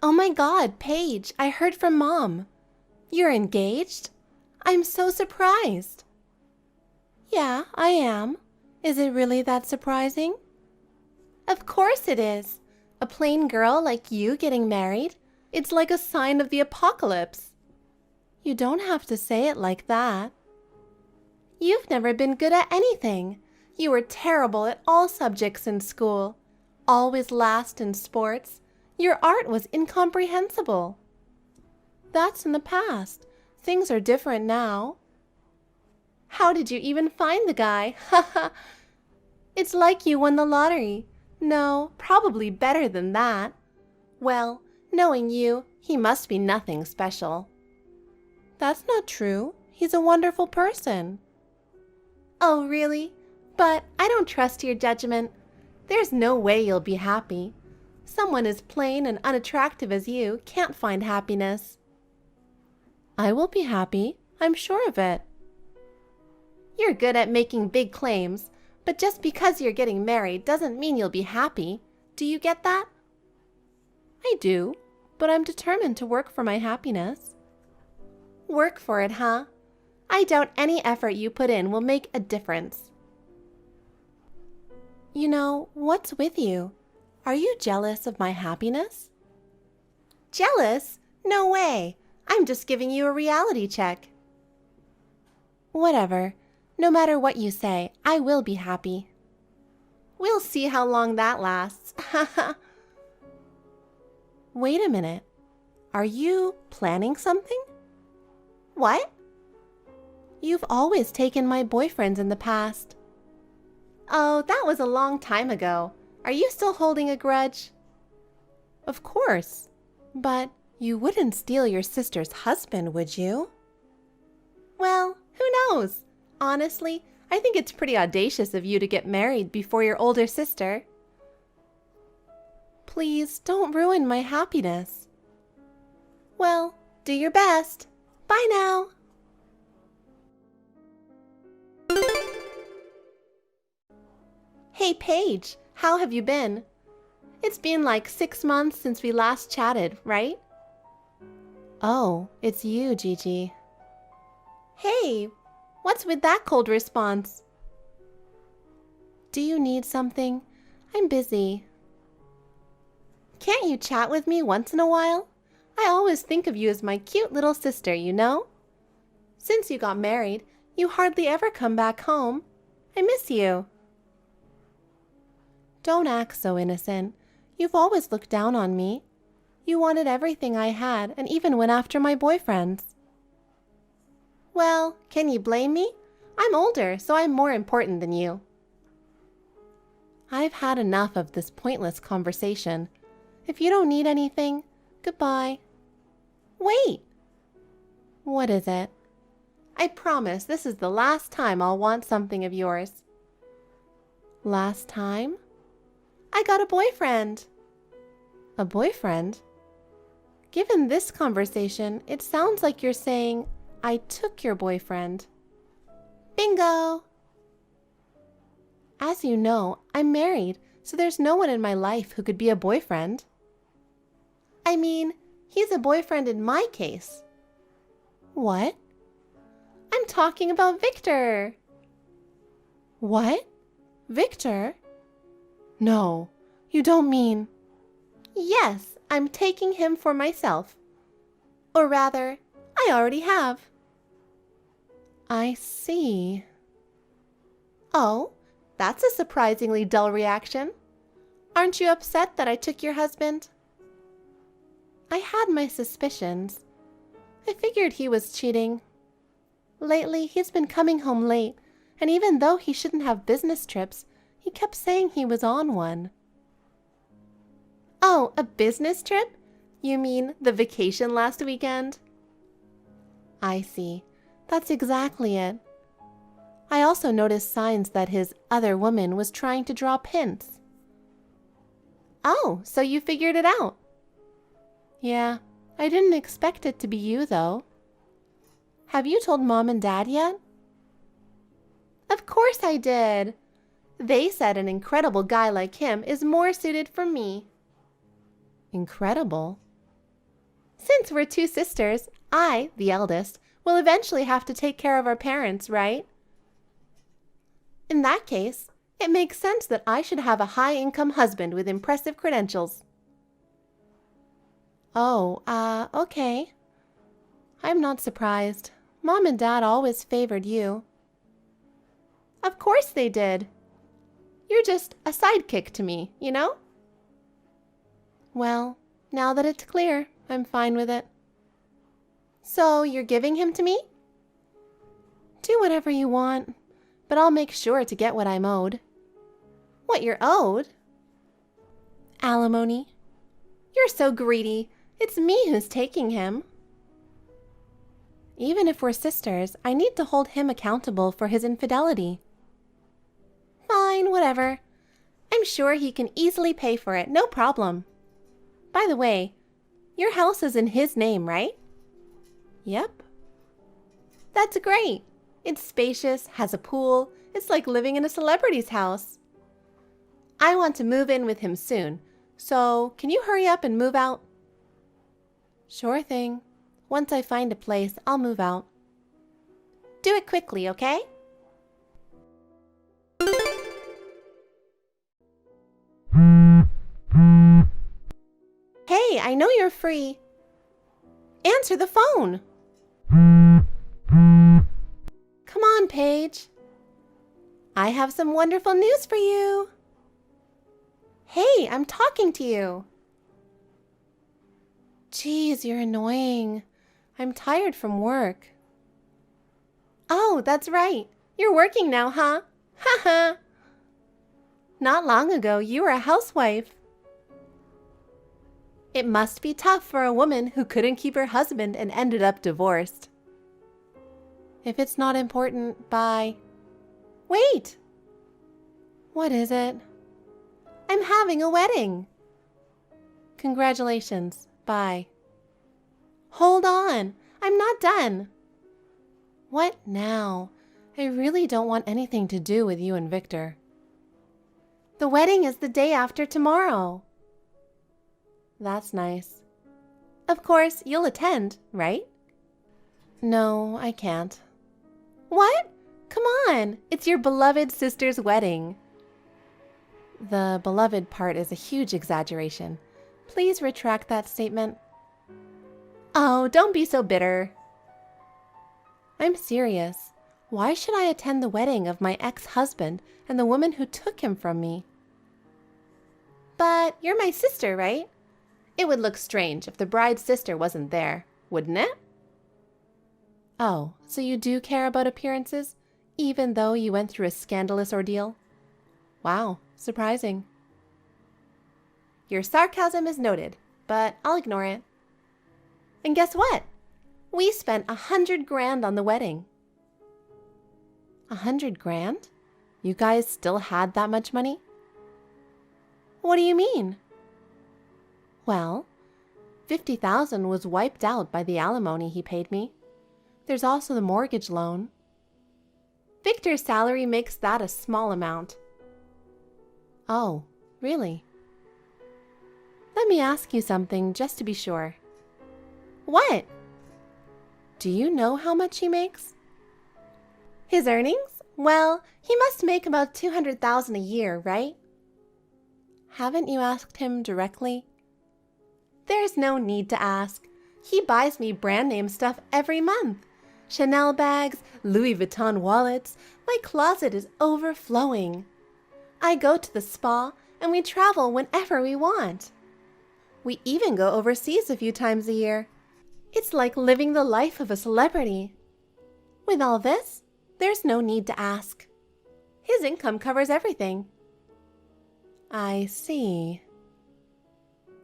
Oh my God, Paige, I heard from Mom. You're engaged? I'm so surprised. Yeah, I am. Is it really that surprising? Of course it is. A plain girl like you getting married. It's like a sign of the apocalypse. You don't have to say it like that. You've never been good at anything. You were terrible at all subjects in school. Always last in sports. Your art was incomprehensible. That's in the past. Things are different now. How did you even find the guy? Haha. It's like you won the lottery. No, probably better than that. Well, knowing you, he must be nothing special. That's not true. He's a wonderful person. Oh, really? But I don't trust your judgment. There's no way you'll be happy. Someone as plain and unattractive as you can't find happiness. I will be happy. I'm sure of it. You're good at making big claims, but just because you're getting married doesn't mean you'll be happy. Do you get that? I do, but I'm determined to work for my happiness. Work for it, huh? I doubt any effort you put in will make a difference. You know, what's with you? Are you jealous of my happiness? Jealous? No way. I'm just giving you a reality check. Whatever. No matter what you say, I will be happy. We'll see how long that lasts. Wait a minute. Are you planning something? What? You've always taken my boyfriends in the past. Oh, that was a long time ago. Are you still holding a grudge? Of course. But you wouldn't steal your sister's husband, would you? Well, who knows? Honestly, I think it's pretty audacious of you to get married before your older sister. Please don't ruin my happiness. Well, do your best. Bye now. Hey Paige, how have you been? It's been like 6 months since we last chatted, right? Oh, it's you, Gigi. Hey, what's with that cold response? Do you need something? I'm busy. Can't you chat with me once in a while? I always think of you as my cute little sister, you know? Since you got married, you hardly ever come back home. I miss you. Don't act so innocent. You've always looked down on me. You wanted everything I had and even went after my boyfriends. Well, can you blame me? I'm older, so I'm more important than you. I've had enough of this pointless conversation. If you don't need anything, goodbye. Wait! What is it? I promise this is the last time I'll want something of yours. Last time? I got a boyfriend. A boyfriend? Given this conversation, it sounds like you're saying, I took your boyfriend. Bingo! As you know, I'm married, so there's no one in my life who could be a boyfriend. I mean, he's a boyfriend in my case. What? I'm talking about Victor. What? Victor? No, you don't mean... Yes, I'm taking him for myself. Or rather, I already have. I see. Oh, that's a surprisingly dull reaction. Aren't you upset that I took your husband? I had my suspicions. I figured he was cheating. Lately, he's been coming home late, and even though he shouldn't have business trips, he kept saying he was on one. Oh, a business trip? You mean the vacation last weekend? I see. That's exactly it. I also noticed signs that his other woman was trying to drop hints. Oh, so you figured it out? Yeah, I didn't expect it to be you, though. Have you told Mom and Dad yet? Of course I did. They said an incredible guy like him is more suited for me. Incredible? Since we're two sisters, I, the eldest, will eventually have to take care of our parents, right? In that case, it makes sense that I should have a high-income husband with impressive credentials. Oh, okay. I'm not surprised. Mom and Dad always favored you. Of course they did. You're just a sidekick to me, you know? Well, now that it's clear, I'm fine with it. So, you're giving him to me? Do whatever you want, but I'll make sure to get what I'm owed. What you're owed? Alimony. You're so greedy. It's me who's taking him. Even if we're sisters, I need to hold him accountable for his infidelity. Fine, whatever. I'm sure he can easily pay for it, no problem. By the way, your house is in his name, right? Yep. That's great. It's spacious, has a pool. It's like living in a celebrity's house. I want to move in with him soon, so can you hurry up and move out? Sure thing. Once I find a place, I'll move out. Do it quickly, okay? Hey, I know you're free. Answer the phone. Come on, Paige. I have some wonderful news for you. Hey, I'm talking to you. Geez, you're annoying. I'm tired from work. Oh, that's right. You're working now, huh? Haha. Not long ago, you were a housewife. It must be tough for a woman who couldn't keep her husband and ended up divorced. If it's not important, bye. Wait! What is it? I'm having a wedding. Congratulations. Bye. Hold on. I'm not done. What now? I really don't want anything to do with you and Victor. The wedding is the day after tomorrow. That's nice. Of course, you'll attend, right? No, I can't. What? Come on, it's your beloved sister's wedding. The beloved part is a huge exaggeration. Please retract that statement. Oh, don't be so bitter. I'm serious. Why should I attend the wedding of my ex-husband and the woman who took him from me? But you're my sister, right? It would look strange if the bride's sister wasn't there, wouldn't it? Oh, so you do care about appearances, even though you went through a scandalous ordeal? Wow, surprising. Your sarcasm is noted, but I'll ignore it. And guess what? We spent 100 grand on the wedding. 100 grand? You guys still had that much money? What do you mean? Well, 50,000 was wiped out by the alimony he paid me. There's also the mortgage loan. Victor's salary makes that a small amount. Oh, really? Let me ask you something just to be sure. What? Do you know how much he makes? His earnings? Well, he must make about 200,000 a year, right? Haven't you asked him directly? There's no need to ask. He buys me brand name stuff every month. Chanel bags, Louis Vuitton wallets. My closet is overflowing. I go to the spa and we travel whenever we want. We even go overseas a few times a year. It's like living the life of a celebrity. With all this, there's no need to ask. His income covers everything. I see.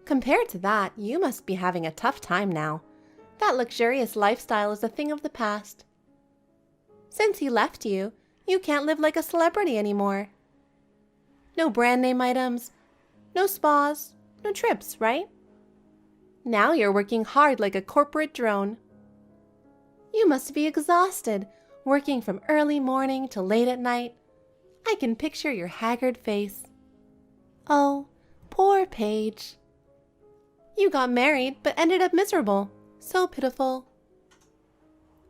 Compared to that, you must be having a tough time now. That luxurious lifestyle is a thing of the past. Since he left you, you can't live like a celebrity anymore. No brand name items, no spas, no trips, right? Now you're working hard like a corporate drone. You must be exhausted, working from early morning till late at night. I can picture your haggard face. Oh, poor Paige. You got married but ended up miserable. So pitiful.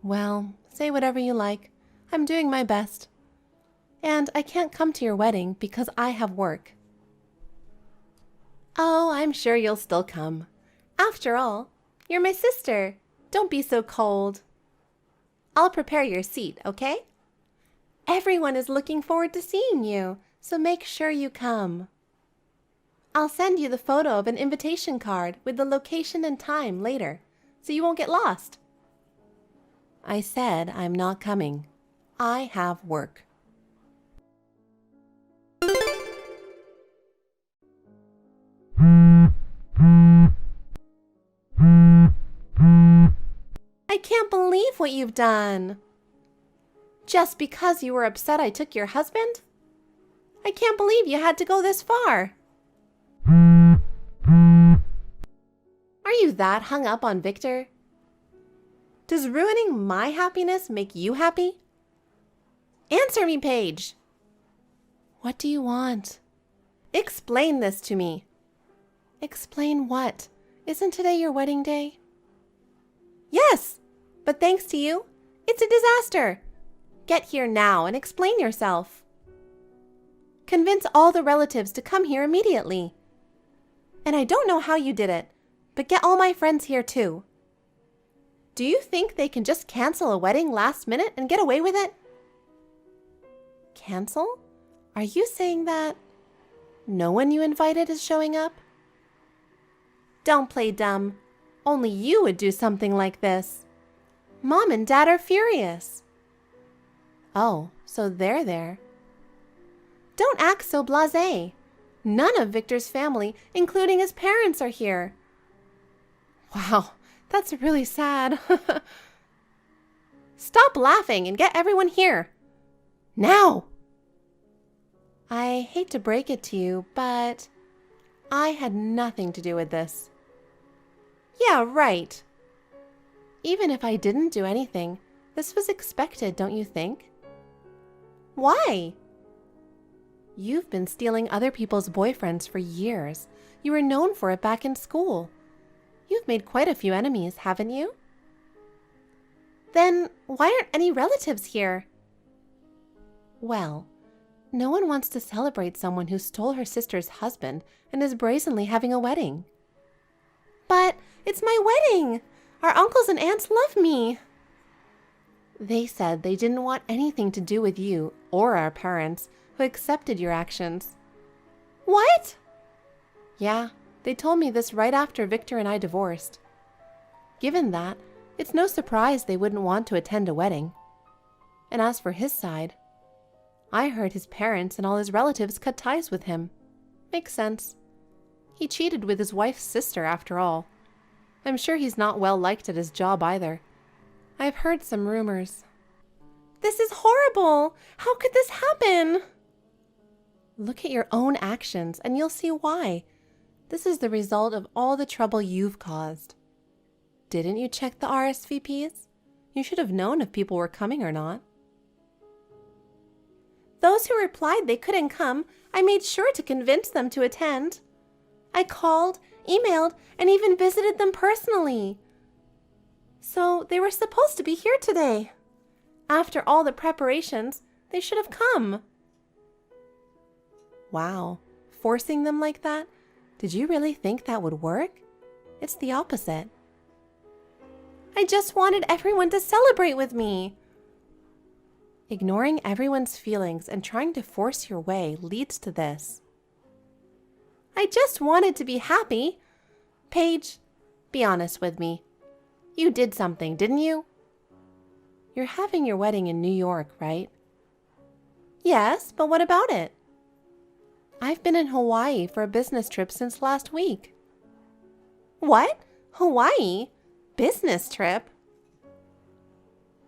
Well, say whatever you like. I'm doing my best. And I can't come to your wedding because I have work. Oh, I'm sure you'll still come. After all, you're my sister. Don't be so cold. I'll prepare your seat, okay? Everyone is looking forward to seeing you, so make sure you come. I'll send you the photo of an invitation card with the location and time later, so you won't get lost. I said I'm not coming. I have work. I can't believe what you've done. Just because you were upset I took your husband? I can't believe you had to go this far. Are you that hung up on Victor? Does ruining my happiness make you happy? Answer me, Paige. What do you want? Explain this to me. Explain what? Isn't today your wedding day? Yes, but thanks to you, it's a disaster. Get here now and explain yourself. Convince all the relatives to come here immediately. And I don't know how you did it, but get all my friends here too. Do you think they can just cancel a wedding last minute and get away with it? Cancel? Are you saying that no one you invited is showing up? Don't play dumb. Only you would do something like this. Mom and Dad are furious. Oh, so they're there. Don't act so blasé. None of Victor's family, including his parents, are here. Wow, that's really sad. Stop laughing and get everyone here. Now! I hate to break it to you, but I had nothing to do with this. Yeah, right. Even if I didn't do anything, this was expected, don't you think? Why? You've been stealing other people's boyfriends for years. You were known for it back in school. You've made quite a few enemies, haven't you? Then why aren't any relatives here? Well, no one wants to celebrate someone who stole her sister's husband and is brazenly having a wedding. But it's my wedding! Our uncles and aunts love me. They said they didn't want anything to do with you or our parents, who accepted your actions. What? Yeah, they told me this right after Victor and I divorced. Given that, it's no surprise they wouldn't want to attend a wedding. And as for his side, I heard his parents and all his relatives cut ties with him. Makes sense. He cheated with his wife's sister after all. I'm sure he's not well liked at his job either. I've heard some rumors. This is horrible! How could this happen? Look at your own actions and you'll see why. This is the result of all the trouble you've caused. Didn't you check the RSVPs? You should have known if people were coming or not. Those who replied they couldn't come, I made sure to convince them to attend. I called, emailed, and even visited them personally. So they were supposed to be here today. After all the preparations, they should have come. Wow, forcing them like that? Did you really think that would work? It's the opposite. I just wanted everyone to celebrate with me. Ignoring everyone's feelings and trying to force your way leads to this. I just wanted to be happy. Paige, be honest with me. You did something, didn't you? You're having your wedding in New York, right? Yes, but what about it? I've been in Hawaii for a business trip since last week. What? Hawaii? Business trip?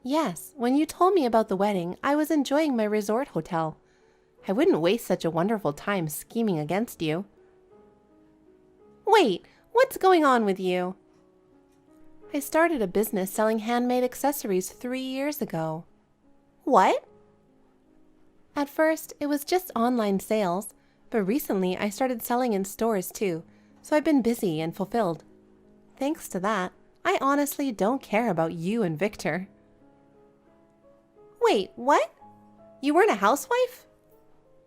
Yes, when you told me about the wedding, I was enjoying my resort hotel. I wouldn't waste such a wonderful time scheming against you. Wait, what's going on with you? I started a business selling handmade accessories 3 years ago. What? At first, it was just online sales, but recently I started selling in stores too, so I've been busy and fulfilled. Thanks to that, I honestly don't care about you and Victor. Wait, what? You weren't a housewife?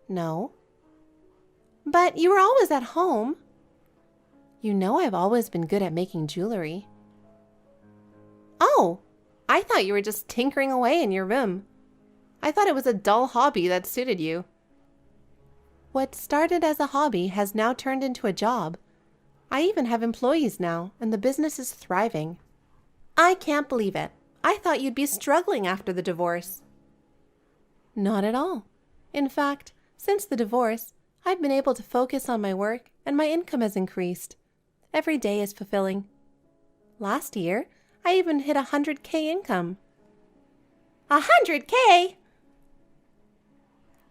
No. But you were always at home. You know I've always been good at making jewelry. Oh, I thought you were just tinkering away in your room. I thought it was a dull hobby that suited you. What started as a hobby has now turned into a job. I even have employees now, and the business is thriving. I can't believe it. I thought you'd be struggling after the divorce. Not at all. In fact, since the divorce, I've been able to focus on my work and my income has increased. Every day is fulfilling. Last year, I even hit 100K income. 100K?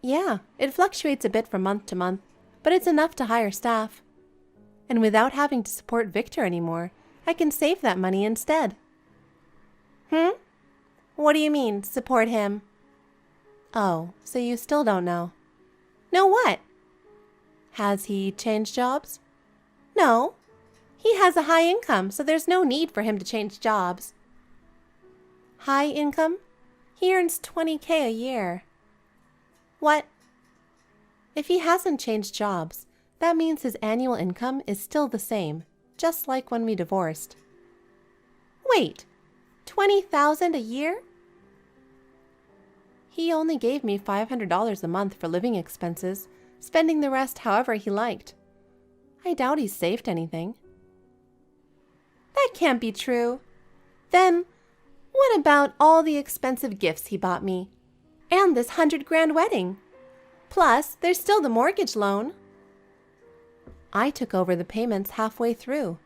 Yeah, it fluctuates a bit from month to month, but it's enough to hire staff. And without having to support Victor anymore, I can save that money instead. What do you mean, support him? Oh, so you still don't know. Know what? Has he changed jobs? No. He has a high income, so there's no need for him to change jobs. High income? He earns 20K a year. What? If he hasn't changed jobs, that means his annual income is still the same, just like when we divorced. Wait, $20,000 a year? He only gave me $500 a month for living expenses, spending the rest however he liked. I doubt he's saved anything. That can't be true. Then, what about all the expensive gifts he bought me? And this $100,000 wedding? Plus, there's still the mortgage loan. I took over the payments halfway through.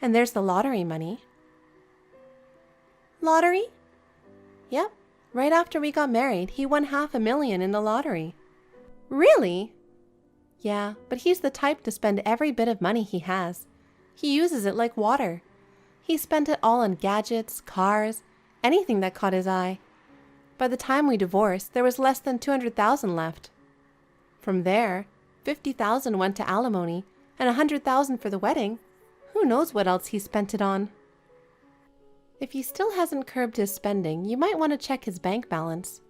And there's the lottery money. Lottery? Yep. Right after we got married, he won $500,000 in the lottery. Really? Yeah, but he's the type to spend every bit of money he has. He uses it like water. He spent it all on gadgets, cars, anything that caught his eye. By the time we divorced, there was less than $200,000 left. From there, $50,000 went to alimony and $100,000 for the wedding. Who knows what else he spent it on? If he still hasn't curbed his spending, you might want to check his bank balance.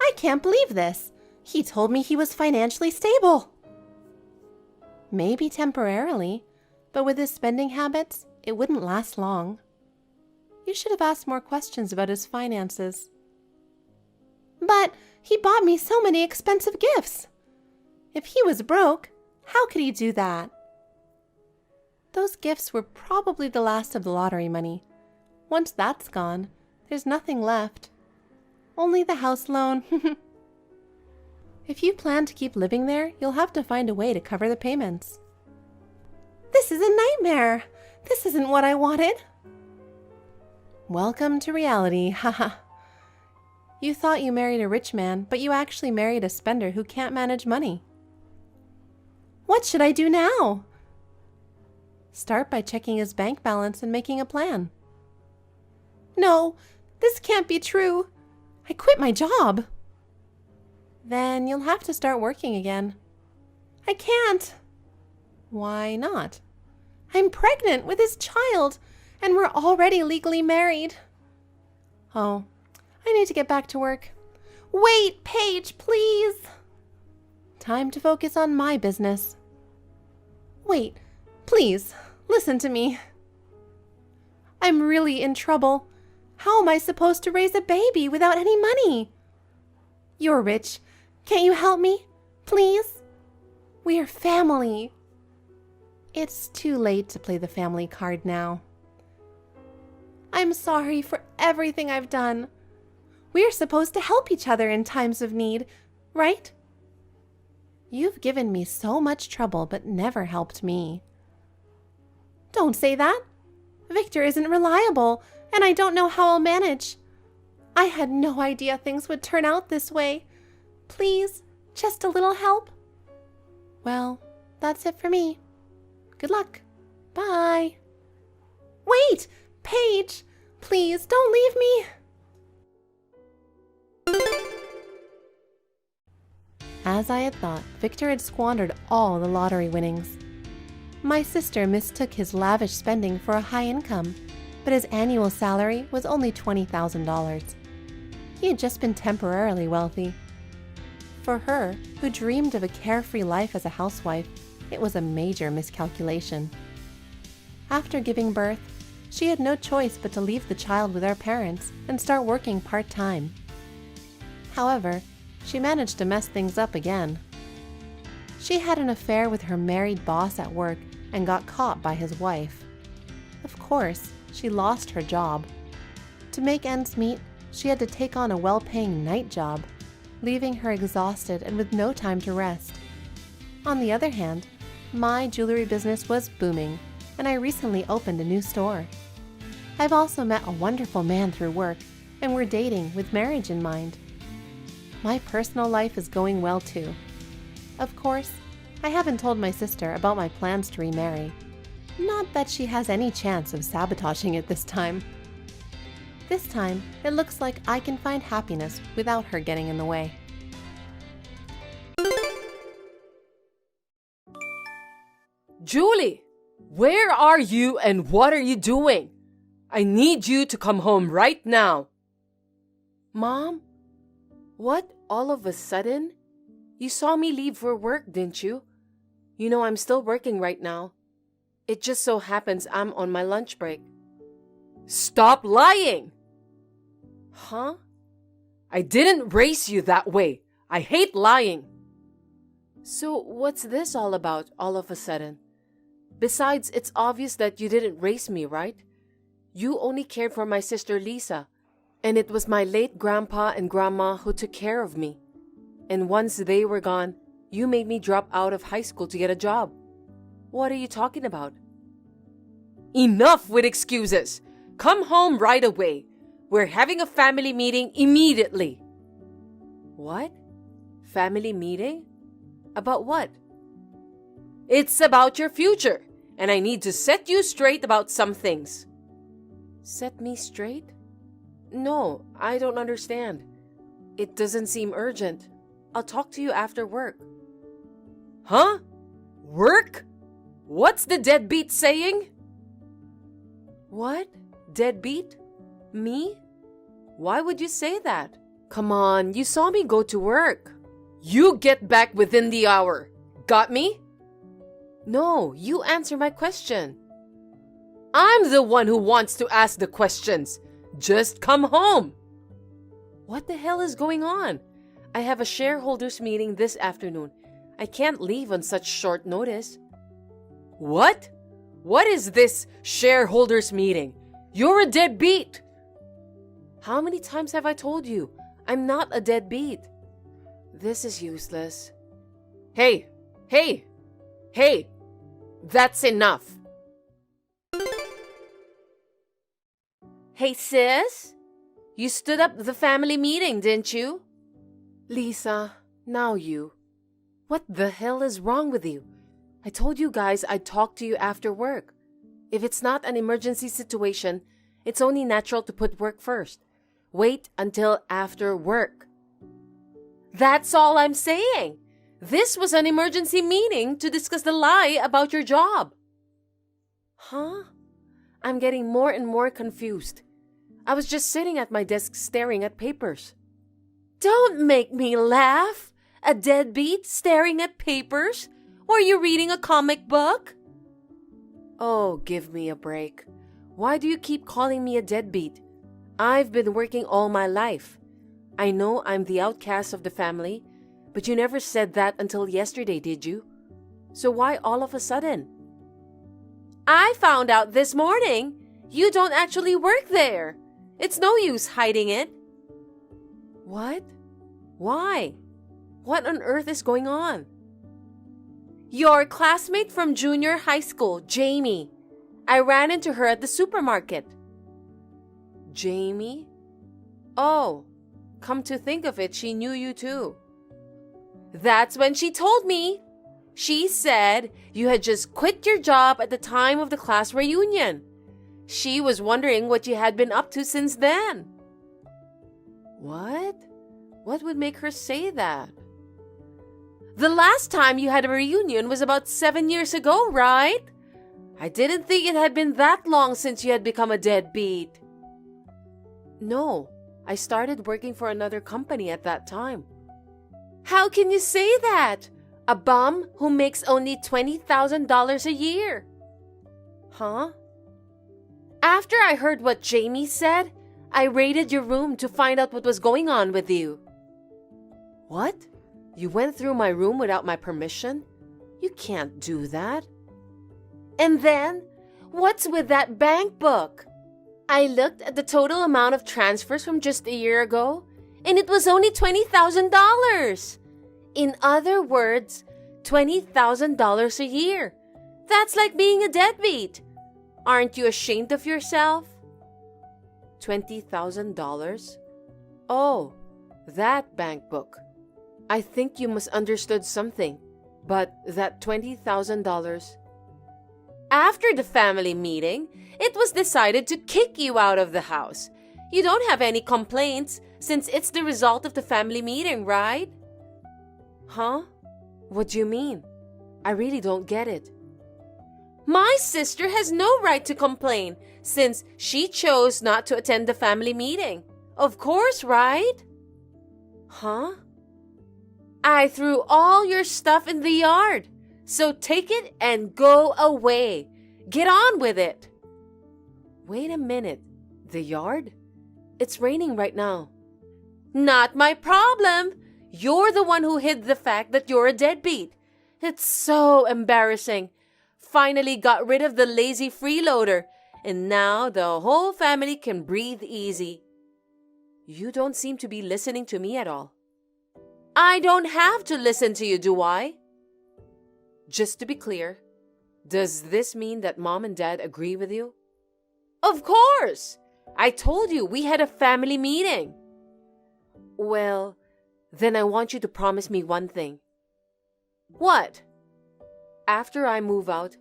I can't believe this. He told me he was financially stable. Maybe temporarily, but with his spending habits, it wouldn't last long. You should have asked more questions about his finances. But he bought me so many expensive gifts. If he was broke, how could he do that? Those gifts were probably the last of the lottery money. Once that's gone, there's nothing left. Only the house loan. If you plan to keep living there, you'll have to find a way to cover the payments. This is a nightmare. This isn't what I wanted. Welcome to reality, haha. You thought you married a rich man, but you actually married a spender who can't manage money. What should I do now? Start by checking his bank balance and making a plan. No, this can't be true. I quit my job. Then you'll have to start working again. I can't. Why not? I'm pregnant with his child, and we're already legally married. Oh, I need to get back to work. Wait, Paige, please. Time to focus on my business. Wait, please, listen to me. I'm really in trouble. How am I supposed to raise a baby without any money? You're rich. Can't you help me? Please? We're family. It's too late to play the family card now. I'm sorry for everything I've done. We're supposed to help each other in times of need, right? You've given me so much trouble but never helped me. Don't say that. Victor isn't reliable, and I don't know how I'll manage. I had no idea things would turn out this way. Please, just a little help. Well, that's it for me. Good luck. Bye. Wait, Paige, please don't leave me. As I had thought, Victor had squandered all the lottery winnings. My sister mistook his lavish spending for a high income, but his annual salary was only $20,000. He had just been temporarily wealthy. For her, who dreamed of a carefree life as a housewife, it was a major miscalculation. After giving birth, she had no choice but to leave the child with our parents and start working part-time. However, she managed to mess things up again. She had an affair with her married boss at work and got caught by his wife. Of course, she lost her job. To make ends meet, she had to take on a well-paying night job, leaving her exhausted and with no time to rest. On the other hand, my jewelry business was booming, and I recently opened a new store. I've also met a wonderful man through work, and we're dating with marriage in mind. My personal life is going well too. Of course, I haven't told my sister about my plans to remarry. Not that she has any chance of sabotaging it this time. This time, it looks like I can find happiness without her getting in the way. Julie, where are you and what are you doing? I need you to come home right now. Mom? What all of a sudden? You saw me leave for work, didn't you? You know I'm still working right now. It just so happens I'm on my lunch break. Stop lying! Huh? I didn't raise you that way. I hate lying. So what's this all about all of a sudden? Besides, it's obvious that you didn't raise me, right? You only cared for my sister Lisa, and it was my late grandpa and grandma who took care of me. And once they were gone, you made me drop out of high school to get a job. What are you talking about? Enough with excuses! Come home right away. We're having a family meeting immediately. What? Family meeting? About what? It's about your future, and I need to set you straight about some things. Set me straight? No, I don't understand. It doesn't seem urgent. I'll talk to you after work. Huh? Work? What's the deadbeat saying? What? Deadbeat? Me? Why would you say that? Come on, you saw me go to work. You get back within the hour. Got me? No, you answer my question. I'm the one who wants to ask the questions. Just come home. What the hell is going on? I have a shareholders meeting this afternoon. I can't leave on such short notice. What? What is this shareholders meeting? You're a deadbeat. How many times have I told you? I'm not a deadbeat. This is useless. Hey! That's enough. Hey sis, you stood up the family meeting, didn't you? Lisa, now you. What the hell is wrong with you? I told you guys I'd talk to you after work. If it's not an emergency situation, it's only natural to put work first. Wait until after work. That's all I'm saying. This was an emergency meeting to discuss the lie about your job. Huh? I'm getting more and more confused. I was just sitting at my desk staring at papers. Don't make me laugh. A deadbeat staring at papers? Were you reading a comic book? Oh, give me a break. Why do you keep calling me a deadbeat? I've been working all my life. I know I'm the outcast of the family, but you never said that until yesterday, did you? So why all of a sudden? I found out this morning you don't actually work there. It's no use hiding it. What? Why? What on earth is going on? Your classmate from junior high school, Jamie. I ran into her at the supermarket. Jamie? Oh, come to think of it, she knew you too. That's when she told me. She said you had just quit your job at the time of the class reunion. She was wondering what you had been up to since then. What? What would make her say that? The last time you had a reunion was about 7 years ago, right? I didn't think it had been that long since you had become a deadbeat. No, I started working for another company at that time. How can you say that? A bum who makes only $20,000 a year. Huh? After I heard what Jamie said, I raided your room to find out what was going on with you. What? You went through my room without my permission? You can't do that. And then, what's with that bank book? I looked at the total amount of transfers from just a year ago, and it was only $20,000. In other words, $20,000 a year. That's like being a deadbeat. Aren't you ashamed of yourself? $20,000? Oh, that bank book. I think you misunderstood something, but that $20,000... After the family meeting, it was decided to kick you out of the house. You don't have any complaints since it's the result of the family meeting, right? Huh? What do you mean? I really don't get it. My sister has no right to complain since she chose not to attend the family meeting. Of course, right? Huh? I threw all your stuff in the yard. So take it and go away. Get on with it. Wait a minute. The yard? It's raining right now. Not my problem. You're the one who hid the fact that you're a deadbeat. It's so embarrassing. Finally got rid of the lazy freeloader, and now the whole family can breathe easy. You don't seem to be listening to me at all. I don't have to listen to you, do I? Just to be clear, does this mean that Mom and Dad agree with you? Of course! I told you we had a family meeting. Well, then I want you to promise me one thing. What? After I move out,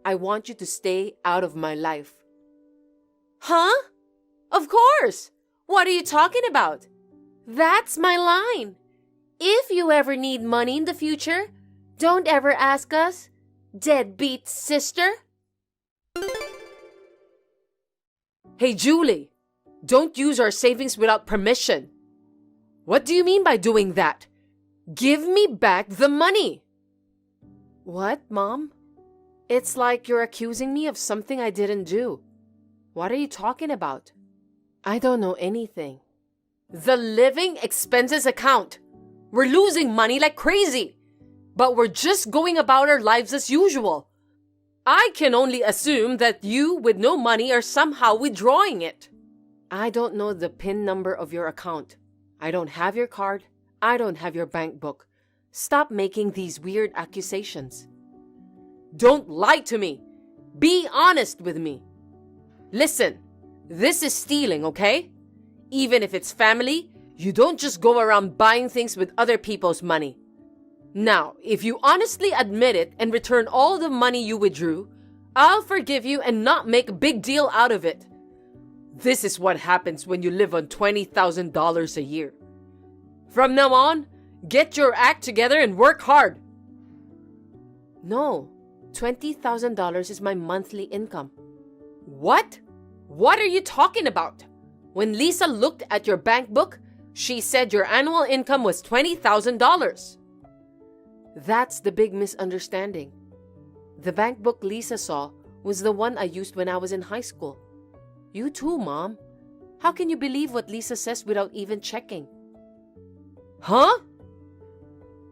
I want you to stay out of my life. Huh? Of course! What are you talking about? That's my line. If you ever need money in the future, don't ever ask us, deadbeat sister. Hey, Julie, don't use our savings without permission. What do you mean by doing that? Give me back the money. What, Mom? It's like you're accusing me of something I didn't do. What are you talking about? I don't know anything. The living expenses account. We're losing money like crazy. But we're just going about our lives as usual. I can only assume that you, with no money, are somehow withdrawing it. I don't know the PIN number of your account. I don't have your card. I don't have your bank book. Stop making these weird accusations. Don't lie to me. Be honest with me. Listen, this is stealing, okay? Even if it's family, you don't just go around buying things with other people's money. Now, if you honestly admit it and return all the money you withdrew, I'll forgive you and not make a big deal out of it. This is what happens when you live on $20,000 a year. From now on, get your act together and work hard. No, $20,000 is my monthly income. What? What are you talking about? When Lisa looked at your bank book, she said your annual income was $20,000. That's the big misunderstanding. The bank book Lisa saw was the one I used when I was in high school. You too, Mom. How can you believe what Lisa says without even checking? Huh?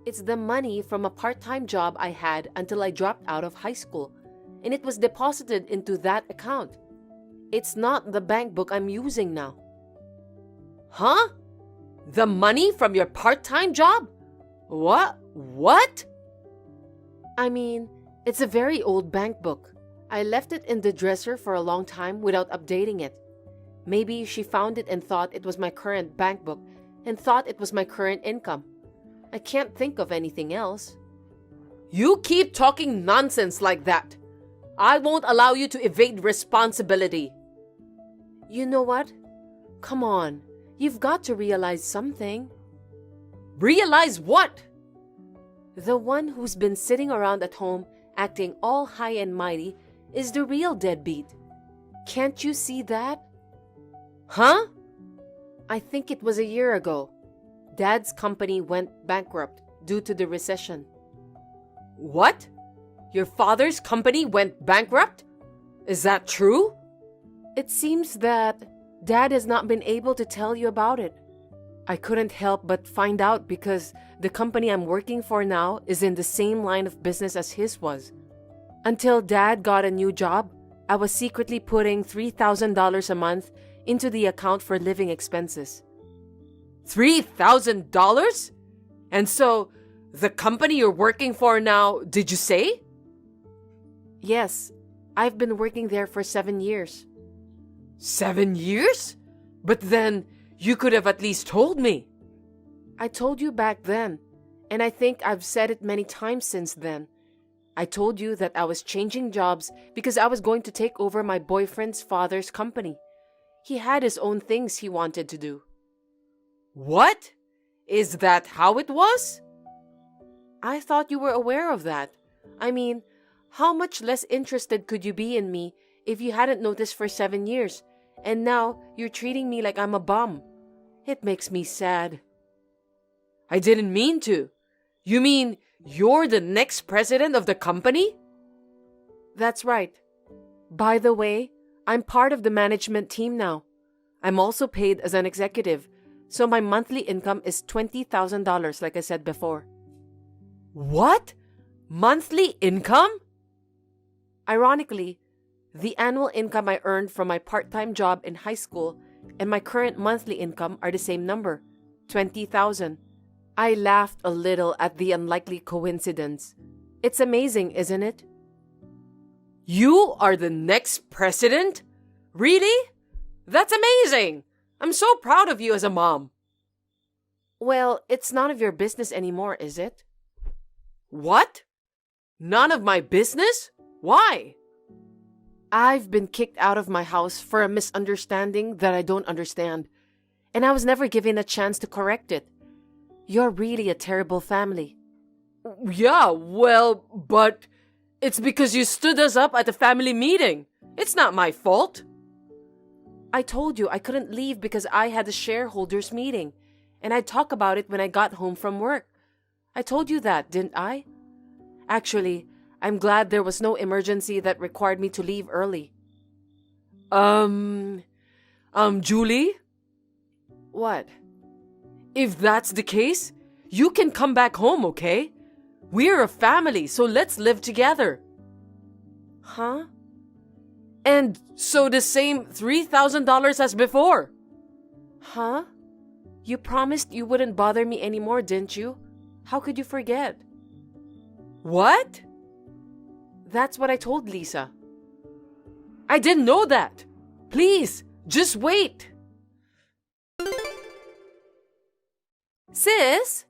It's the money from a part-time job I had until I dropped out of high school, and it was deposited into that account. It's not the bank book I'm using now. Huh? The money from your part-time job? What? I mean, it's a very old bank book. I left it in the dresser for a long time without updating it. Maybe she found it and thought it was my current bank book and thought it was my current income. I can't think of anything else. You keep talking nonsense like that. I won't allow you to evade responsibility. You know what? Come on. You've got to realize something. Realize what? The one who's been sitting around at home acting all high and mighty is the real deadbeat. Can't you see that? Huh? I think it was a year ago. Dad's company went bankrupt due to the recession. What? Your father's company went bankrupt? Is that true? It seems that Dad has not been able to tell you about it. I couldn't help but find out because the company I'm working for now is in the same line of business as his was. Until Dad got a new job, I was secretly putting $3,000 a month into the account for living expenses. $3,000? And so, the company you're working for now, did you say? Yes, I've been working there for 7 years. 7 years? But then, you could have at least told me. I told you back then, and I think I've said it many times since then. I told you that I was changing jobs because I was going to take over my boyfriend's father's company. He had his own things he wanted to do. What? Is that how it was? I thought you were aware of that. I mean, how much less interested could you be in me if you hadn't noticed for 7 years, and now you're treating me like I'm a bum? It makes me sad. I didn't mean to. You mean you're the next president of the company? That's right. By the way, I'm part of the management team now. I'm also paid as an executive, so my monthly income is $20,000 like I said before. What? Monthly income? Ironically, the annual income I earned from my part-time job in high school and my current monthly income are the same number, $20,000. I laughed a little at the unlikely coincidence. It's amazing, isn't it? You are the next president? Really? That's amazing! I'm so proud of you as a mom. Well, it's none of your business anymore, is it? What? None of my business? Why? I've been kicked out of my house for a misunderstanding that I don't understand, and I was never given a chance to correct it. You're really a terrible family. Yeah, well, but it's because you stood us up at the family meeting. It's not my fault. I told you I couldn't leave because I had a shareholders meeting, and I'd talk about it when I got home from work. I told you that, didn't I? Actually, I'm glad there was no emergency that required me to leave early. Julie? What? If that's the case, you can come back home, okay? We're a family, so let's live together. Huh? And so the same $3,000 as before. Huh? You promised you wouldn't bother me anymore, didn't you? How could you forget? What? That's what I told Lisa. I didn't know that. Please, just wait. Sis,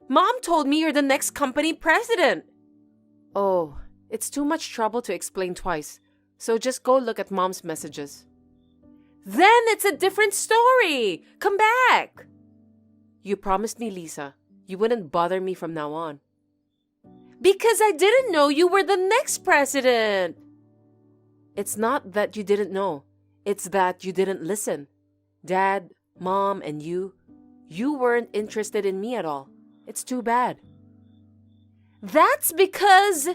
Mom told me you're the next company president. Oh, it's too much trouble to explain twice, so just go look at Mom's messages. Then it's a different story. Come back. You promised me, Lisa, you wouldn't bother me from now on. Because I didn't know you were the next president. It's not that you didn't know. It's that you didn't listen. Dad, Mom, and you weren't interested in me at all. It's too bad. That's because...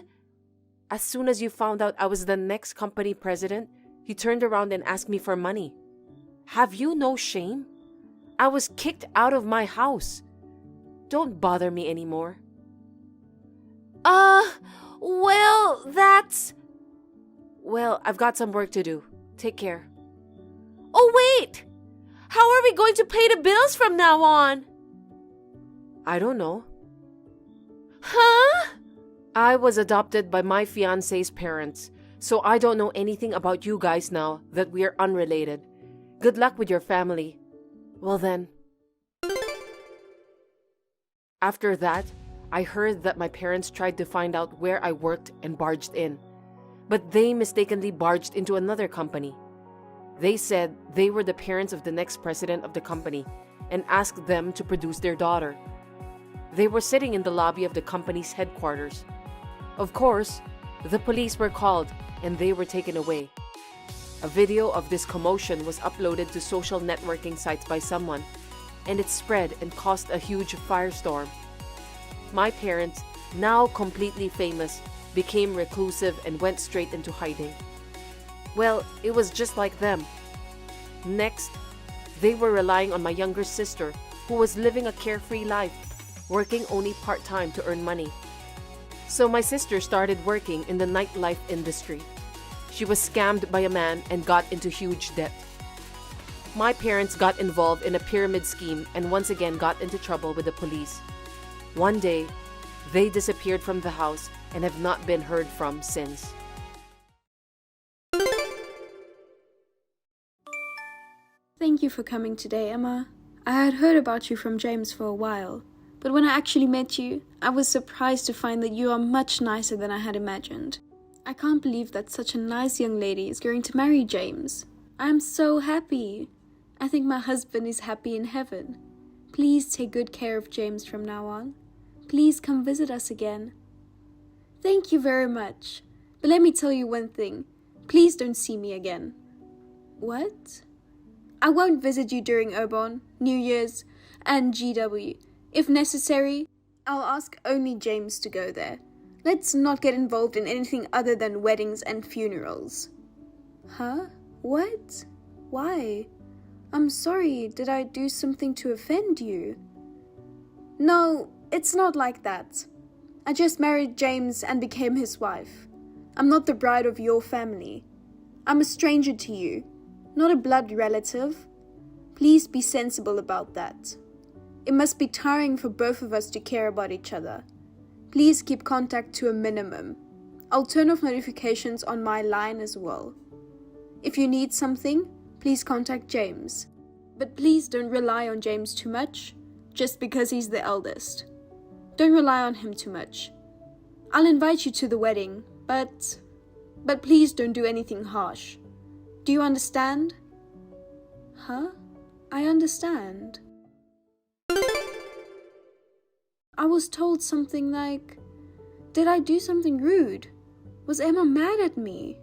As soon as you found out I was the next company president, you turned around and asked me for money. Have you no shame? I was kicked out of my house. Don't bother me anymore. Well, I've got some work to do. Take care. Oh, wait! How are we going to pay the bills from now on? I don't know. Huh? I was adopted by my fiancé's parents, so I don't know anything about you guys now that we're unrelated. Good luck with your family. Well then. After that, I heard that my parents tried to find out where I worked and barged in, but they mistakenly barged into another company. They said they were the parents of the next president of the company and asked them to produce their daughter. They were sitting in the lobby of the company's headquarters. Of course, the police were called and they were taken away. A video of this commotion was uploaded to social networking sites by someone, and it spread and caused a huge firestorm. My parents, now completely famous, became reclusive and went straight into hiding. Well, it was just like them. Next, they were relying on my younger sister, who was living a carefree life, working only part-time to earn money. So my sister started working in the nightlife industry. She was scammed by a man and got into huge debt. My parents got involved in a pyramid scheme and once again got into trouble with the police. One day, they disappeared from the house and have not been heard from since. Thank you for coming today, Emma. I had heard about you from James for a while, but when I actually met you, I was surprised to find that you are much nicer than I had imagined. I can't believe that such a nice young lady is going to marry James. I am so happy. I think my husband is happy in heaven. Please take good care of James from now on. Please come visit us again. Thank you very much. But let me tell you one thing. Please don't see me again. What? I won't visit you during Urban, New Year's, and GW. If necessary, I'll ask only James to go there. Let's not get involved in anything other than weddings and funerals. Huh? What? Why? I'm sorry, did I do something to offend you? No, it's not like that. I just married James and became his wife. I'm not the bride of your family. I'm a stranger to you, not a blood relative. Please be sensible about that. It must be tiring for both of us to care about each other. Please keep contact to a minimum. I'll turn off notifications on my line as well. If you need something, please contact James. But please don't rely on James too much, just because he's the eldest. Don't rely on him too much. I'll invite you to the wedding, but please don't do anything harsh. Do you understand? Huh? I understand. I was told something like, did I do something rude? Was Emma mad at me?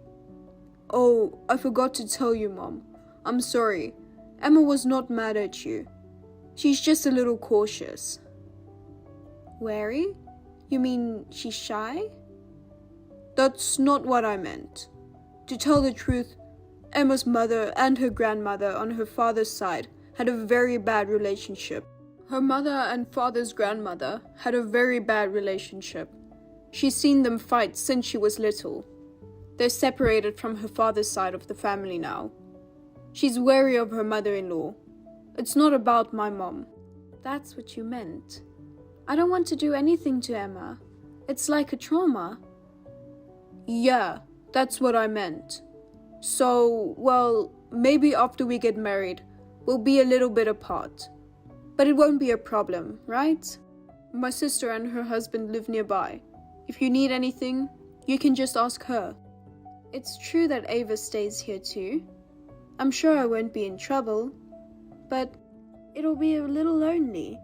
Oh, I forgot to tell you, Mom. I'm sorry. Emma was not mad at you. She's just a little cautious. Wary? You mean she's shy? That's not what I meant. To tell the truth, Emma's mother and her grandmother on her father's side had a very bad relationship. Her mother and father's grandmother had a very bad relationship. She's seen them fight since she was little. They're separated from her father's side of the family now. She's wary of her mother-in-law. It's not about my mom. That's what you meant. I don't want to do anything to Emma. It's like a trauma. Yeah, that's what I meant. So, well, maybe after we get married, we'll be a little bit apart. But it won't be a problem, right? My sister and her husband live nearby. If you need anything, you can just ask her. It's true that Ava stays here too. I'm sure I won't be in trouble, but it'll be a little lonely.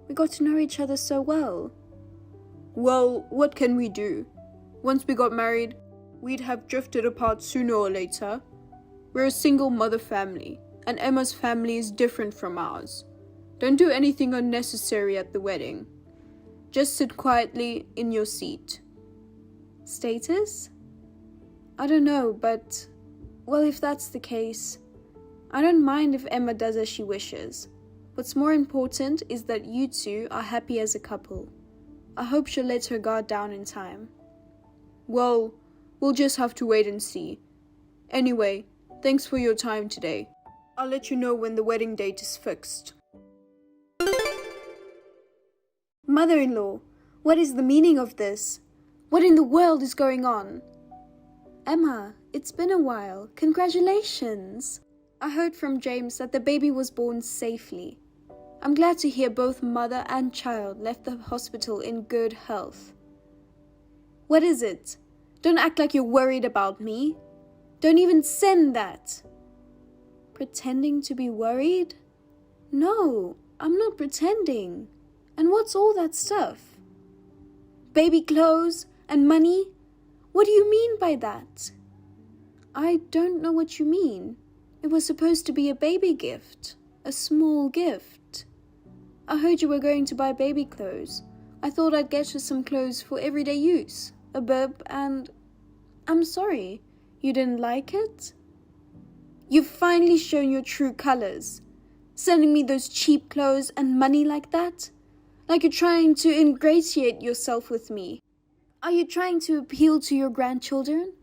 We got to know each other so well. Well, what can we do? Once we got married, we'd have drifted apart sooner or later. We're a single mother family, and Emma's family is different from ours. Don't do anything unnecessary at the wedding. Just sit quietly in your seat. Status? I don't know, but, well, if that's the case, I don't mind if Emma does as she wishes. What's more important is that you two are happy as a couple. I hope she'll let her guard down in time. Well, we'll just have to wait and see. Anyway, thanks for your time today. I'll let you know when the wedding date is fixed. Mother-in-law, what is the meaning of this? What in the world is going on? Emma, it's been a while. Congratulations! I heard from James that the baby was born safely. I'm glad to hear both mother and child left the hospital in good health. What is it? Don't act like you're worried about me. Don't even send that. Pretending to be worried? No, I'm not pretending. And what's all that stuff? Baby clothes and money? What do you mean by that? I don't know what you mean. It was supposed to be a baby gift. A small gift. I heard you were going to buy baby clothes. I thought I'd get you some clothes for everyday use. A bib and... I'm sorry. You didn't like it? You've finally shown your true colors. Sending me those cheap clothes and money like that? Like you're trying to ingratiate yourself with me. Are you trying to appeal to your grandchildren?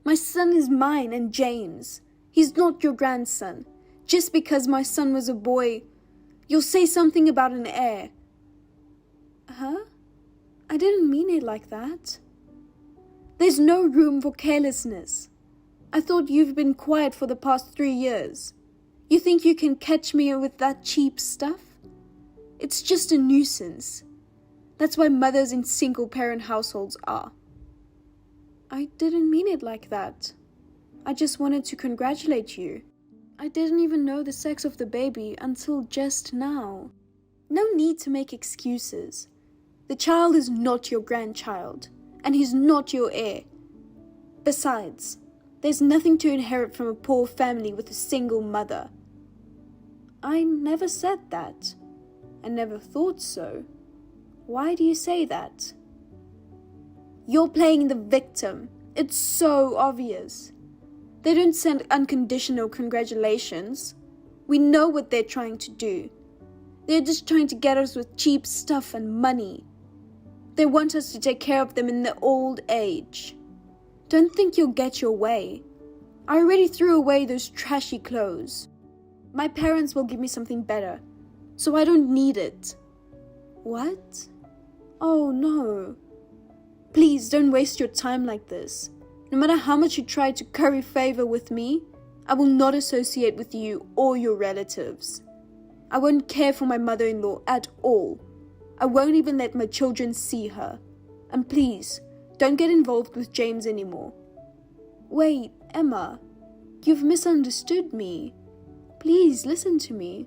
My son is mine and James. He's not your grandson. Just because my son was a boy, you'll say something about an heir. Huh? I didn't mean it like that. There's no room for carelessness. I thought you've been quiet for the past 3 years. You think you can catch me with that cheap stuff? It's just a nuisance. That's why mothers in single-parent households are. I didn't mean it like that. I just wanted to congratulate you. I didn't even know the sex of the baby until just now. No need to make excuses. The child is not your grandchild, and he's not your heir. Besides, there's nothing to inherit from a poor family with a single mother. I never said that. I never thought so. Why do you say that? You're playing the victim. It's so obvious. They don't send unconditional congratulations. We know what they're trying to do. They're just trying to get us with cheap stuff and money. They want us to take care of them in their old age. Don't think you'll get your way. I already threw away those trashy clothes. My parents will give me something better, so I don't need it. What? Oh no. Please don't waste your time like this. No matter how much you try to curry favor with me, I will not associate with you or your relatives. I won't care for my mother-in-law at all. I won't even let my children see her. And please, don't get involved with James anymore. Wait, Emma, you've misunderstood me. Please listen to me.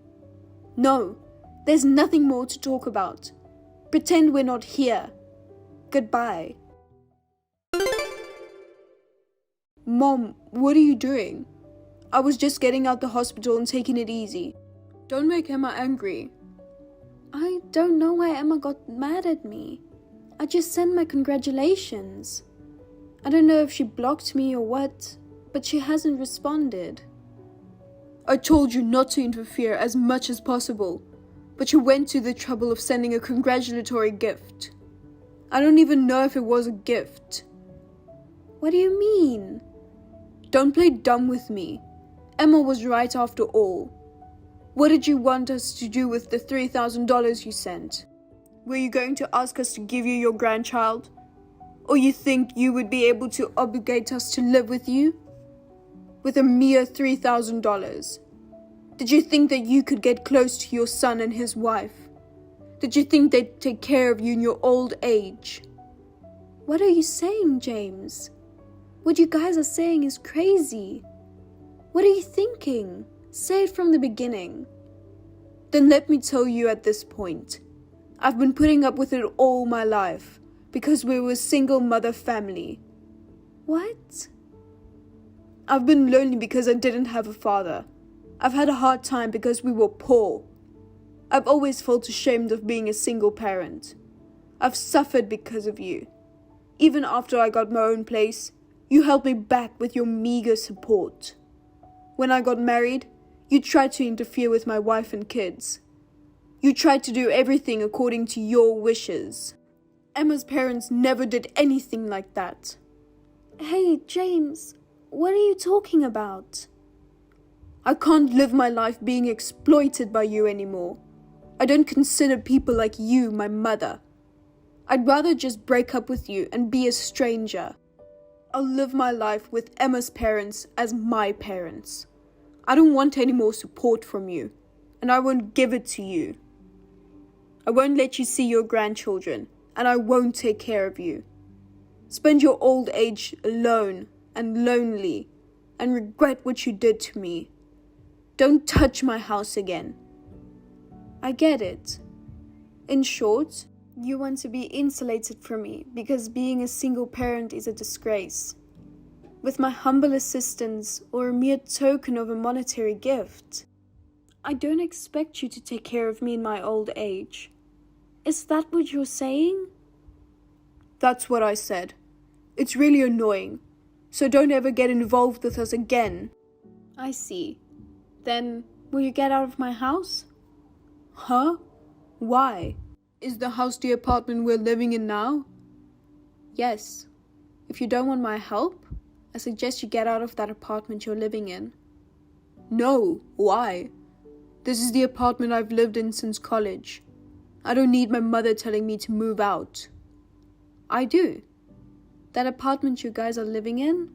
No, there's nothing more to talk about. Pretend we're not here. Goodbye. Mom, what are you doing? I was just getting out the hospital and taking it easy. Don't make Emma angry. I don't know why Emma got mad at me. I just sent my congratulations. I don't know if she blocked me or what, but she hasn't responded. I told you not to interfere as much as possible, but you went to the trouble of sending a congratulatory gift. I don't even know if it was a gift. What do you mean? Don't play dumb with me. Emma was right after all. What did you want us to do with the $3,000 you sent? Were you going to ask us to give you your grandchild? Or you think you would be able to obligate us to live with you? With a mere $3,000? Did you think that you could get close to your son and his wife? Did you think they'd take care of you in your old age? What are you saying, James? What you guys are saying is crazy. What are you thinking? Say it from the beginning. Then let me tell you at this point. I've been putting up with it all my life because we were a single mother family. What? I've been lonely because I didn't have a father. I've had a hard time because we were poor. I've always felt ashamed of being a single parent. I've suffered because of you. Even after I got my own place, you held me back with your meager support. When I got married, you tried to interfere with my wife and kids. You tried to do everything according to your wishes. Emma's parents never did anything like that. Hey, James, what are you talking about? I can't live my life being exploited by you anymore. I don't consider people like you my mother. I'd rather just break up with you and be a stranger. I'll live my life with Emma's parents as my parents. I don't want any more support from you, and I won't give it to you. I won't let you see your grandchildren, and I won't take care of you. Spend your old age alone and lonely, and regret what you did to me. Don't touch my house again. I get it. In short, you want to be insulated from me because being a single parent is a disgrace. With my humble assistance or a mere token of a monetary gift. I don't expect you to take care of me in my old age. Is that what you're saying? That's what I said. It's really annoying, so don't ever get involved with us again. I see. Then, will you get out of my house? Huh? Why? Is the house the apartment we're living in now? Yes. If you don't want my help, I suggest you get out of that apartment you're living in. No, why? This is the apartment I've lived in since college. I don't need my mother telling me to move out. I do. That apartment you guys are living in,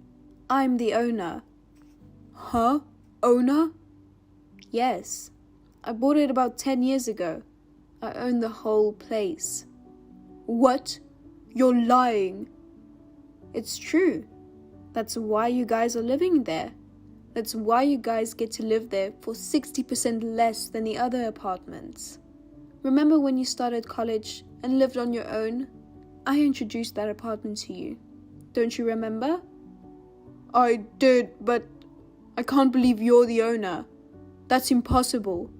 I'm the owner. Huh? Owner? Yes. I bought it about 10 years ago. I own the whole place. What? You're lying. It's true. That's why you guys are living there. That's why you guys get to live there for 60% less than the other apartments. Remember when you started college and lived on your own? I introduced that apartment to you. Don't you remember? I did, but I can't believe you're the owner. That's impossible.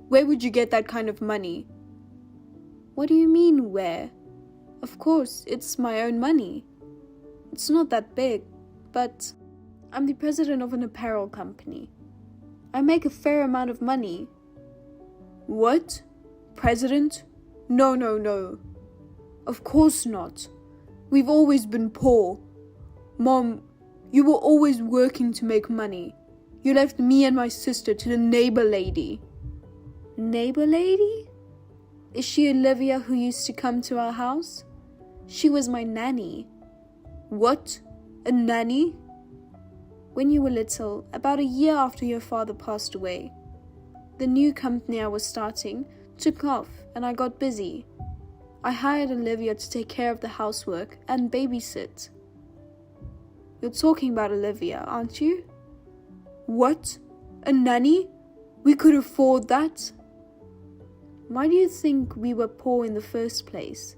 Where would you get that kind of money? What do you mean, where? Of course, it's my own money. It's not that big, but I'm the president of an apparel company. I make a fair amount of money. What? President? No. Of course not. We've always been poor. Mom, you were always working to make money. You left me and my sister to the neighbor lady. Neighbor lady? Is she Olivia who used to come to our house? She was my nanny. What? A nanny? When you were little, about a year after your father passed away, the new company I was starting took off and I got busy. I hired Olivia to take care of the housework and babysit. You're talking about Olivia, aren't you? What? A nanny? We could afford that? Why do you think we were poor in the first place?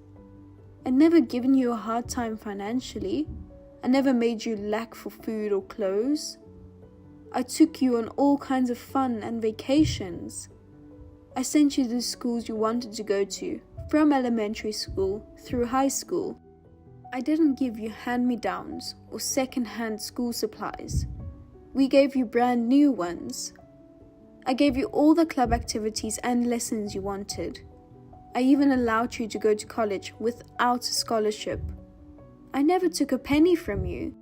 I'd never given you a hard time financially. I never made you lack for food or clothes. I took you on all kinds of fun and vacations. I sent you to the schools you wanted to go to, from elementary school through high school. I didn't give you hand-me-downs or second-hand school supplies. We gave you brand new ones. I gave you all the club activities and lessons you wanted. I even allowed you to go to college without a scholarship. I never took a penny from you.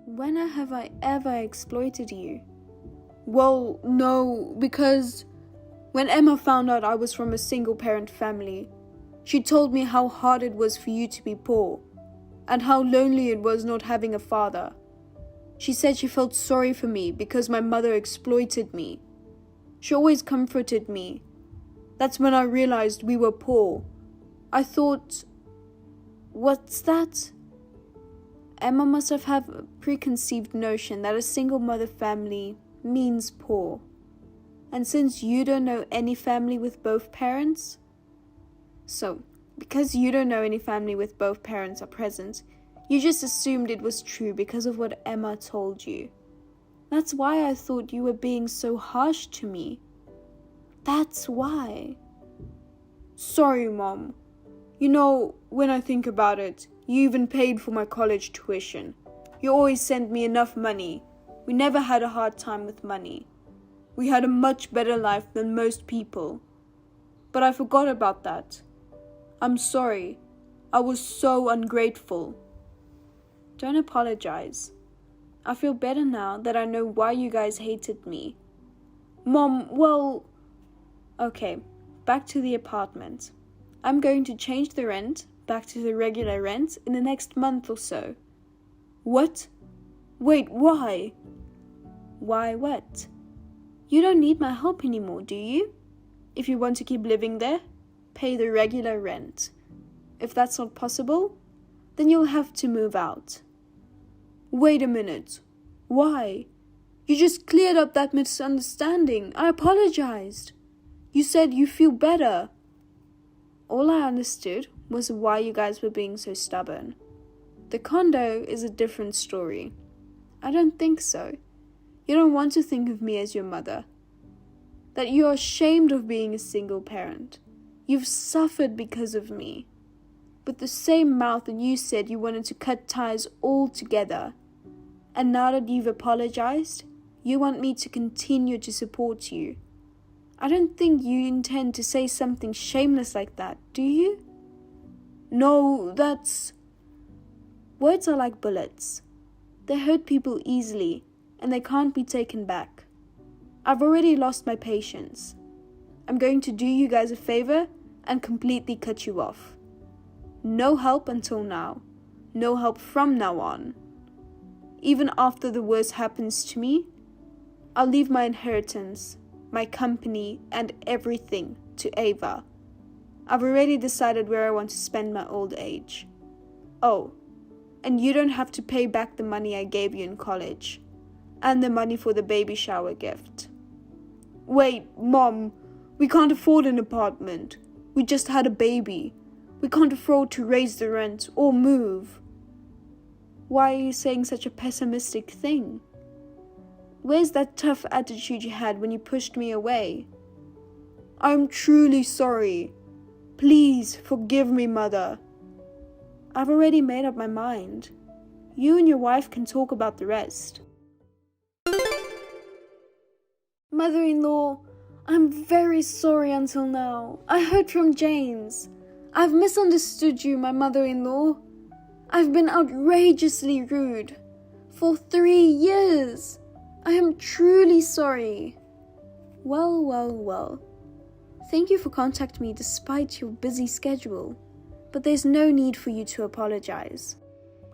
When have I ever exploited you? Well, no, because when Emma found out I was from a single-parent family, she told me how hard it was for you to be poor, and how lonely it was not having a father. She said she felt sorry for me because my mother exploited me. She always comforted me. That's when I realized we were poor. I thought, what's that? Emma must have had a preconceived notion that a single mother family means poor. And since you don't know any family with both parents, because you don't know any family with both parents are present, you just assumed it was true because of what Emma told you. That's why I thought you were being so harsh to me. That's why. Sorry, Mom. You know, when I think about it, you even paid for my college tuition. You always sent me enough money. We never had a hard time with money. We had a much better life than most people. But I forgot about that. I'm sorry. I was so ungrateful. Don't apologize. I feel better now that I know why you guys hated me. Mom, well... Okay, back to the apartment. I'm going to change the rent back to the regular rent in the next month or so. What? Wait, why? Why what? You don't need my help anymore, do you? If you want to keep living there, pay the regular rent. If that's not possible, then you'll have to move out. Wait a minute. Why? You just cleared up that misunderstanding. I apologized. You said you feel better. All I understood was why you guys were being so stubborn. The condo is a different story. I don't think so. You don't want to think of me as your mother. That you are ashamed of being a single parent. You've suffered because of me. With the same mouth that you said you wanted to cut ties altogether. And now that you've apologized, you want me to continue to support you. I don't think you intend to say something shameless like that, do you? No, Words are like bullets. They hurt people easily, and they can't be taken back. I've already lost my patience. I'm going to do you guys a favor and completely cut you off. No help until now. No help from now on. Even after the worst happens to me, I'll leave my inheritance, my company, and everything to Ava. I've already decided where I want to spend my old age. Oh, and you don't have to pay back the money I gave you in college, and the money for the baby shower gift. Wait, Mom, we can't afford an apartment. We just had a baby. We can't afford to raise the rent or move. Why are you saying such a pessimistic thing? Where's that tough attitude you had when you pushed me away? I'm truly sorry. Please forgive me, Mother. I've already made up my mind. You and your wife can talk about the rest. Mother-in-law, I'm very sorry until now. I heard from James. I've misunderstood you, my mother-in-law. I've been outrageously rude. For 3 years. I am truly sorry. Well. Thank you for contacting me despite your busy schedule. But there's no need for you to apologize.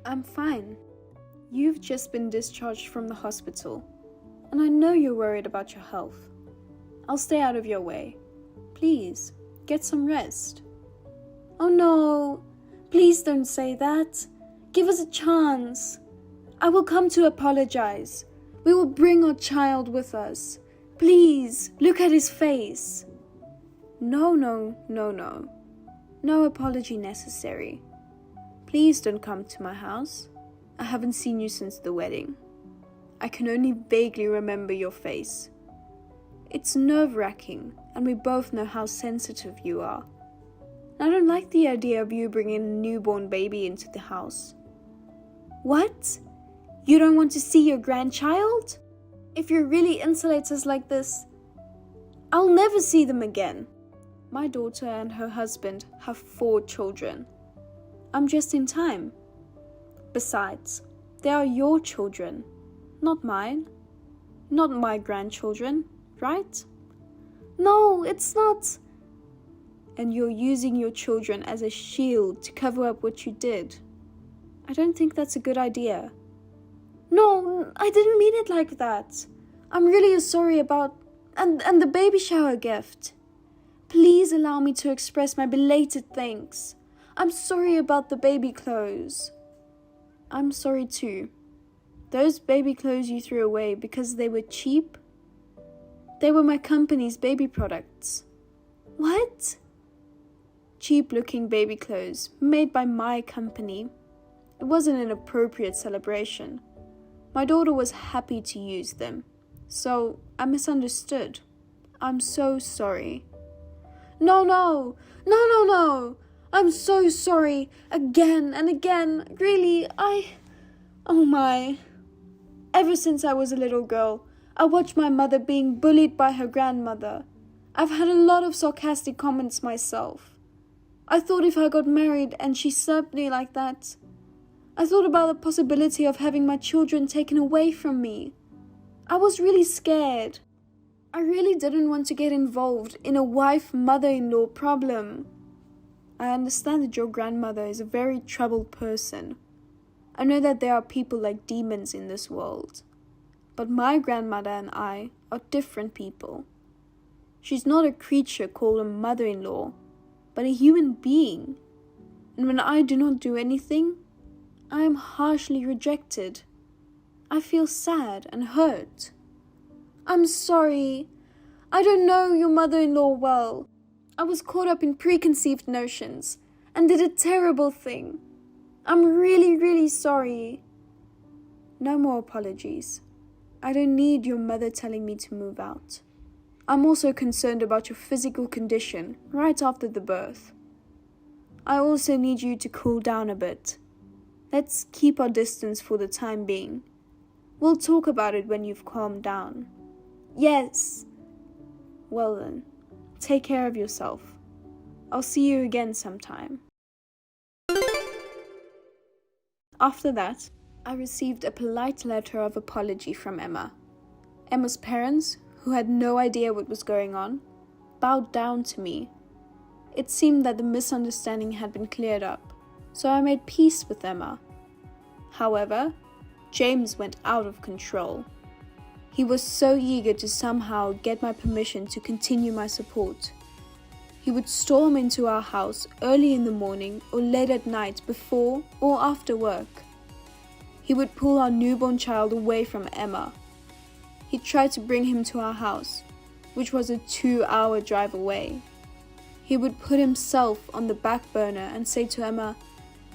I'm fine. You've just been discharged from the hospital, and I know you're worried about your health. I'll stay out of your way. Please, get some rest. Oh no, please don't say that. Give us a chance. I will come to apologize. We will bring our child with us. Please, look at his face. No. No apology necessary. Please don't come to my house. I haven't seen you since the wedding. I can only vaguely remember your face. It's nerve-wracking, and we both know how sensitive you are. I don't like the idea of you bringing a newborn baby into the house. What? You don't want to see your grandchild? If you really insulate us like this, I'll never see them again. My daughter and her husband have 4 children. I'm just in time. Besides, they are your children, not mine. Not my grandchildren, right? No, it's not. And you're using your children as a shield to cover up what you did. I don't think that's a good idea. No, I didn't mean it like that. I'm really sorry about... And the baby shower gift. Please allow me to express my belated thanks. I'm sorry about the baby clothes. I'm sorry too. Those baby clothes you threw away because they were cheap? They were my company's baby products. What? Cheap-looking baby clothes made by my company. It wasn't an appropriate celebration. My daughter was happy to use them, so I misunderstood. I'm so sorry. No. I'm so sorry. Again and again. Really, Oh my. Ever since I was a little girl, I watched my mother being bullied by her grandmother. I've had a lot of sarcastic comments myself. I thought if I got married and she served me like that, I thought about the possibility of having my children taken away from me. I was really scared. I really didn't want to get involved in a wife-mother-in-law problem. I understand that your grandmother is a very troubled person. I know that there are people like demons in this world. But my grandmother and I are different people. She's not a creature called a mother-in-law, but a human being. And when I do not do anything, I am harshly rejected. I feel sad and hurt. I'm sorry. I don't know your mother-in-law well. I was caught up in preconceived notions and did a terrible thing. I'm really, really sorry. No more apologies. I don't need your mother telling me to move out. I'm also concerned about your physical condition right after the birth. I also need you to cool down a bit. Let's keep our distance for the time being. We'll talk about it when you've calmed down. Yes. Well then, take care of yourself. I'll see you again sometime. After that, I received a polite letter of apology from Emma. Emma's parents, who had no idea what was going on, bowed down to me. It seemed that the misunderstanding had been cleared up, so I made peace with Emma. However, James went out of control. He was so eager to somehow get my permission to continue my support. He would storm into our house early in the morning or late at night before or after work. He would pull our newborn child away from Emma. He tried to bring him to our house, which was a 2-hour drive away. He would put himself on the back burner and say to Emma,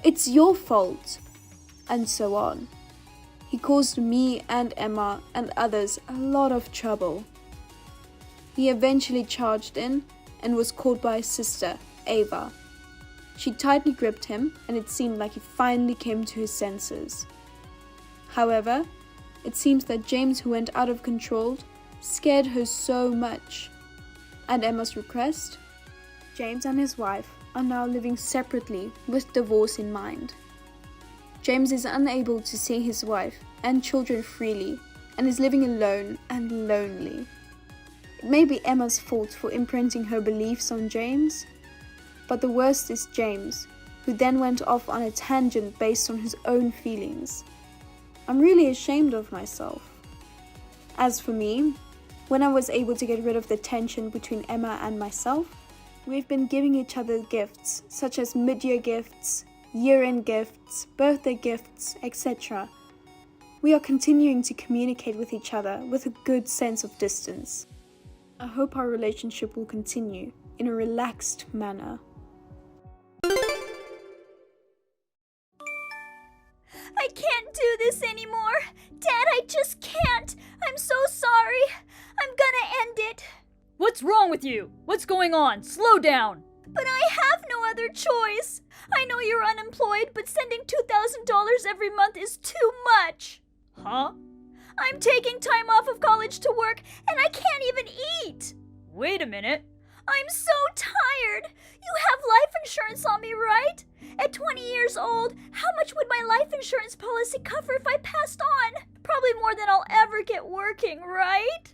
"It's your fault," and so on. He caused me and Emma and others a lot of trouble. He eventually charged in and was caught by his sister, Ava. She tightly gripped him, and it seemed like he finally came to his senses. However, it seems that James, who went out of control, scared her so much. At Emma's request, James and his wife are now living separately with divorce in mind. James is unable to see his wife and children freely and is living alone and lonely. It may be Emma's fault for imprinting her beliefs on James, but the worst is James, who then went off on a tangent based on his own feelings. I'm really ashamed of myself. As for me, when I was able to get rid of the tension between Emma and myself, we've been giving each other gifts, such as mid-year gifts, year-end gifts, birthday gifts, etc. We are continuing to communicate with each other with a good sense of distance. I hope our relationship will continue in a relaxed manner. I can't do this anymore. Dad, I just can't. I'm so sorry. I'm gonna end it. What's wrong with you? What's going on? Slow down. But I have no other choice. I know you're unemployed, but sending $2,000 every month is too much. Huh? I'm taking time off of college to work, and I can't even eat. Wait a minute. I'm so tired. You have life insurance on me, right? At 20 years old, how much would my life insurance policy cover if I passed on? Probably more than I'll ever get working, right?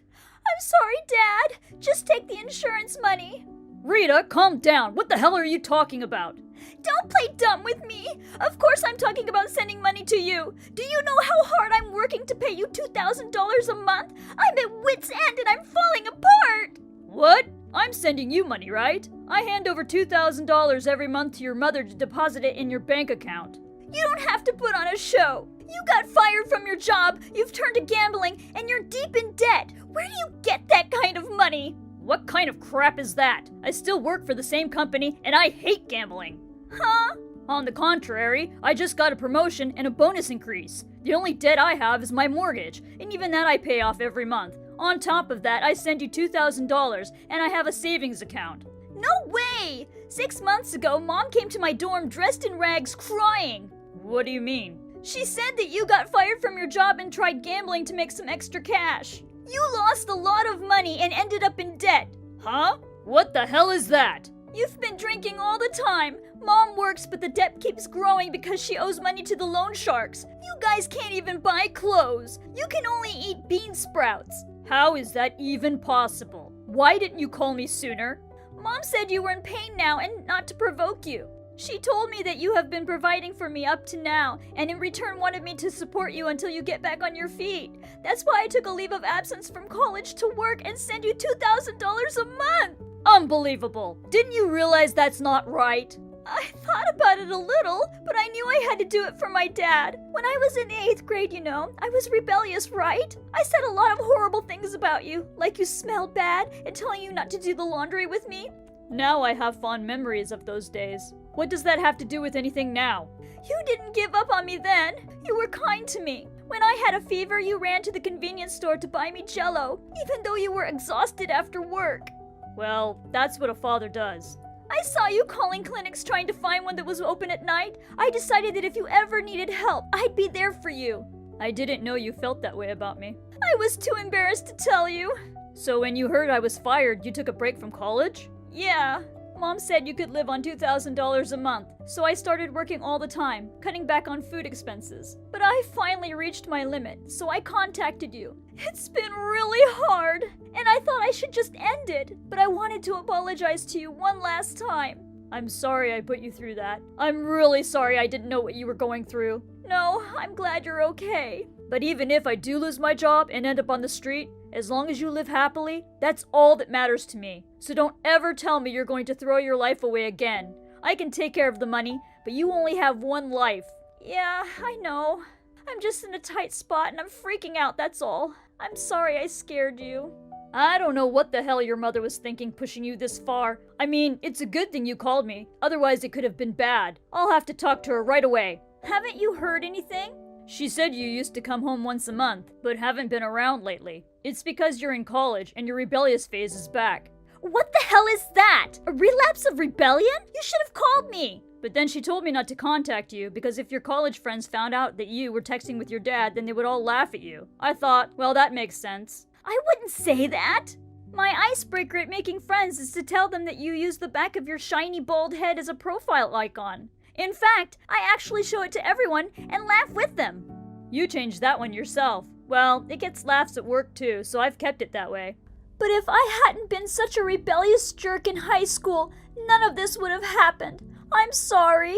I'm sorry, Dad. Just take the insurance money. Rita, calm down. What the hell are you talking about? Don't play dumb with me. Of course I'm talking about sending money to you. Do you know how hard I'm working to pay you $2,000 a month? I'm at wit's end and I'm falling apart. What? I'm sending you money, right? I hand over $2,000 every month to your mother to deposit it in your bank account. You don't have to put on a show. You got fired from your job, you've turned to gambling, and you're deep in debt. Where do you get that kind of money? What kind of crap is that? I still work for the same company, and I hate gambling. Huh? On the contrary, I just got a promotion and a bonus increase. The only debt I have is my mortgage, and even that I pay off every month. On top of that, I send you $2,000, and I have a savings account. No way! 6 months ago, Mom came to my dorm dressed in rags, crying. What do you mean? She said that you got fired from your job and tried gambling to make some extra cash. You lost a lot of money and ended up in debt. Huh? What the hell is that? You've been drinking all the time. Mom works, but the debt keeps growing because she owes money to the loan sharks. You guys can't even buy clothes. You can only eat bean sprouts. How is that even possible? Why didn't you call me sooner? Mom said you were in pain now and not to provoke you. She told me that you have been providing for me up to now, and in return wanted me to support you until you get back on your feet. That's why I took a leave of absence from college to work and send you $2,000 a month. Unbelievable! Didn't you realize that's not right? I thought about it a little, but I knew I had to do it for my dad. When I was in 8th grade, I was rebellious, right? I said a lot of horrible things about you, like you smelled bad and telling you not to do the laundry with me. Now I have fond memories of those days. What does that have to do with anything now? You didn't give up on me then. You were kind to me. When I had a fever, you ran to the convenience store to buy me Jell-O, even though you were exhausted after work. Well, that's what a father does. I saw you calling clinics trying to find one that was open at night. I decided that if you ever needed help, I'd be there for you. I didn't know you felt that way about me. I was too embarrassed to tell you. So when you heard I was fired, you took a break from college? Yeah. Mom said you could live on $2,000 a month, so I started working all the time, cutting back on food expenses. But I finally reached my limit, so I contacted you. It's been really hard, and I thought I should just end it, but I wanted to apologize to you one last time. I'm sorry I put you through that. I'm really sorry I didn't know what you were going through. No, I'm glad you're okay. But even if I do lose my job and end up on the street, as long as you live happily, that's all that matters to me. So don't ever tell me you're going to throw your life away again. I can take care of the money, but you only have one life. Yeah, I know. I'm just in a tight spot and I'm freaking out, that's all. I'm sorry I scared you. I don't know what the hell your mother was thinking pushing you this far. I mean, it's a good thing you called me. Otherwise it could have been bad. I'll have to talk to her right away. Haven't you heard anything? She said you used to come home once a month, but haven't been around lately. It's because you're in college and your rebellious phase is back. What the hell is that? A relapse of rebellion? You should have called me. But then she told me not to contact you because if your college friends found out that you were texting with your dad, then they would all laugh at you. I thought, well, that makes sense. I wouldn't say that. My icebreaker at making friends is to tell them that you use the back of your shiny bald head as a profile icon. In fact, I actually show it to everyone and laugh with them. You changed that one yourself. Well, it gets laughs at work too, so I've kept it that way. But if I hadn't been such a rebellious jerk in high school, none of this would have happened. I'm sorry.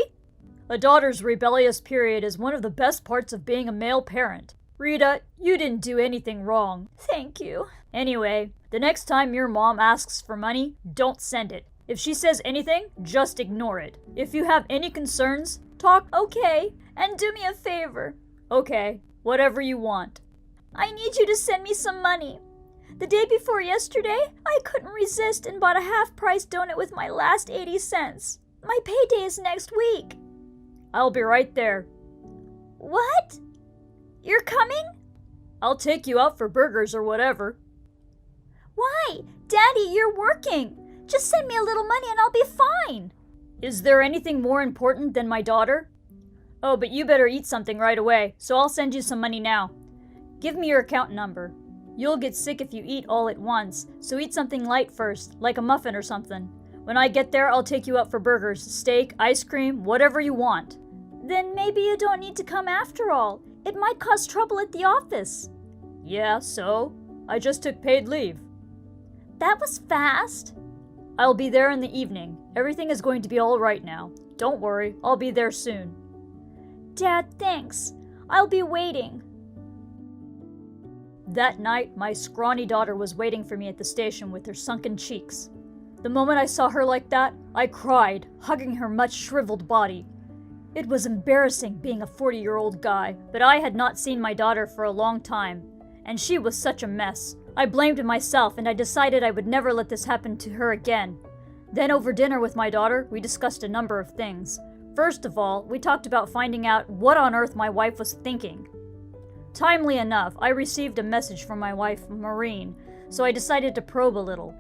A daughter's rebellious period is one of the best parts of being a male parent. Rita, you didn't do anything wrong. Thank you. Anyway, the next time your mom asks for money, don't send it. If she says anything, just ignore it. If you have any concerns, talk. Okay, and do me a favor. Okay, whatever you want. I need you to send me some money. The day before yesterday, I couldn't resist and bought a half-price donut with my last 80 cents. My payday is next week. I'll be right there. What? You're coming? I'll take you out for burgers or whatever. Why? Daddy, you're working. Just send me a little money and I'll be fine. Is there anything more important than my daughter? Oh, but you better eat something right away, so I'll send you some money now. Give me your account number. You'll get sick if you eat all at once, so eat something light first, like a muffin or something. When I get there, I'll take you out for burgers, steak, ice cream, whatever you want. Then maybe you don't need to come after all. It might cause trouble at the office. Yeah, so? I just took paid leave. That was fast. I'll be there in the evening. Everything is going to be all right now. Don't worry, I'll be there soon. Dad, thanks. I'll be waiting. That night, my scrawny daughter was waiting for me at the station with her sunken cheeks. The moment I saw her like that, I cried, hugging her much shriveled body. It was embarrassing being a 40-year-old guy, but I had not seen my daughter for a long time, and she was such a mess. I blamed myself, and I decided I would never let this happen to her again. Then over dinner with my daughter, we discussed a number of things. First of all, we talked about finding out what on earth my wife was thinking. Timely enough, I received a message from my wife, Maureen, so I decided to probe a little.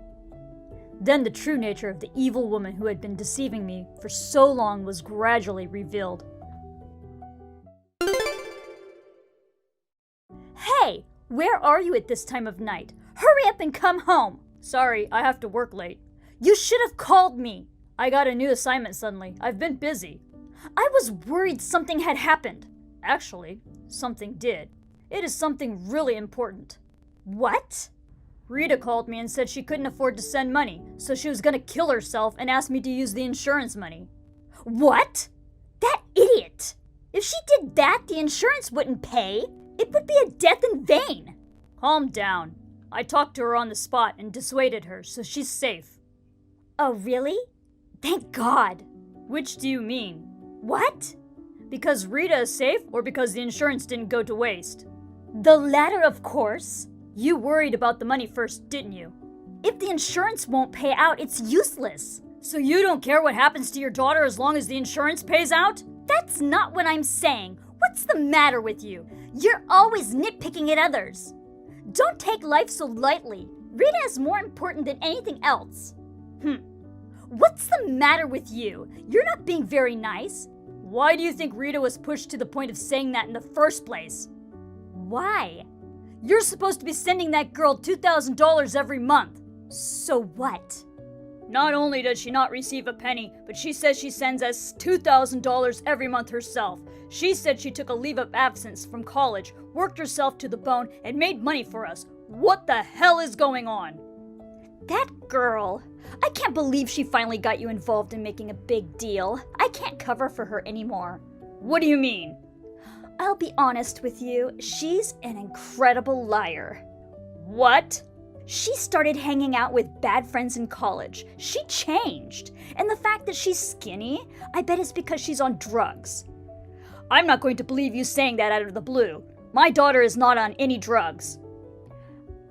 Then the true nature of the evil woman who had been deceiving me for so long was gradually revealed. Hey, where are you at this time of night? Hurry up and come home! Sorry, I have to work late. You should have called me! I got a new assignment suddenly. I've been busy. I was worried something had happened. Actually, something did. It is something really important. What? Rita called me and said she couldn't afford to send money, so she was gonna kill herself and asked me to use the insurance money. What? That idiot! If she did that, the insurance wouldn't pay. It would be a death in vain. Calm down. I talked to her on the spot and dissuaded her, so she's safe. Oh, really? Thank God. Which do you mean? What? Because Rita is safe or because the insurance didn't go to waste? The latter, of course. You worried about the money first, didn't you? If the insurance won't pay out, it's useless. So you don't care what happens to your daughter as long as the insurance pays out? That's not what I'm saying. What's the matter with you? You're always nitpicking at others. Don't take life so lightly. Rita is more important than anything else. What's the matter with you? You're not being very nice. Why do you think Rita was pushed to the point of saying that in the first place? Why? You're supposed to be sending that girl $2,000 every month. So what? Not only does she not receive a penny, but she says she sends us $2,000 every month herself. She said she took a leave of absence from college, worked herself to the bone, and made money for us. What the hell is going on? That girl. I can't believe she finally got you involved in making a big deal. I can't cover for her anymore. What do you mean? I'll be honest with you, she's an incredible liar. What? She started hanging out with bad friends in college. She changed. And the fact that she's skinny, I bet it's because she's on drugs. I'm not going to believe you saying that out of the blue. My daughter is not on any drugs.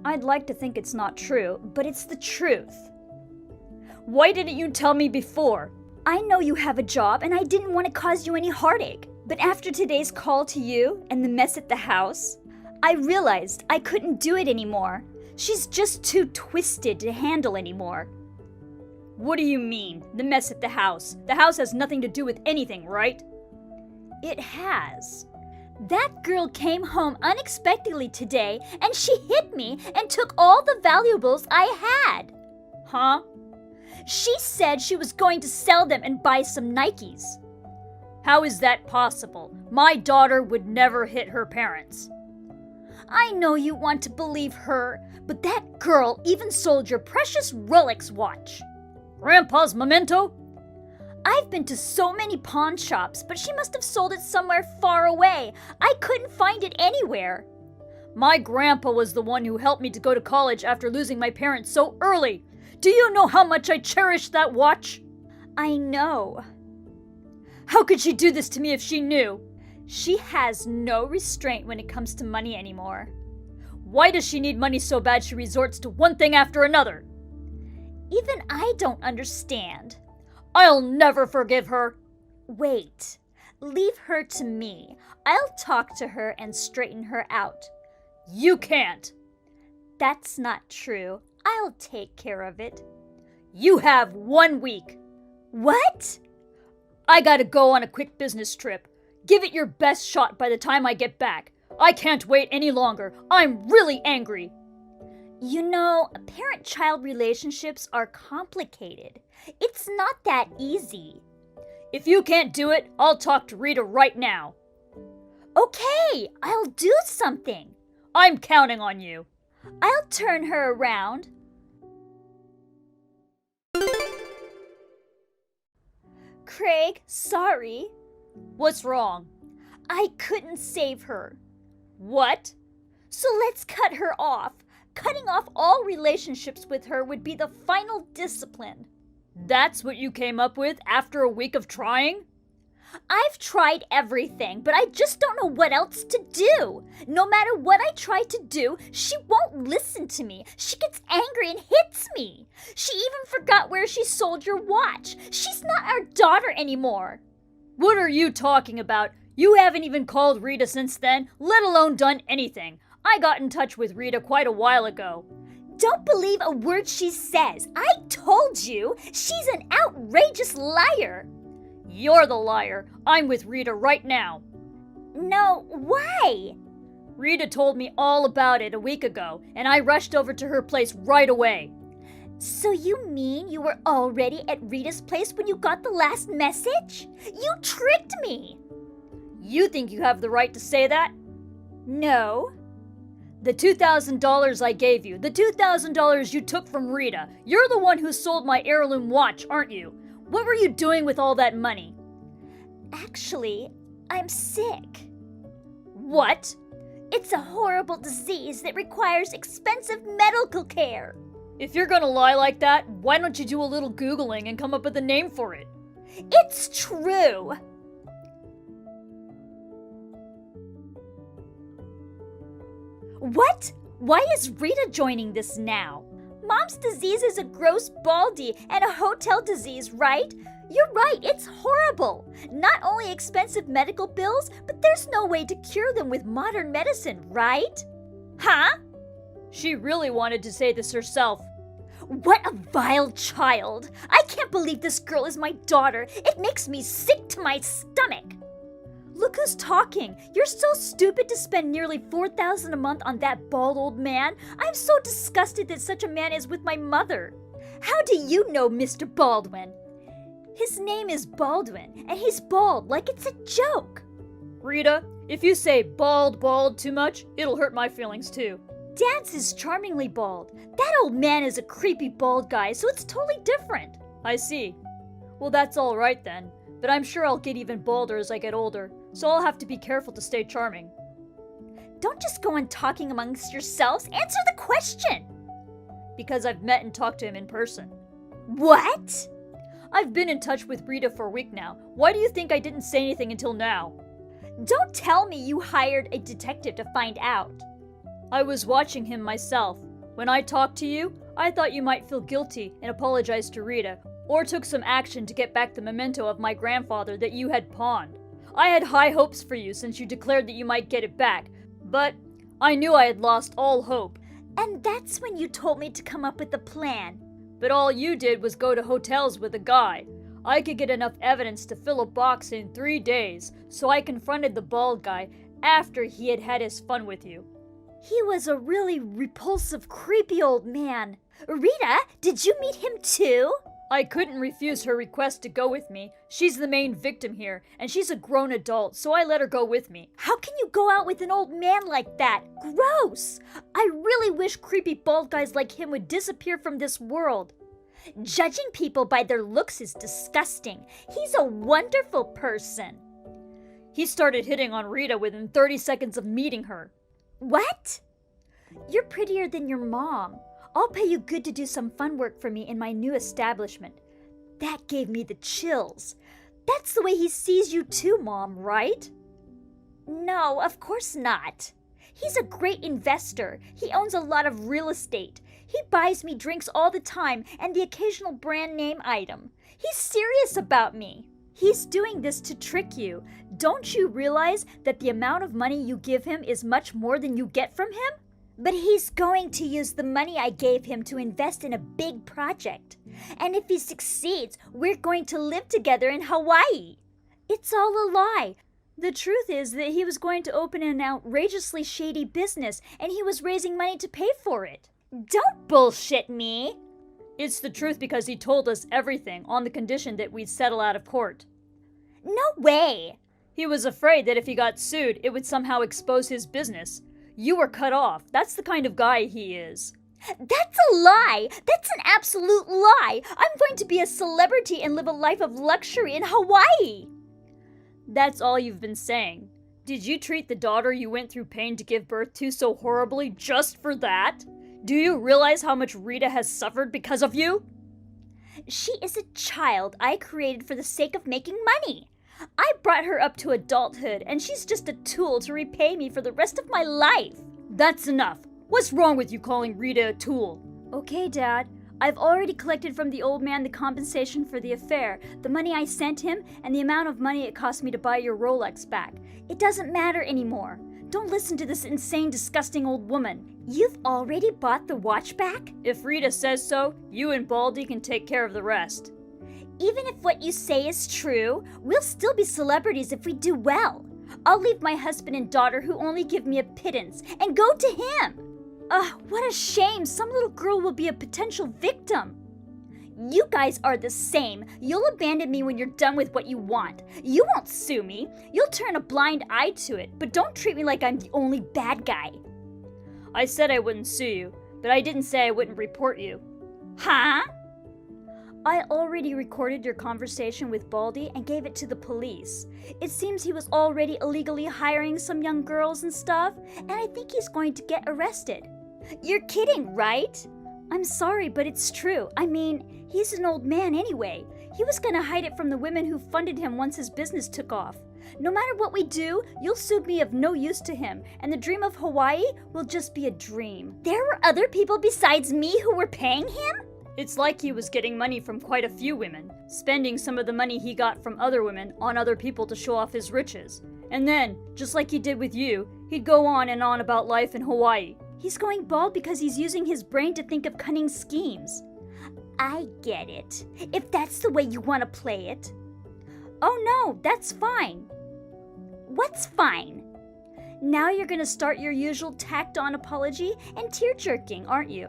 I'd like to think it's not true, but it's the truth. Why didn't you tell me before? I know you have a job and I didn't want to cause you any heartache. But after today's call to you and the mess at the house, I realized I couldn't do it anymore. She's just too twisted to handle anymore. What do you mean, the mess at the house? The house has nothing to do with anything, right? It has. That girl came home unexpectedly today and she hit me and took all the valuables I had. Huh? She said she was going to sell them and buy some Nikes. How is that possible? My daughter would never hit her parents. I know you want to believe her, but that girl even sold your precious Rolex watch. Grandpa's memento? I've been to so many pawn shops, but she must have sold it somewhere far away. I couldn't find it anywhere. My grandpa was the one who helped me to go to college after losing my parents so early. Do you know how much I cherish that watch? I know. How could she do this to me if she knew? She has no restraint when it comes to money anymore. Why does she need money so bad she resorts to one thing after another? Even I don't understand. I'll never forgive her. Wait. Leave her to me. I'll talk to her and straighten her out. You can't. That's not true. I'll take care of it. You have 1 week. What? I gotta go on a quick business trip. Give it your best shot by the time I get back. I can't wait any longer. I'm really angry. You know, parent-child relationships are complicated. It's not that easy. If you can't do it, I'll talk to Rita right now. Okay, I'll do something. I'm counting on you. I'll turn her around. Craig, sorry. What's wrong? I couldn't save her. What? So let's cut her off. Cutting off all relationships with her would be the final discipline. That's what you came up with after a week of trying? I've tried everything, but I just don't know what else to do. No matter what I try to do, she won't listen to me. She gets angry and hits me. She even forgot where she sold your watch. She's not our daughter anymore. What are you talking about? You haven't even called Rita since then, let alone done anything. I got in touch with Rita quite a while ago. Don't believe a word she says. I told you, she's an outrageous liar. You're the liar. I'm with Rita right now. No, why? Rita told me all about it a week ago, and I rushed over to her place right away. So you mean you were already at Rita's place when you got the last message? You tricked me. You think you have the right to say that? No. The $2,000 I gave you, the $2,000 you took from Rita, you're the one who sold my heirloom watch, aren't you? What were you doing with all that money? Actually, I'm sick. What? It's a horrible disease that requires expensive medical care. If you're gonna lie like that, why don't you do a little Googling and come up with a name for it? It's true. What? Why is Rita joining this now? Mom's disease is a gross baldy and a hotel disease, right? You're right, it's horrible. Not only expensive medical bills, but there's no way to cure them with modern medicine, right? Huh? She really wanted to say this herself. What a vile child! I can't believe this girl is my daughter. It makes me sick to my stomach. Look who's talking. You're so stupid to spend nearly $4,000 a month on that bald old man. I'm so disgusted that such a man is with my mother. How do you know Mr. Baldwin? His name is Baldwin, and he's bald like it's a joke. Rita, if you say bald too much, it'll hurt my feelings too. Dad's is charmingly bald. That old man is a creepy bald guy, so it's totally different. I see. Well, that's all right then, but I'm sure I'll get even balder as I get older, so I'll have to be careful to stay charming. Don't just go on talking amongst yourselves. Answer the question. Because I've met and talked to him in person. What? I've been in touch with Rita for a week now. Why do you think I didn't say anything until now? Don't tell me you hired a detective to find out. I was watching him myself. When I talked to you, I thought you might feel guilty and apologize to Rita, or took some action to get back the memento of my grandfather that you had pawned. I had high hopes for you since you declared that you might get it back, but I knew I had lost all hope. And that's when you told me to come up with a plan. But all you did was go to hotels with a guy. I could get enough evidence to fill a box in 3 days, so I confronted the bald guy after he had had his fun with you. He was a really repulsive, creepy old man. Rita, did you meet him too? I couldn't refuse her request to go with me. She's the main victim here, and she's a grown adult, so I let her go with me. How can you go out with an old man like that? Gross! I really wish creepy bald guys like him would disappear from this world. Judging people by their looks is disgusting. He's a wonderful person. He started hitting on Rita within 30 seconds of meeting her. What? You're prettier than your mom. I'll pay you good to do some fun work for me in my new establishment. That gave me the chills. That's the way he sees you too, Mom, right? No, of course not. He's a great investor. He owns a lot of real estate. He buys me drinks all the time and the occasional brand name item. He's serious about me. He's doing this to trick you. Don't you realize that the amount of money you give him is much more than you get from him? But he's going to use the money I gave him to invest in a big project. And if he succeeds, we're going to live together in Hawaii. It's all a lie. The truth is that he was going to open an outrageously shady business, and he was raising money to pay for it. Don't bullshit me. It's the truth because he told us everything on the condition that we'd settle out of court. No way. He was afraid that if he got sued, it would somehow expose his business. You were cut off. That's the kind of guy he is. That's a lie. That's an absolute lie. I'm going to be a celebrity and live a life of luxury in Hawaii. That's all you've been saying. Did you treat the daughter you went through pain to give birth to so horribly just for that? Do you realize how much Rita has suffered because of you? She is a child I created for the sake of making money. I brought her up to adulthood, and she's just a tool to repay me for the rest of my life. That's enough. What's wrong with you calling Rita a tool? Okay, Dad. I've already collected from the old man the compensation for the affair, the money I sent him, and the amount of money it cost me to buy your Rolex back. It doesn't matter anymore. Don't listen to this insane, disgusting old woman. You've already bought the watch back? If Rita says so, you and Baldy can take care of the rest. Even if what you say is true, we'll still be celebrities if we do well. I'll leave my husband and daughter who only give me a pittance and go to him. What a shame. Some little girl will be a potential victim. You guys are the same. You'll abandon me when you're done with what you want. You won't sue me. You'll turn a blind eye to it, but don't treat me like I'm the only bad guy. I said I wouldn't sue you, but I didn't say I wouldn't report you. Huh? I already recorded your conversation with Baldy and gave it to the police. It seems he was already illegally hiring some young girls and stuff, and I think he's going to get arrested. You're kidding, right? I'm sorry, but it's true. I mean, he's an old man anyway. He was gonna hide it from the women who funded him once his business took off. No matter what we do, you'll soon be of no use to him, and the dream of Hawaii will just be a dream. There were other people besides me who were paying him? It's like he was getting money from quite a few women, spending some of the money he got from other women on other people to show off his riches. And then, just like he did with you, he'd go on and on about life in Hawaii. He's going bald because he's using his brain to think of cunning schemes. I get it, if that's the way you want to play it. Oh no, that's fine. What's fine? Now you're gonna start your usual tacked-on apology and tear-jerking, aren't you?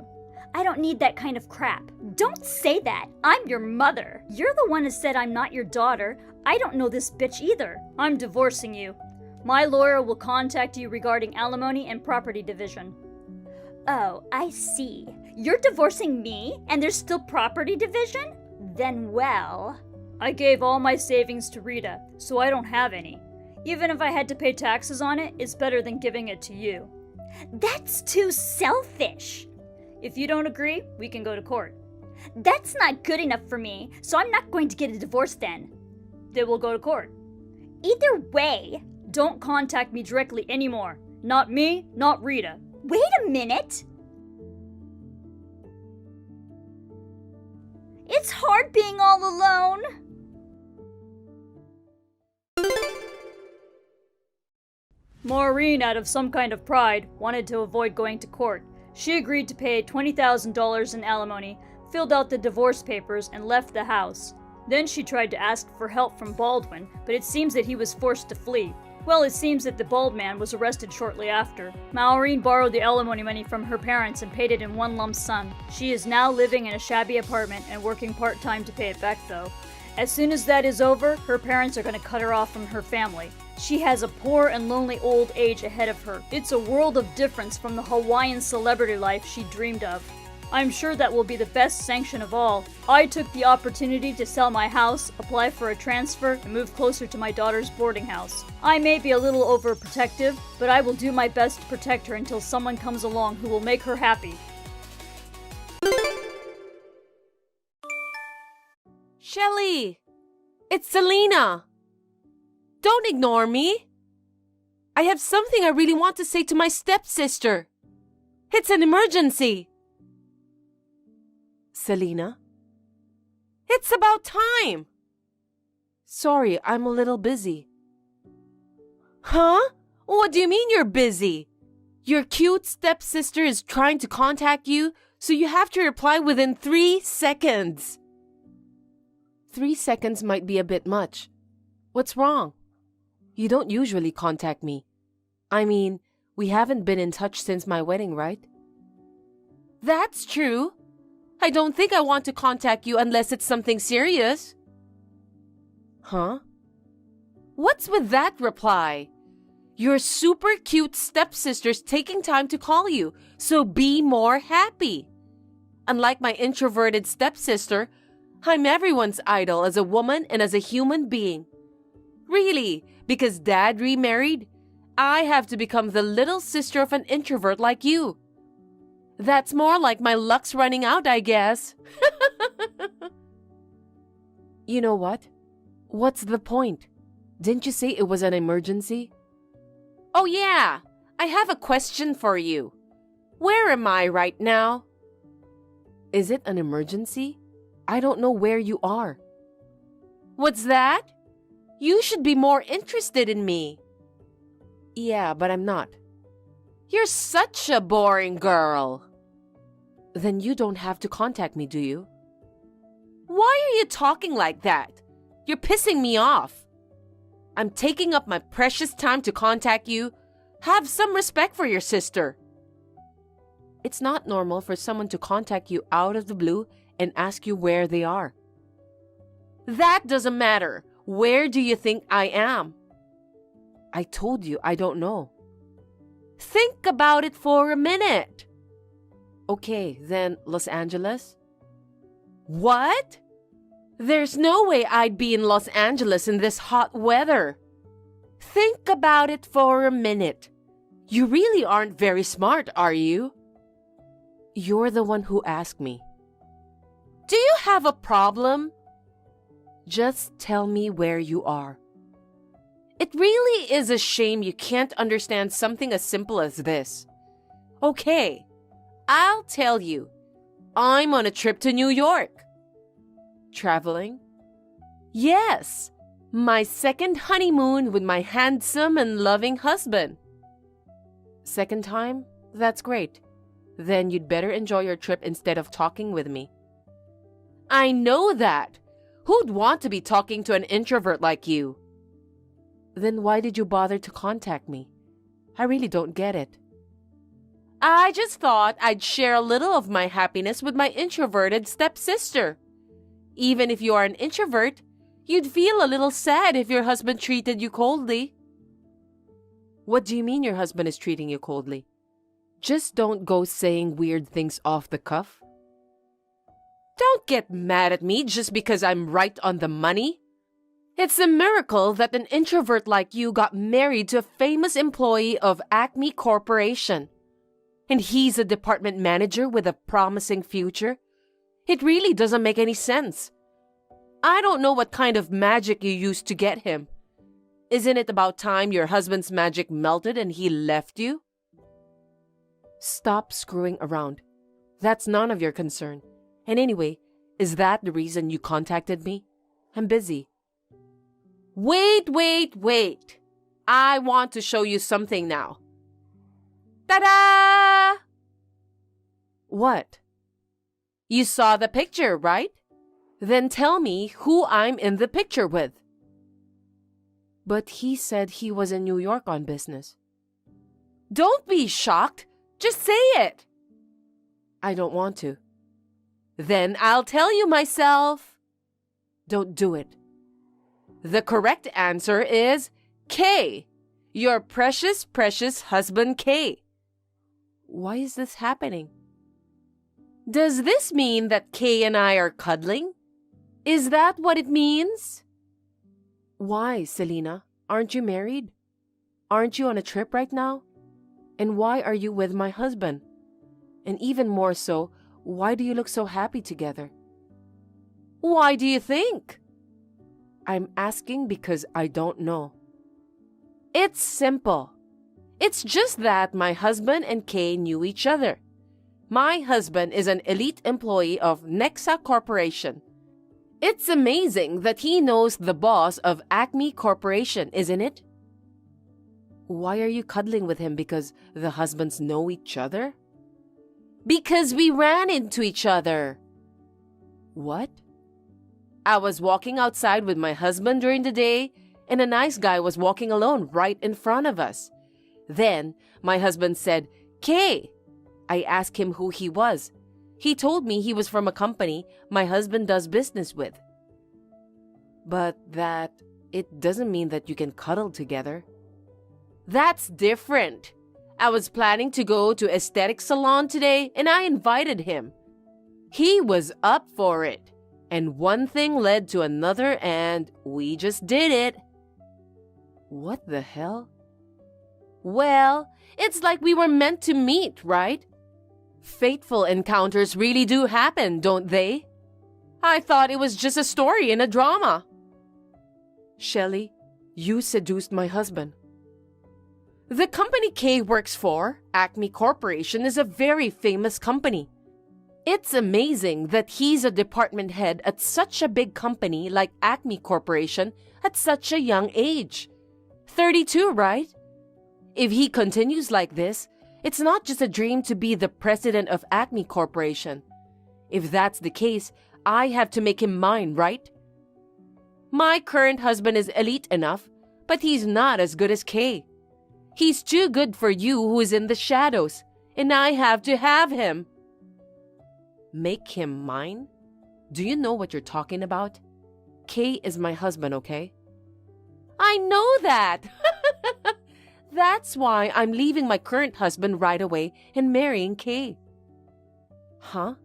I don't need that kind of crap. Don't say that. I'm your mother. You're the one who said I'm not your daughter. I don't know this bitch either. I'm divorcing you. My lawyer will contact you regarding alimony and property division. Oh, I see. You're divorcing me, and there's still property division? Then, well... I gave all my savings to Rita, so I don't have any. Even if I had to pay taxes on it, it's better than giving it to you. That's too selfish. If you don't agree, we can go to court. That's not good enough for me, so I'm not going to get a divorce then. Then we'll go to court. Either way... Don't contact me directly anymore. Not me, not Rita. Wait a minute! It's hard being all alone. Maureen, out of some kind of pride, wanted to avoid going to court. She agreed to pay $20,000 in alimony, filled out the divorce papers, and left the house. Then she tried to ask for help from Baldwin, but it seems that he was forced to flee. Well, it seems that the bald man was arrested shortly after. Maureen borrowed the alimony money from her parents and paid it in one lump sum. She is now living in a shabby apartment and working part-time to pay it back, though. As soon as that is over, her parents are going to cut her off from her family. She has a poor and lonely old age ahead of her. It's a world of difference from the Hawaiian celebrity life she dreamed of. I'm sure that will be the best sanction of all. I took the opportunity to sell my house, apply for a transfer, and move closer to my daughter's boarding house. I may be a little overprotective, but I will do my best to protect her until someone comes along who will make her happy. Shelly! It's Selena! Don't ignore me! I have something I really want to say to my stepsister. It's an emergency. Selena? It's about time! Sorry, I'm a little busy. Huh? What do you mean you're busy? Your cute stepsister is trying to contact you, so you have to reply within 3 seconds. 3 seconds might be a bit much. What's wrong? You don't usually contact me. I mean, we haven't been in touch since my wedding, right? That's true. I don't think I want to contact you unless it's something serious. Huh? What's with that reply? Your super cute stepsister's taking time to call you, so be more happy. Unlike my introverted stepsister, I'm everyone's idol as a woman and as a human being. Really, because Dad remarried, I have to become the little sister of an introvert like you. That's more like my luck's running out, I guess. You know what? What's the point? Didn't you say it was an emergency? Oh yeah, I have a question for you. Where am I right now? Is it an emergency? I don't know where you are. What's that? You should be more interested in me. Yeah, but I'm not. You're such a boring girl. Then you don't have to contact me, do you? Why are you talking like that? You're pissing me off. I'm taking up my precious time to contact you. Have some respect for your sister. It's not normal for someone to contact you out of the blue and ask you where they are. That doesn't matter. Where do you think I am? I told you I don't know. Think about it for a minute. Okay, then Los Angeles? What? There's no way I'd be in Los Angeles in this hot weather. Think about it for a minute. You really aren't very smart, are you? You're the one who asked me. Do you have a problem? Just tell me where you are. It really is a shame you can't understand something as simple as this. Okay, I'll tell you. I'm on a trip to New York. Traveling? Yes, my second honeymoon with my handsome and loving husband. Second time? That's great. Then you'd better enjoy your trip instead of talking with me. I know that. Who'd want to be talking to an introvert like you? Then why did you bother to contact me? I really don't get it. I just thought I'd share a little of my happiness with my introverted stepsister. Even if you are an introvert, you'd feel a little sad if your husband treated you coldly. What do you mean your husband is treating you coldly? Just don't go saying weird things off the cuff. Don't get mad at me just because I'm right on the money. It's a miracle that an introvert like you got married to a famous employee of Acme Corporation. And he's a department manager with a promising future. It really doesn't make any sense. I don't know what kind of magic you used to get him. Isn't it about time your husband's magic melted and he left you? Stop screwing around. That's none of your concern. And anyway, is that the reason you contacted me? I'm busy. Wait. I want to show you something now. Ta-da! What? You saw the picture, right? Then tell me who I'm in the picture with. But he said he was in New York on business. Don't be shocked. Just say it. I don't want to. Then I'll tell you myself. Don't do it. The correct answer is K. Your precious, precious husband K. Why is this happening? Does this mean that Kay and I are cuddling? Is that what it means? Why, Selena? Aren't you married? Aren't you on a trip right now? And why are you with my husband? And even more so, why do you look so happy together? Why do you think? I'm asking because I don't know. It's simple. It's just that my husband and Kay knew each other. My husband is an elite employee of Nexa Corporation. It's amazing that he knows the boss of Acme Corporation, isn't it? Why are you cuddling with him because the husbands know each other? Because we ran into each other. What? I was walking outside with my husband during the day, and a nice guy was walking alone right in front of us. Then, my husband said, Kay. I asked him who he was. He told me he was from a company my husband does business with. But it doesn't mean that you can cuddle together. That's different. I was planning to go to aesthetic salon today and I invited him. He was up for it. And one thing led to another and we just did it. What the hell? Well, it's like we were meant to meet, right? Fateful encounters really do happen, don't they? I thought it was just a story in a drama. Shelley, you seduced my husband. The company Kay works for, Acme Corporation, is a very famous company. It's amazing that he's a department head at such a big company like Acme Corporation at such a young age. 32, right? If he continues like this, it's not just a dream to be the president of Acme Corporation. If that's the case, I have to make him mine, right? My current husband is elite enough, but he's not as good as Kay. He's too good for you who is in the shadows, and I have to have him. Make him mine? Do you know what you're talking about? Kay is my husband, okay? I know that! That's why I'm leaving my current husband right away and marrying Kay. Huh?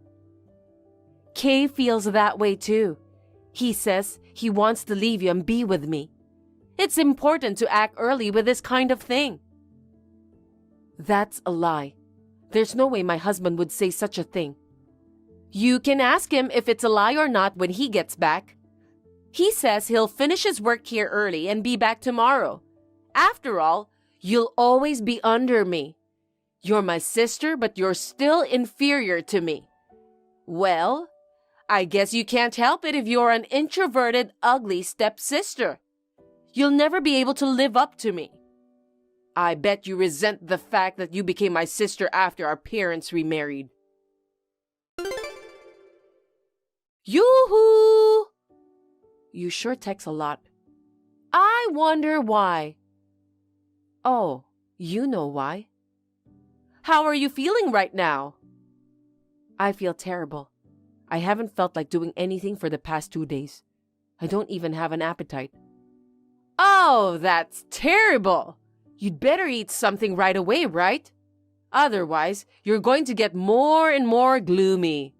Kay feels that way too. He says he wants to leave you and be with me. It's important to act early with this kind of thing. That's a lie. There's no way my husband would say such a thing. You can ask him if it's a lie or not when he gets back. He says he'll finish his work here early and be back tomorrow. After all, you'll always be under me. You're my sister, but you're still inferior to me. Well, I guess you can't help it if you're an introverted, ugly stepsister. You'll never be able to live up to me. I bet you resent the fact that you became my sister after our parents remarried. Yoo-hoo! You sure text a lot. I wonder why. Oh, you know why. How are you feeling right now? I feel terrible. I haven't felt like doing anything for the past 2 days. I don't even have an appetite. Oh, that's terrible. You'd better eat something right away, right? Otherwise, you're going to get more and more gloomy.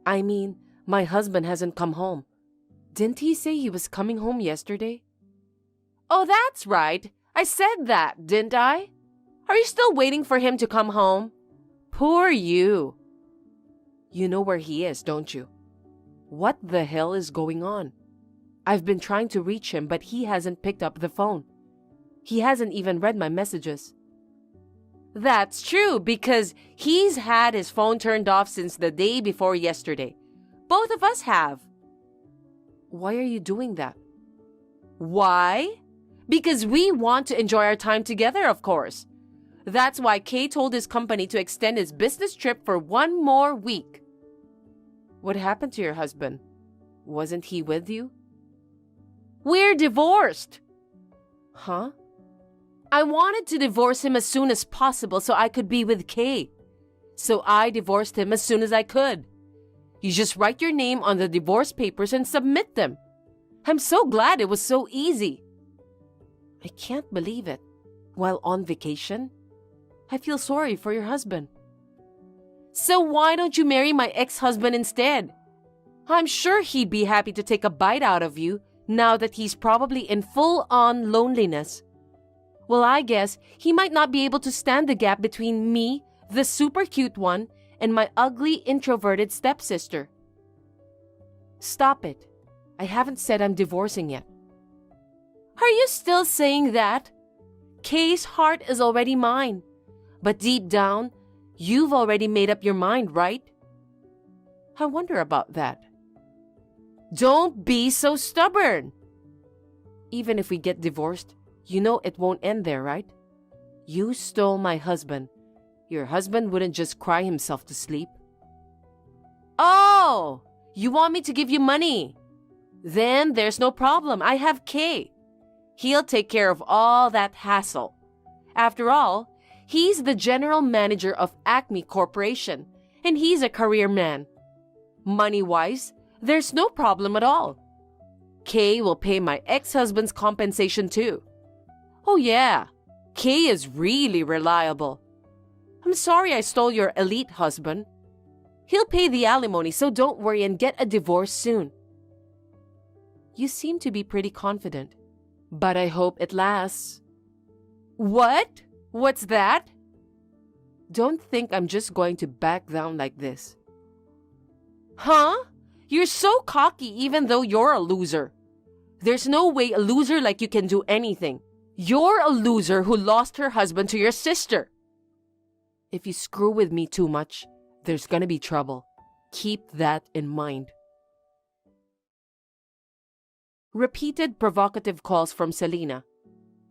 I mean, my husband hasn't come home. Didn't he say he was coming home yesterday? Oh, that's right. I said that, didn't I? Are you still waiting for him to come home? Poor you. You know where he is, don't you? What the hell is going on? I've been trying to reach him, but he hasn't picked up the phone. He hasn't even read my messages. That's true, because he's had his phone turned off since the day before yesterday. Both of us have. Why are you doing that? Why? Because we want to enjoy our time together, of course. That's why Kay told his company to extend his business trip for 1 more week. What happened to your husband? Wasn't he with you? We're divorced. Huh? I wanted to divorce him as soon as possible so I could be with Kay. So I divorced him as soon as I could. You just write your name on the divorce papers and submit them. I'm so glad it was so easy. I can't believe it. While on vacation? I feel sorry for your husband. So why don't you marry my ex-husband instead? I'm sure he'd be happy to take a bite out of you now that he's probably in full-on loneliness. Well, I guess he might not be able to stand the gap between me, the super cute one, and my ugly introverted stepsister. Stop it. I haven't said I'm divorcing yet. Are you still saying that? Kay's heart is already mine. But deep down, you've already made up your mind, right? I wonder about that. Don't be so stubborn. Even if we get divorced, you know it won't end there, right? You stole my husband. Your husband wouldn't just cry himself to sleep. Oh, you want me to give you money? Then there's no problem. I have Kay. He'll take care of all that hassle. After all, he's the general manager of Acme Corporation, and he's a career man. Money-wise, there's no problem at all. Kay will pay my ex-husband's compensation too. Oh yeah, Kay is really reliable. I'm sorry I stole your elite husband. He'll pay the alimony, so don't worry and get a divorce soon. You seem to be pretty confident, but I hope it lasts. What? What's that? Don't think I'm just going to back down like this. Huh? You're so cocky even though you're a loser. There's no way a loser like you can do anything. You're a loser who lost her husband to your sister. If you screw with me too much, there's gonna be trouble. Keep that in mind. Repeated provocative calls from Selena.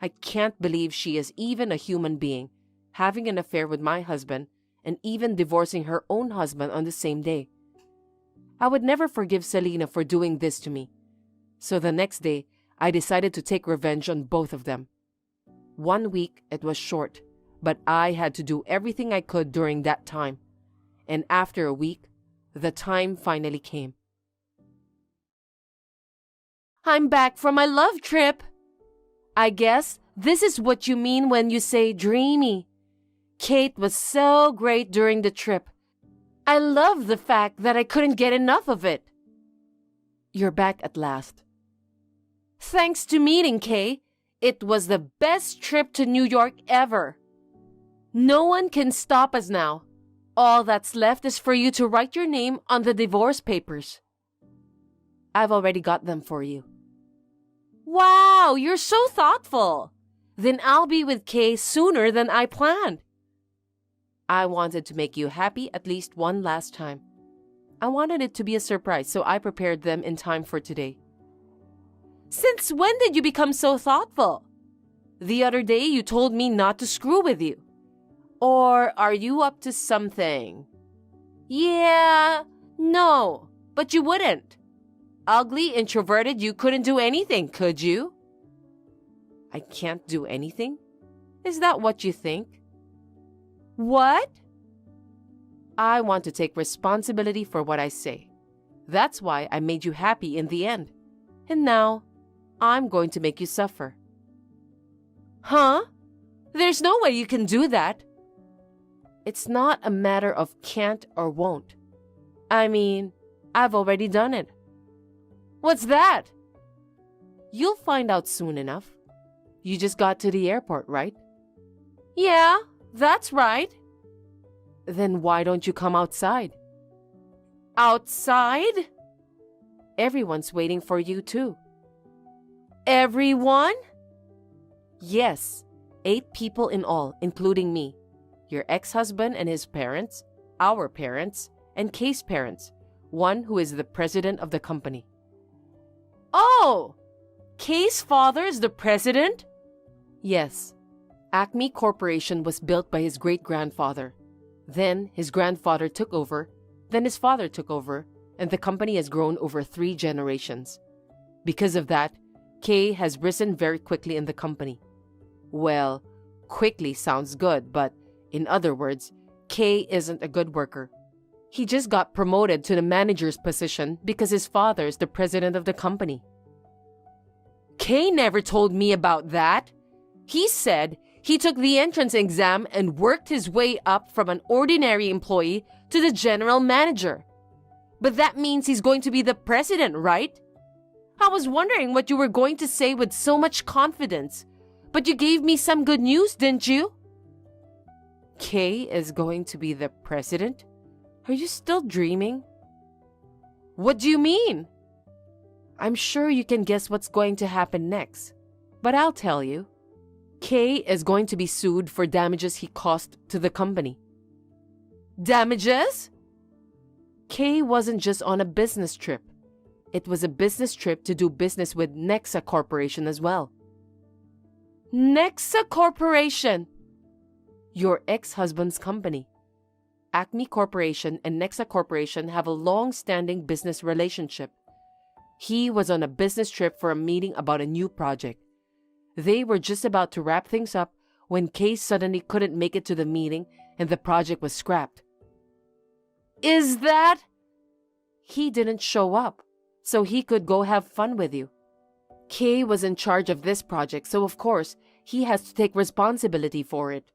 I can't believe she is even a human being, having an affair with my husband and even divorcing her own husband on the same day. I would never forgive Selena for doing this to me. So the next day, I decided to take revenge on both of them. 1 week, it was short, but I had to do everything I could during that time. And after a week, the time finally came. I'm back from my love trip. I guess this is what you mean when you say dreamy. Kate was so great during the trip. I love the fact that I couldn't get enough of it. You're back at last. Thanks to meeting Kay, it was the best trip to New York ever. No one can stop us now. All that's left is for you to write your name on the divorce papers. I've already got them for you. Wow, you're so thoughtful. Then I'll be with Kay sooner than I planned. I wanted to make you happy at least one last time. I wanted it to be a surprise, so I prepared them in time for today. Since when did you become so thoughtful? The other day you told me not to screw with you. Or are you up to something? Yeah, no, but you wouldn't. Ugly, introverted, you couldn't do anything, could you? I can't do anything? Is that what you think? What? I want to take responsibility for what I say. That's why I made you happy in the end. And now, I'm going to make you suffer. Huh? There's no way you can do that. It's not a matter of can't or won't. I mean, I've already done it. What's that? You'll find out soon enough. You just got to the airport, right? Yeah, that's right. Then why don't you come outside? Outside? Everyone's waiting for you too. Everyone? Yes, 8 people in all, including me. Your ex-husband and his parents, our parents, and Kay's parents, one who is the president of the company. Oh! Kay's father is the president? Yes. Acme Corporation was built by his great-grandfather. Then his grandfather took over, then his father took over, and the company has grown over 3 generations. Because of that, Kay has risen very quickly in the company. Well, quickly sounds good, but in other words, Kay isn't a good worker. He just got promoted to the manager's position because his father is the president of the company. Kay never told me about that. He said he took the entrance exam and worked his way up from an ordinary employee to the general manager. But that means he's going to be the president, right? I was wondering what you were going to say with so much confidence. But you gave me some good news, didn't you? Kay is going to be the president? Are you still dreaming? What do you mean? I'm sure you can guess what's going to happen next. But I'll tell you. Kay is going to be sued for damages he caused to the company. Damages? Kay wasn't just on a business trip. It was a business trip to do business with Nexa Corporation as well. Nexa Corporation? Your ex-husband's company. Acme Corporation and Nexa Corporation have a long-standing business relationship. He was on a business trip for a meeting about a new project. They were just about to wrap things up when Kay suddenly couldn't make it to the meeting and the project was scrapped. Is that? He didn't show up, so he could go have fun with you. Kay was in charge of this project, so of course, he has to take responsibility for it.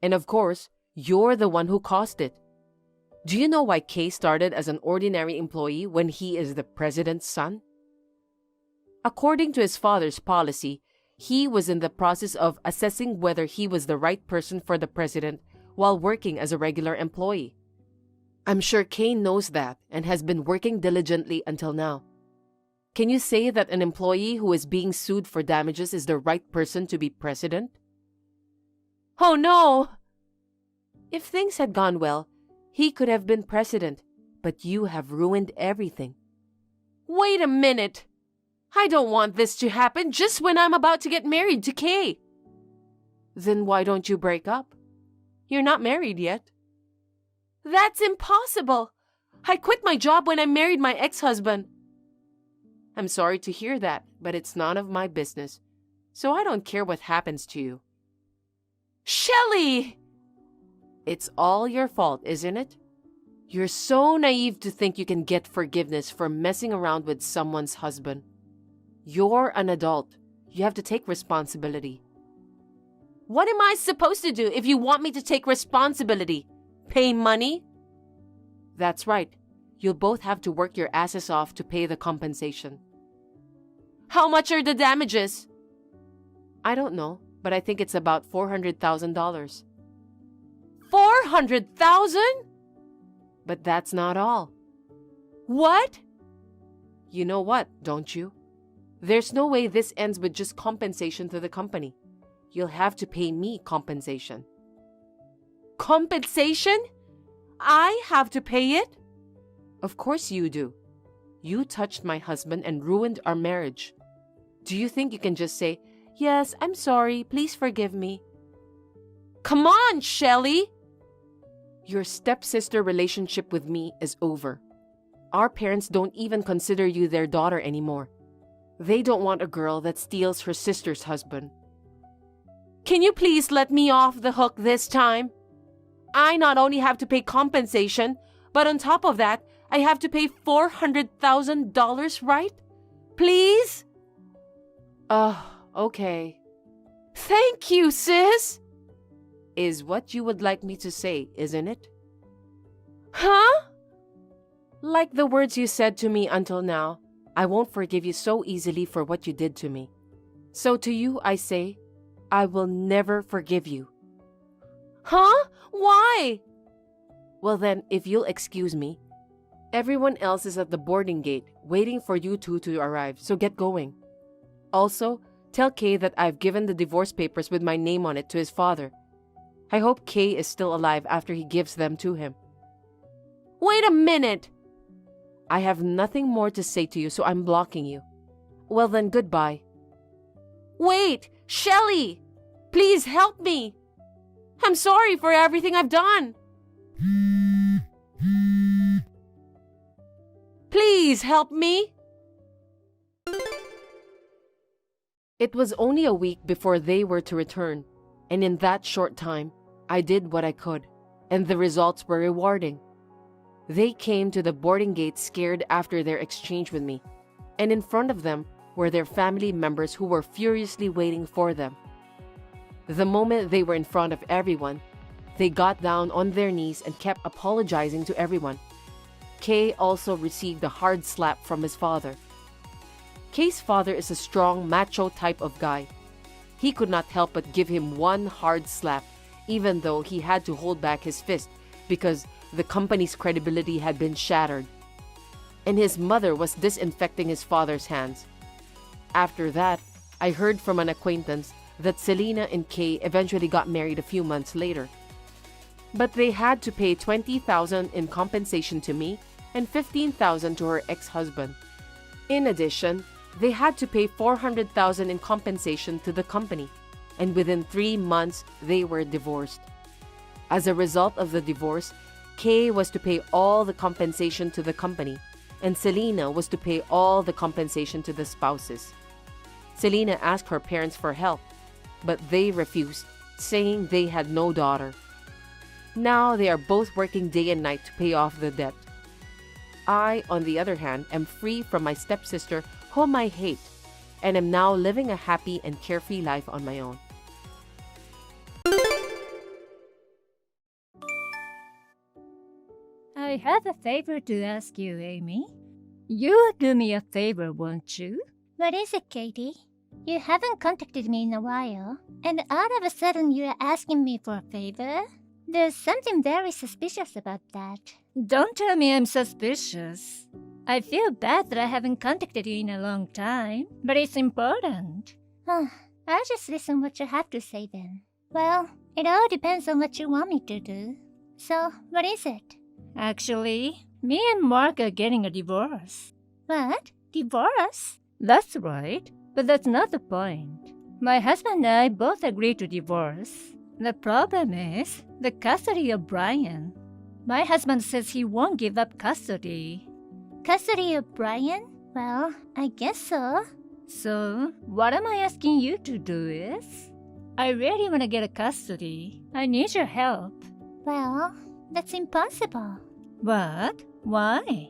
And of course, you're the one who caused it. Do you know why Kay started as an ordinary employee when he is the president's son? According to his father's policy, he was in the process of assessing whether he was the right person for the president while working as a regular employee. I'm sure Kay knows that and has been working diligently until now. Can you say that an employee who is being sued for damages is the right person to be president? Oh no! If things had gone well, he could have been president, but you have ruined everything. Wait a minute! I don't want this to happen just when I'm about to get married to Kay. Then why don't you break up? You're not married yet. That's impossible! I quit my job when I married my ex-husband. I'm sorry to hear that, but it's none of my business, so I don't care what happens to you. Shelley! It's all your fault, isn't it? You're so naive to think you can get forgiveness for messing around with someone's husband. You're an adult. You have to take responsibility. What am I supposed to do if you want me to take responsibility? Pay money? That's right. You'll both have to work your asses off to pay the compensation. How much are the damages? I don't know, but I think it's about $400,000. 400,000? But that's not all. What? You know what, don't you? There's no way this ends with just compensation to the company. You'll have to pay me compensation. Compensation? I have to pay it? Of course you do. You touched my husband and ruined our marriage. Do you think you can just say, "Yes, I'm sorry, please forgive me"? Come on, Shelley! Your stepsister relationship with me is over. Our parents don't even consider you their daughter anymore. They don't want a girl that steals her sister's husband. Can you please let me off the hook this time? I not only have to pay compensation, but on top of that, I have to pay $400,000, right? Please? Okay. Thank you, sis! Is what you would like me to say, isn't it? Huh? Like the words you said to me until now, I won't forgive you so easily for what you did to me. So to you, I say, I will never forgive you. Huh? Why? Well then, if you'll excuse me, everyone else is at the boarding gate waiting for you two to arrive, so get going. Also, tell Kay that I've given the divorce papers with my name on it to his father. I hope Kay is still alive after he gives them to him. Wait a minute! I have nothing more to say to you, so I'm blocking you. Well then, goodbye. Wait! Shelley! Please help me! I'm sorry for everything I've done! Please help me! It was only a week before they were to return, and in that short time, I did what I could, and the results were rewarding. They came to the boarding gate scared after their exchange with me, and in front of them were their family members who were furiously waiting for them. The moment they were in front of everyone, they got down on their knees and kept apologizing to everyone. Kay also received a hard slap from his father. Kay's father is a strong, macho type of guy. He could not help but give him one hard slap, even though he had to hold back his fist because the company's credibility had been shattered. And his mother was disinfecting his father's hands. After that, I heard from an acquaintance that Selena and Kay eventually got married a few months later. But they had to pay $20,000 in compensation to me and $15,000 to her ex-husband. In addition, they had to pay $400,000 in compensation to the company, and within 3 months, they were divorced. As a result of the divorce, Kay was to pay all the compensation to the company, and Selena was to pay all the compensation to the spouses. Selena asked her parents for help, but they refused, saying they had no daughter. Now they are both working day and night to pay off the debt. I, on the other hand, am free from my stepsister, whom I hate, and am now living a happy and carefree life on my own. I have a favor to ask you, Amy. You'll do me a favor, won't you? What is it, Katie? You haven't contacted me in a while, and all of a sudden you're asking me for a favor? There's something very suspicious about that. Don't tell me I'm suspicious. I feel bad that I haven't contacted you in a long time, but it's important. I'll just listen what you have to say then. Well, it all depends on what you want me to do. So, what is it? Actually, me and Mark are getting a divorce. What? Divorce? That's right, but that's not the point. My husband and I both agreed to divorce. The problem is the custody of Brian. My husband says he won't give up custody. Custody of Brian? Well, I guess so. So, what am I asking you to do is? I really want to get a custody. I need your help. Well, that's impossible. What? Why?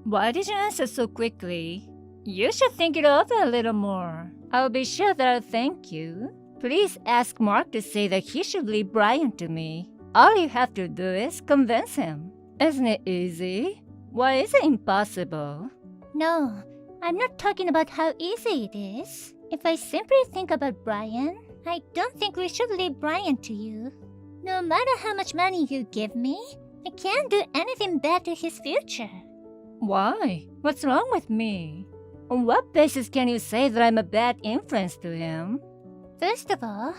Why did you answer so quickly? You should think it over a little more. I'll be sure that I'll thank you. Please ask Mark to say that he should leave Brian to me. All you have to do is convince him. Isn't it easy? Why is it impossible? No, I'm not talking about how easy it is. If I simply think about Brian, I don't think we should leave Brian to you. No matter how much money you give me, I can't do anything bad to his future. Why? What's wrong with me? On what basis can you say that I'm a bad influence to him? First of all,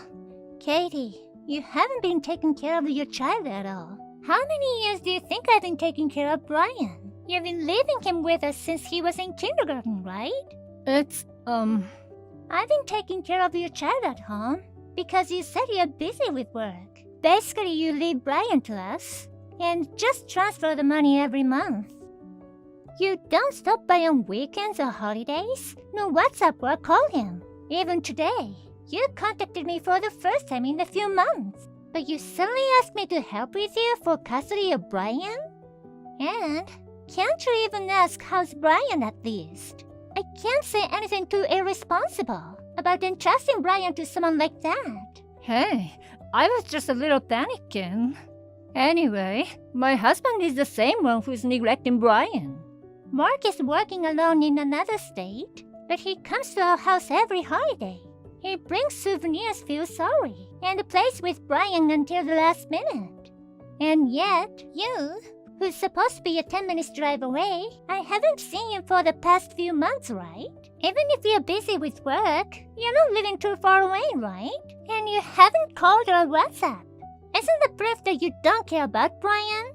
Katie, you haven't been taking care of your child at all. How many years do you think I've been taking care of Brian? You've been leaving him with us since he was in kindergarten, right? I've been taking care of your child at home because you said you're busy with work. Basically, you leave Brian to us and just transfer the money every month. You don't stop by on weekends or holidays, no WhatsApp or call him. Even today, you contacted me for the first time in a few months, but you suddenly asked me to help with you for custody of Brian? And can't you even ask how's Brian at least? I can't say anything too irresponsible about entrusting Brian to someone like that. Hey, I was just a little panicking. Anyway, my husband is the same one who's neglecting Brian. Mark is working alone in another state, but he comes to our house every holiday. He brings souvenirs, feels sorry, and plays with Brian until the last minute. And yet, you, who's supposed to be a 10 minutes drive away, I haven't seen you for the past few months, right? Even if you're busy with work, you're not living too far away, right? And you haven't called or WhatsApp. Isn't the proof that you don't care about Brian?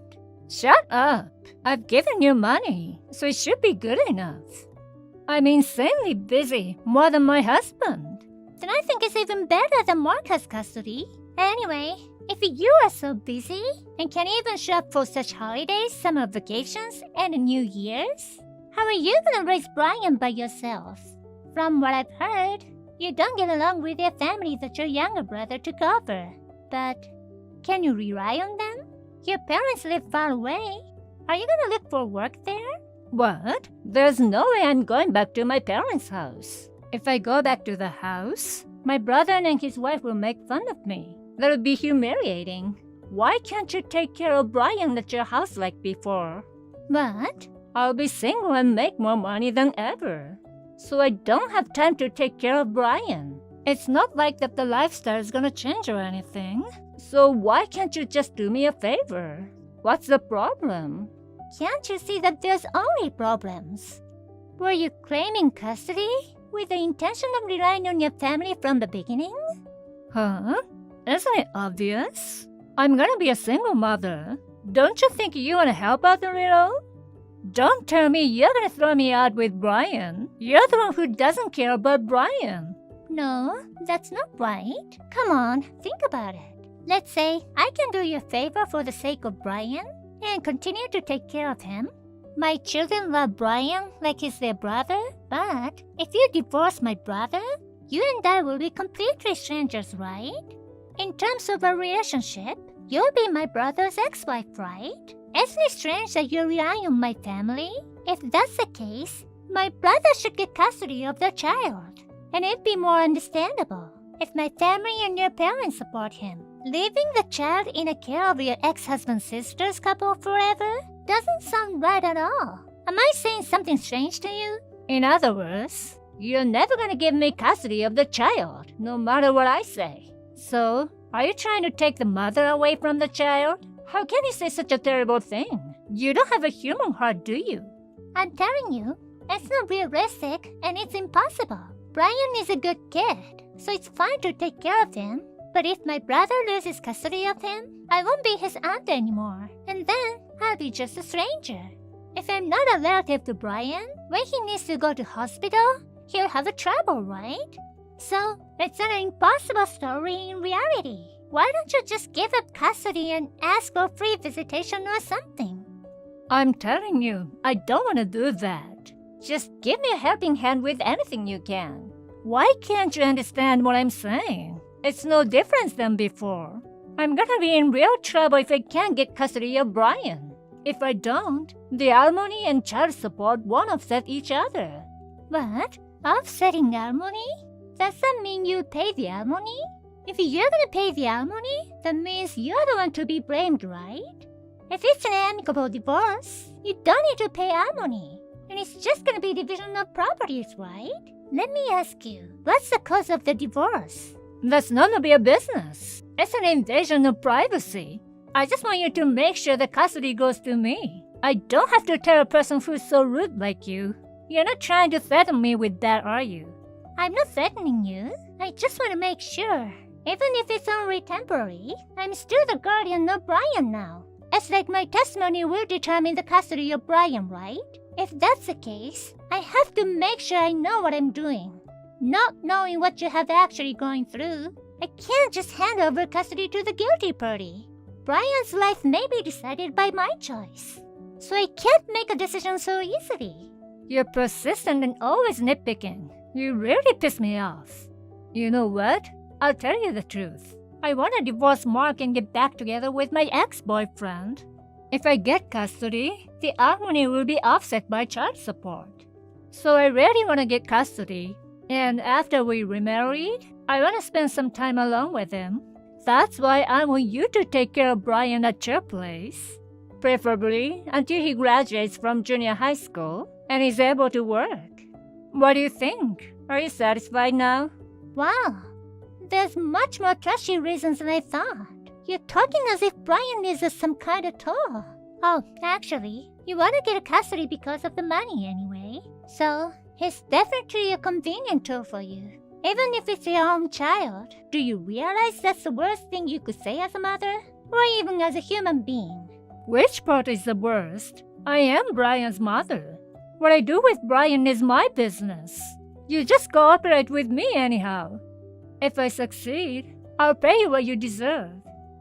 Shut up! I've given you money, so it should be good enough. I'm insanely busy, more than my husband. Then I think it's even better that Mark has custody. Anyway, if you are so busy and can even show up for such holidays, summer vacations, and New Year's, how are you gonna raise Brian by yourself? From what I've heard, you don't get along with your family that your younger brother took over. But can you rely on them? Your parents live far away. Are you gonna look for work there? What? There's no way I'm going back to my parents' house. If I go back to the house, my brother and his wife will make fun of me. That would be humiliating. Why can't you take care of Brian at your house like before? What? I'll be single and make more money than ever. So I don't have time to take care of Brian. It's not like that the lifestyle is gonna change or anything. So why can't you just do me a favor? What's the problem? Can't you see that there's only problems? Were you claiming custody with the intention of relying on your family from the beginning? Huh? Isn't it obvious? I'm gonna be a single mother. Don't you think you wanna help out a little? Don't tell me you're gonna throw me out with Brian. You're the one who doesn't care about Brian. No, that's not right. Come on, think about it. Let's say I can do you a favor for the sake of Brian and continue to take care of him. My children love Brian like he's their brother, but if you divorce my brother, you and I will be completely strangers, right? In terms of a relationship, you'll be my brother's ex-wife, right? Isn't it strange that you rely on my family? If that's the case, my brother should get custody of the child, and it'd be more understandable if my family and your parents support him. Leaving the child in the care of your ex-husband's sister's couple forever doesn't sound right at all. Am I saying something strange to you? In other words, you're never gonna give me custody of the child, no matter what I say. So, are you trying to take the mother away from the child? How can you say such a terrible thing? You don't have a human heart, do you? I'm telling you, it's not realistic and it's impossible. Brian is a good kid, so it's fine to take care of him. But if my brother loses custody of him, I won't be his aunt anymore, and then I'll be just a stranger. If I'm not a relative to Brian, when he needs to go to hospital, he'll have a trouble, right? So, it's an impossible story in reality. Why don't you just give up custody and ask for free visitation or something? I'm telling you, I don't want to do that. Just give me a helping hand with anything you can. Why can't you understand what I'm saying? It's no different than before. I'm gonna be in real trouble if I can't get custody of Brian. If I don't, the alimony and child support won't offset each other. What? Offsetting alimony? Does that mean you pay the alimony? If you're gonna pay the alimony, that means you're the one to be blamed, right? If it's an amicable divorce, you don't need to pay alimony. And it's just gonna be division of properties, right? Let me ask you, what's the cause of the divorce? That's none of your business. It's an invasion of privacy. I just want you to make sure the custody goes to me. I don't have to tell a person who's so rude like you. You're not trying to threaten me with that, are you? I'm not threatening you. I just want to make sure. Even if it's only temporary, I'm still the guardian of Brian now. It's like my testimony will determine the custody of Brian, right? If that's the case, I have to make sure I know what I'm doing. Not knowing what you have actually going through, I can't just hand over custody to the guilty party. Brian's life may be decided by my choice, so I can't make a decision so easily. You're persistent and always nitpicking. You really piss me off. You know what? I'll tell you the truth. I want to divorce Mark and get back together with my ex-boyfriend. If I get custody, the alimony will be offset by child support. So I really want to get custody. And after we remarried, I want to spend some time alone with him. That's why I want you to take care of Brian at your place. Preferably until he graduates from junior high school and is able to work. What do you think? Are you satisfied now? Wow, there's much more trashy reasons than I thought. You're talking as if Brian needs us some kind of toll. Oh, actually, you want to get custody because of the money anyway. So, he's definitely a convenient tool for you. Even if it's your own child. Do you realize that's the worst thing you could say as a mother? Or even as a human being? Which part is the worst? I am Brian's mother. What I do with Brian is my business. You just cooperate with me anyhow. If I succeed, I'll pay you what you deserve.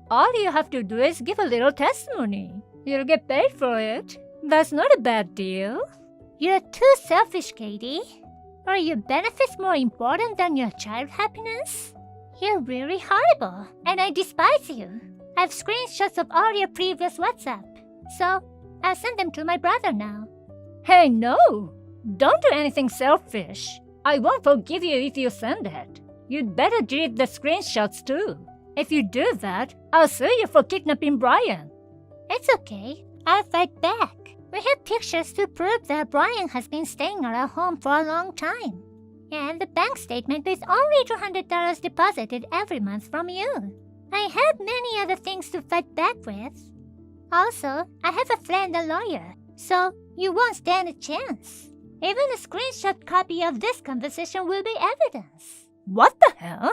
All you have to do is give a little testimony. You'll get paid for it. That's not a bad deal. You're too selfish, Katie. Are your benefits more important than your child happiness? You're really horrible, and I despise you. I have screenshots of all your previous WhatsApp, so I'll send them to my brother now. Hey, no! Don't do anything selfish. I won't forgive you if you send it. You'd better delete the screenshots too. If you do that, I'll sue you for kidnapping Brian. It's okay. I'll fight back. We have pictures to prove that Brian has been staying at our home for a long time. And the bank statement with only $200 deposited every month from you. I have many other things to fight back with. Also, I have a friend, a lawyer, so you won't stand a chance. Even a screenshot copy of this conversation will be evidence. What the hell?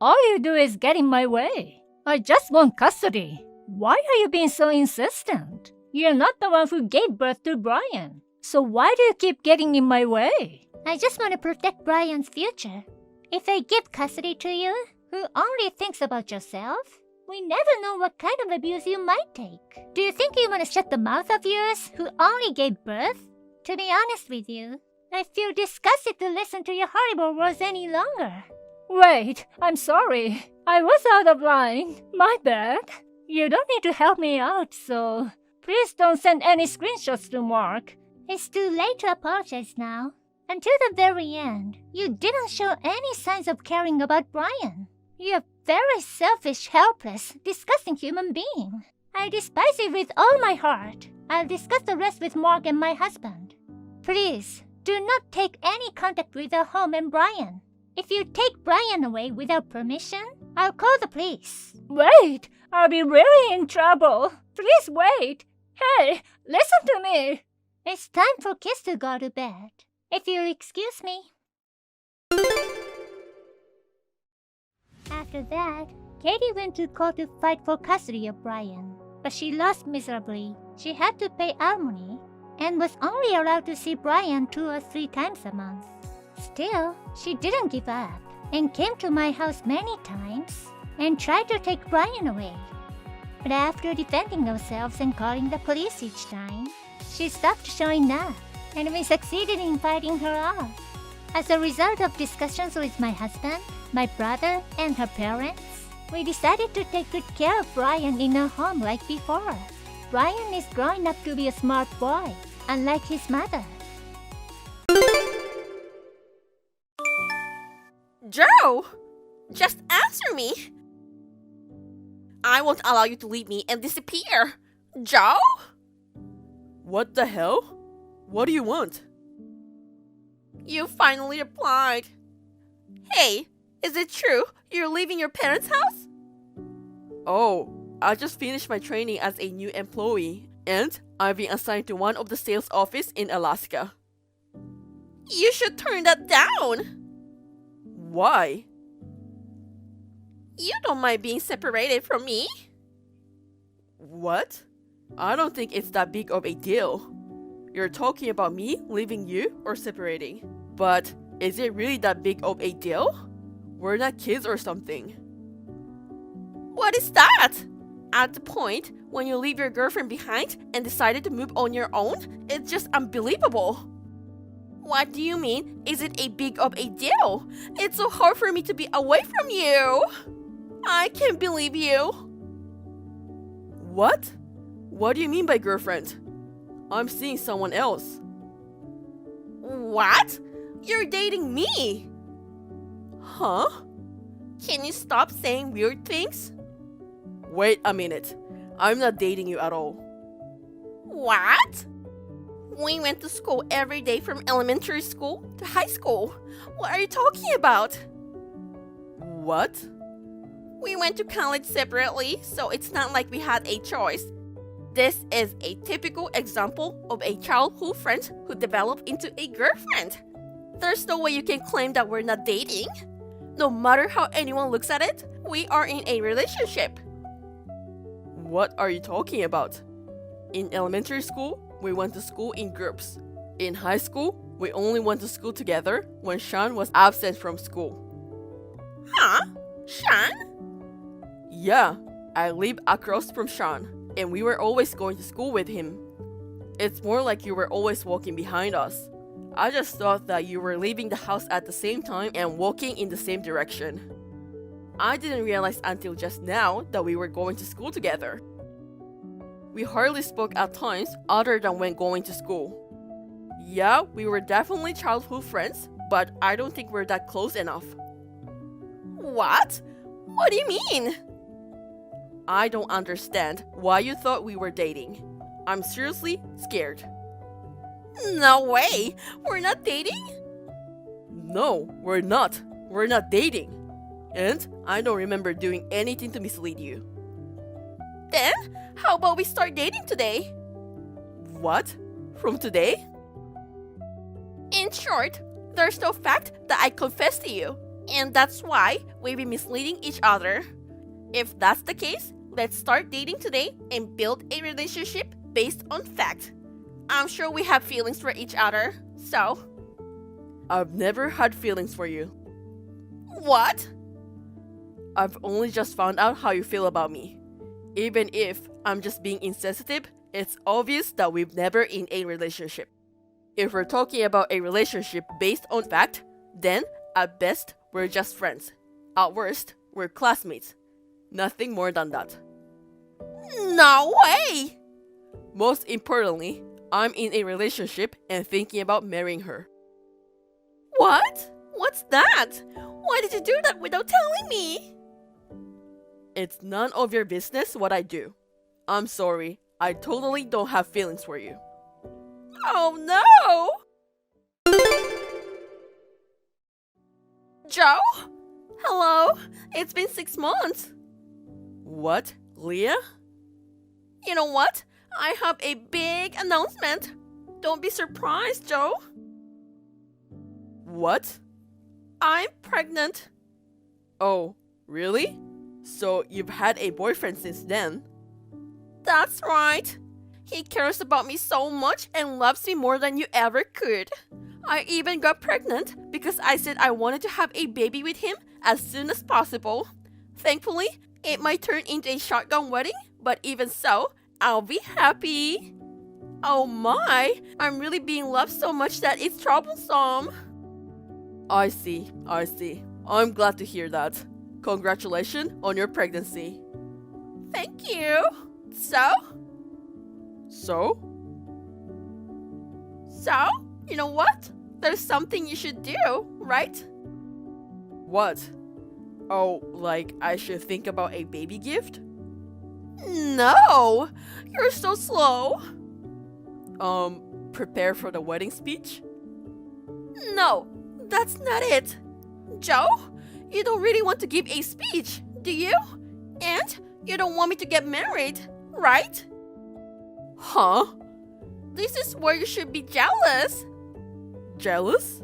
All you do is get in my way. I just want custody. Why are you being so insistent? You're not the one who gave birth to Brian. So why do you keep getting in my way? I just want to protect Brian's future. If I give custody to you, who only thinks about yourself, we never know what kind of abuse you might take. Do you think you want to shut the mouth of yours, who only gave birth? To be honest with you, I feel disgusted to listen to your horrible words any longer. Wait, I'm sorry. I was out of line. My bad. You don't need to help me out, so please don't send any screenshots to Mark. It's too late to apologize now. Until the very end, you didn't show any signs of caring about Brian. You're a very selfish, helpless, disgusting human being. I despise you with all my heart. I'll discuss the rest with Mark and my husband. Please, do not take any contact with our home and Brian. If you take Brian away without permission, I'll call the police. Wait, I'll be really in trouble. Please wait. Hey, listen to me. It's time for kids to go to bed. If you'll excuse me. After that, Katie went to court to fight for custody of Brian, but she lost miserably. She had to pay alimony and was only allowed to see Brian 2 or 3 times a month. Still, she didn't give up and came to my house many times and tried to take Brian away. But after defending ourselves and calling the police each time, she stopped showing up, and we succeeded in fighting her off. As a result of discussions with my husband, my brother, and her parents, we decided to take good care of Brian in our home like before. Brian is growing up to be a smart boy, unlike his mother. Joe! Just answer me! I won't allow you to leave me and disappear! Joe? What the hell? What do you want? You finally replied. Hey, is it true you're leaving your parents' house? Oh, I just finished my training as a new employee, and I've been assigned to one of the sales office in Alaska. You should turn that down. Why? You don't mind being separated from me? What? I don't think it's that big of a deal. You're talking about me leaving you or separating. But is it really that big of a deal? We're not kids or something. What is that? At the point when you leave your girlfriend behind and decided to move on your own, it's just unbelievable. What do you mean? Is it a big of a deal? It's so hard for me to be away from you. I can't believe you. What? What do you mean by girlfriend? I'm seeing someone else. What? You're dating me. Huh? Can you stop saying weird things? Wait a minute. I'm not dating you at all. What? We went to school every day from elementary school to high school. What are you talking about? What? We went to college separately, so it's not like we had a choice. This is a typical example of a childhood friend who developed into a girlfriend. There's no way you can claim that we're not dating. No matter how anyone looks at it, we are in a relationship. What are you talking about? In elementary school, we went to school in groups. In high school, we only went to school together when Sean was absent from school. Huh? Sean? Yeah, I live across from Sean, and we were always going to school with him. It's more like you were always walking behind us. I just thought that you were leaving the house at the same time and walking in the same direction. I didn't realize until just now that we were going to school together. We hardly spoke at times other than when going to school. Yeah, we were definitely childhood friends, but I don't think we're that close enough. What? What do you mean? I don't understand why you thought we were dating. I'm seriously scared. No way! We're not dating? No, we're not. We're not dating. And I don't remember doing anything to mislead you. Then, how about we start dating today? What? From today? In short, there's no fact that I confessed to you. And that's why we've been misleading each other. If that's the case, let's start dating today and build a relationship based on fact. I'm sure we have feelings for each other, so... I've never had feelings for you. What? I've only just found out how you feel about me. Even if I'm just being insensitive, it's obvious that we've never in a relationship. If we're talking about a relationship based on fact, then at best, we're just friends. At worst, we're classmates. Nothing more than that. No way! Most importantly, I'm in a relationship and thinking about marrying her. What? What's that? Why did you do that without telling me? It's none of your business what I do. I'm sorry, I totally don't have feelings for you. Oh no! Joe? Hello? It's been 6 months. What? Leah? You know what? I have a big announcement. Don't be surprised, Joe. What? I'm pregnant. Oh, really? So you've had a boyfriend since then? That's right. He cares about me so much and loves me more than you ever could. I even got pregnant because I said I wanted to have a baby with him as soon as possible. Thankfully, it might turn into a shotgun wedding, but even so, I'll be happy. Oh my, I'm really being loved so much that it's troublesome. I see. I'm glad to hear that. Congratulations on your pregnancy. Thank you. So, you know what? There's something you should do, right? What? Oh, like I should think about a baby gift? No! You're so slow. Prepare for the wedding speech? No, that's not it. Joe, you don't really want to give a speech, do you? And you don't want me to get married, right? Huh? This is where you should be jealous. Jealous?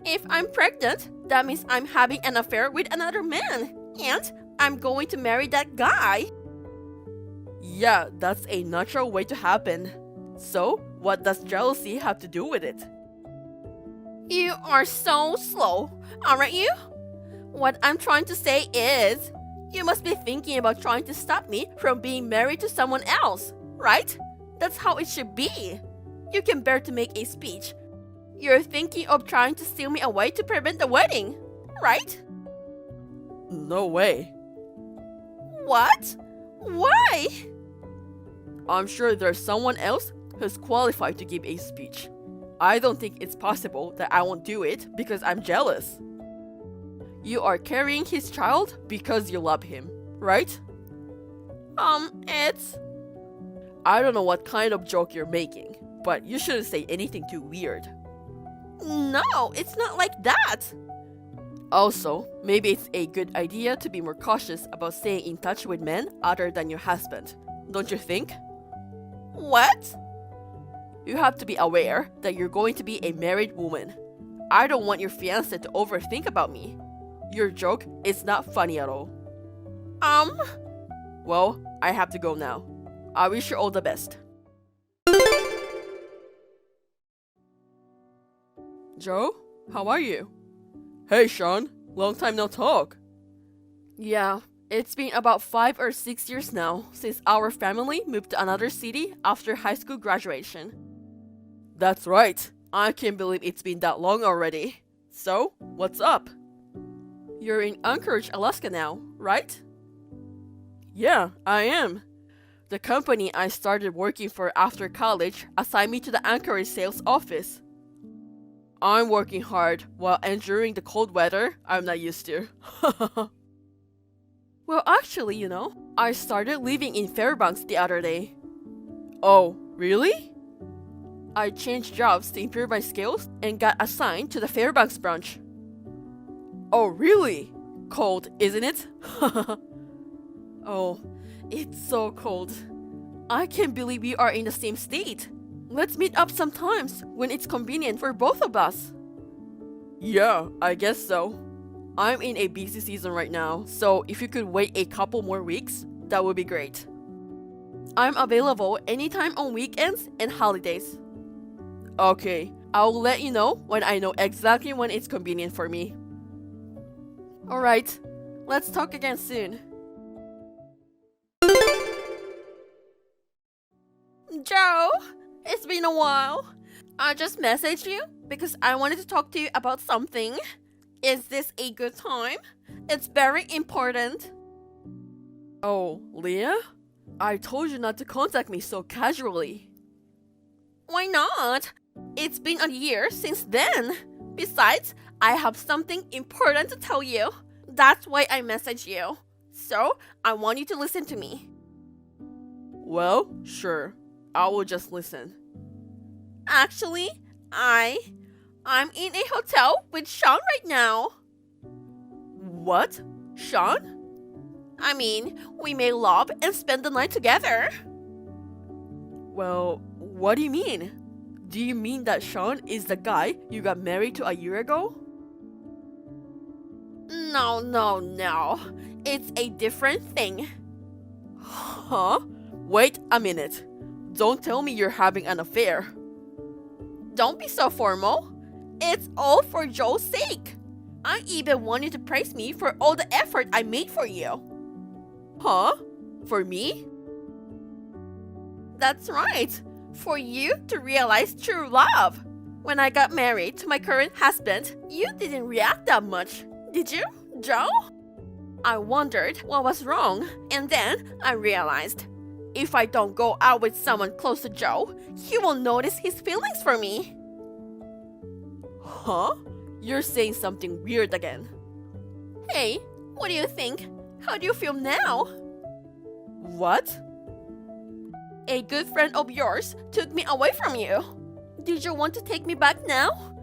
If I'm pregnant, that means I'm having an affair with another man, and I'm going to marry that guy. Yeah, that's a natural way to happen. So, what does jealousy have to do with it? You are so slow, aren't you? What I'm trying to say is, you must be thinking about trying to stop me from being married to someone else, right? That's how it should be. You can bear to make a speech. You're thinking of trying to steal me away to prevent the wedding, right? No way. What? Why? I'm sure there's someone else who's qualified to give a speech. I don't think it's possible that I won't do it because I'm jealous. You are carrying his child because you love him, right? It's... I don't know what kind of joke you're making, but you shouldn't say anything too weird. No, it's not like that. Also, maybe it's a good idea to be more cautious about staying in touch with men other than your husband. Don't you think? What? You have to be aware that you're going to be a married woman. I don't want your fiancé to overthink about me. Your joke is not funny at all. Well, I have to go now. I wish you all the best. Joe, how are you? Hey, Sean. Long time no talk. Yeah, it's been about 5 or 6 years now since our family moved to another city after high school graduation. That's right. I can't believe it's been that long already. So, what's up? You're in Anchorage, Alaska now, right? Yeah, I am. The company I started working for after college assigned me to the Anchorage sales office. I'm working hard while enduring the cold weather I'm not used to. Well, actually, I started living in Fairbanks the other day. Oh, really? I changed jobs to improve my skills and got assigned to the Fairbanks branch. Oh, really? Cold, isn't it? Oh, it's so cold. I can't believe we are in the same state. Let's meet up sometimes when it's convenient for both of us. Yeah, I guess so. I'm in a busy season right now, so if you could wait a couple more weeks, that would be great. I'm available anytime on weekends and holidays. Okay, I'll let you know when I know exactly when it's convenient for me. Alright, let's talk again soon. Joe, it's been a while. I just messaged you because I wanted to talk to you about something. Is this a good time? It's very important. Oh, Leah? I told you not to contact me so casually. Why not? It's been a year since then. Besides, I have something important to tell you. That's why I messaged you. So, I want you to listen to me. Well, sure. I will just listen. Actually, I'm in a hotel with Sean right now. What? Sean? I mean, we may love and spend the night together. Well, what do you mean? Do you mean that Sean is the guy you got married to a year ago? No. It's a different thing. Huh? Wait a minute. Don't tell me you're having an affair. Don't be so formal. It's all for Joe's sake. I even want you to praise me for all the effort I made for you. Huh? For me? That's right. For you to realize true love. When I got married to my current husband, you didn't react that much, did you, Joe? I wondered what was wrong, and then I realized if I don't go out with someone close to Joe, he will notice his feelings for me. Huh? You're saying something weird again. Hey, what do you think? How do you feel now? What? A good friend of yours took me away from you. Did you want to take me back now?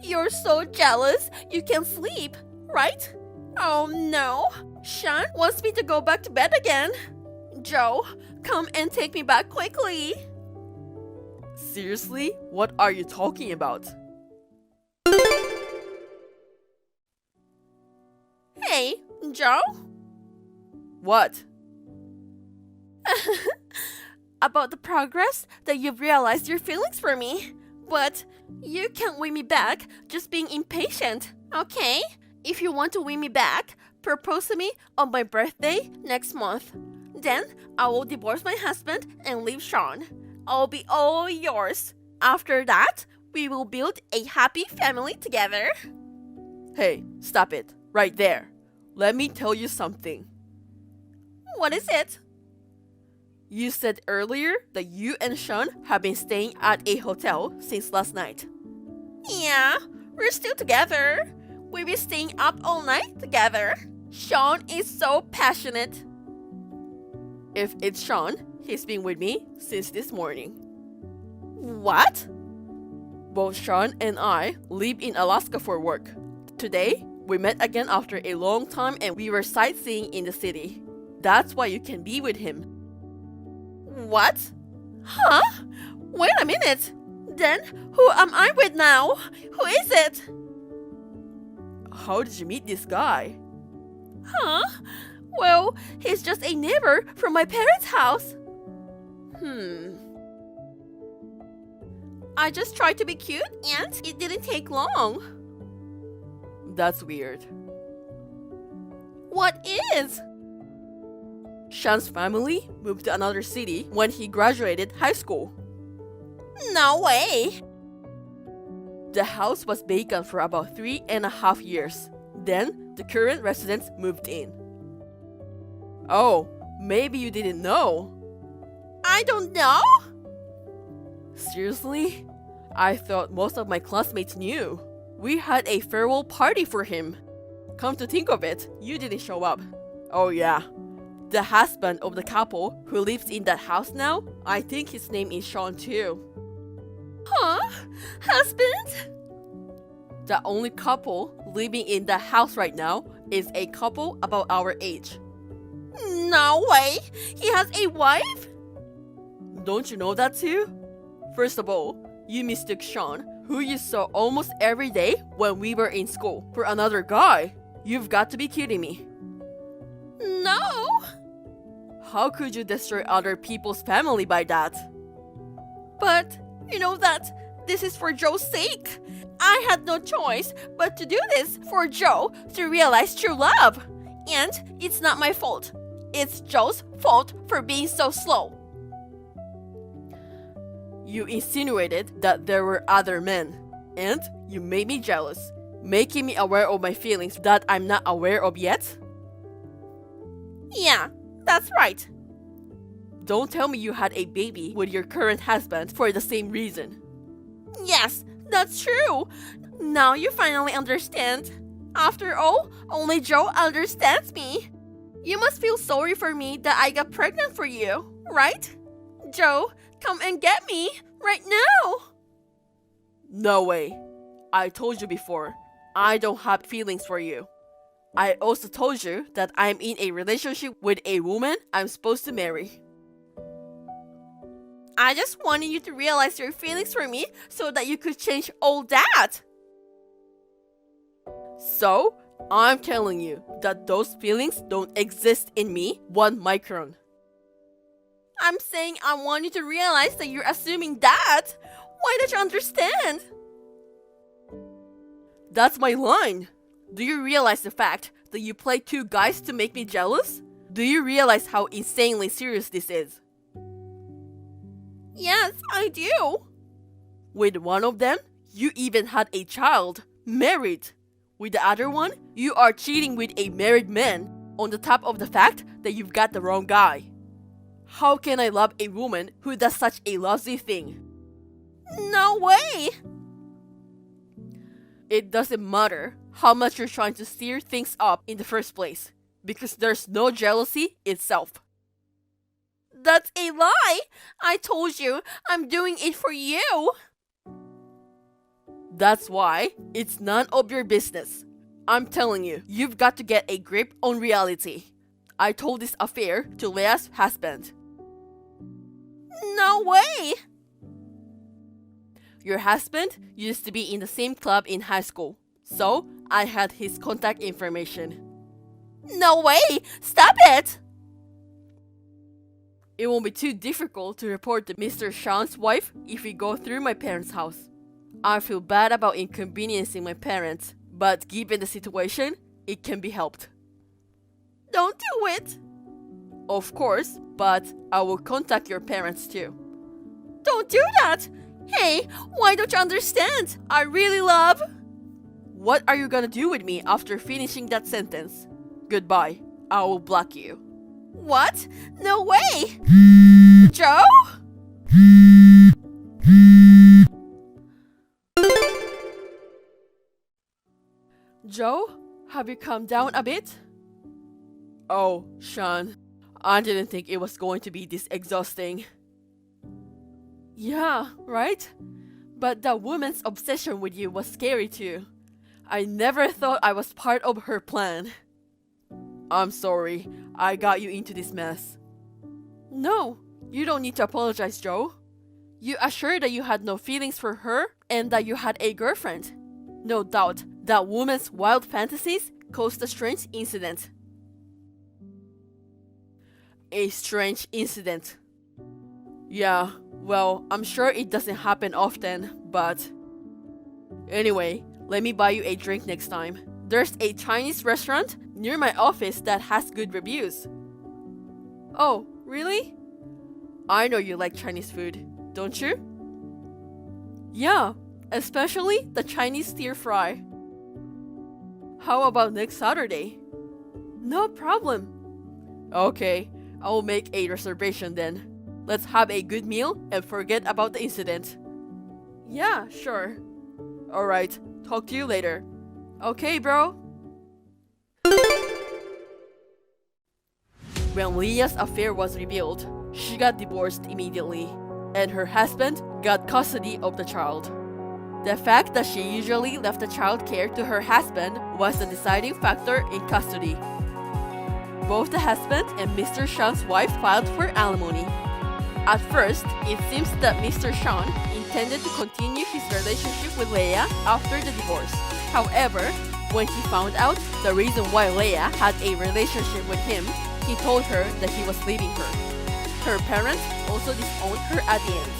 You're so jealous you can't sleep, right? Oh no. Sean wants me to go back to bed again. Joe, come and take me back quickly. Seriously? What are you talking about? Hey, Joe? What? About the progress that you've realized your feelings for me. But you can't win me back just being impatient, okay? If you want to win me back, propose to me on my birthday next month. Then I will divorce my husband and leave Sean. I'll be all yours. After that, we will build a happy family together. Hey, stop it. Right there. Let me tell you something. What is it? You said earlier that you and Sean have been staying at a hotel since last night. Yeah, we're still together. We've been staying up all night together. Sean is so passionate. If it's Sean, he's been with me since this morning. What? Both Sean and I live in Alaska for work. Today, we met again after a long time and we were sightseeing in the city. That's why you can be with him. What? Huh? Wait a minute. Then who am I with now? Who is it? How did you meet this guy? Huh? Well, he's just a neighbor from my parents' house. I just tried to be cute and it didn't take long. That's weird. What is? Sean's family moved to another city when he graduated high school. No way. The house was vacant for about 3.5 years. Then, the current residents moved in. Oh, maybe you didn't know. I don't know. Seriously? I thought most of my classmates knew. We had a farewell party for him. Come to think of it, you didn't show up. Oh yeah. The husband of the couple who lives in that house now, I think his name is Sean too. Huh? Husband? The only couple living in that house right now is a couple about our age. No way! He has a wife? Don't you know that too? First of all, you mistook Sean, who you saw almost every day when we were in school, for another guy. You've got to be kidding me. No! How could you destroy other people's family by that? But you know that this is for Joe's sake. I had no choice but to do this for Joe to realize true love. And it's not my fault. It's Joe's fault for being so slow. You insinuated that there were other men, and you made me jealous, making me aware of my feelings that I'm not aware of yet? Yeah, that's right. Don't tell me you had a baby with your current husband for the same reason. Yes, that's true. Now you finally understand. After all, only Joe understands me. You must feel sorry for me that I got pregnant for you, right? Joe, come and get me right now. No way. I told you before, I don't have feelings for you. I also told you that I'm in a relationship with a woman I'm supposed to marry. I just wanted you to realize your feelings for me so that you could change all that. So, I'm telling you that those feelings don't exist in me 1 micron. I'm saying I want you to realize that you're assuming that. Why don't you understand? That's my line. Do you realize the fact that you play 2 guys to make me jealous? Do you realize how insanely serious this is? Yes, I do. With one of them, you even had a child, married. With the other one, you are cheating with a married man, on the top of the fact that you've got the wrong guy. How can I love a woman who does such a lousy thing? No way! It doesn't matter how much you're trying to steer things up in the first place, because there's no jealousy itself. That's a lie! I told you, I'm doing it for you! That's why it's none of your business. I'm telling you, you've got to get a grip on reality. I told this affair to Leah's husband. No way! Your husband used to be in the same club in high school, so I had his contact information. No way! Stop it! It won't be too difficult to report to Mr. Sean's wife if we go through my parents' house. I feel bad about inconveniencing my parents, but given the situation, it can be helped. Don't do it! Of course, but I will contact your parents too. Don't do that! Hey, why don't you understand? I really love... What are you gonna do with me after finishing that sentence? Goodbye. I will block you. What? No way! Joe? Joe, have you calmed down a bit? Oh, Sean, I didn't think it was going to be this exhausting. Yeah, right? But that woman's obsession with you was scary too. I never thought I was part of her plan. I'm sorry, I got you into this mess. No, you don't need to apologize, Joe. You assured that you had no feelings for her and that you had a girlfriend. No doubt, that woman's wild fantasies caused a strange incident. A strange incident. Yeah, well, I'm sure it doesn't happen often, but... Anyway, let me buy you a drink next time. There's a Chinese restaurant near my office that has good reviews. Oh, really? I know you like Chinese food, don't you? Yeah, especially the Chinese stir fry. How about next Saturday? No problem. Okay, I will make a reservation then. Let's have a good meal and forget about the incident. Yeah, sure. Alright, talk to you later. Okay, bro. When Leah's affair was revealed, she got divorced immediately, and her husband got custody of the child. The fact that she usually left the child care to her husband was the deciding factor in custody. Both the husband and Mr. Sean's wife filed for alimony. At first, it seems that Mr. Sean intended to continue his relationship with Leah after the divorce. However, when he found out the reason why Leah had a relationship with him, he told her that he was leaving her. Her parents also disowned her at the end.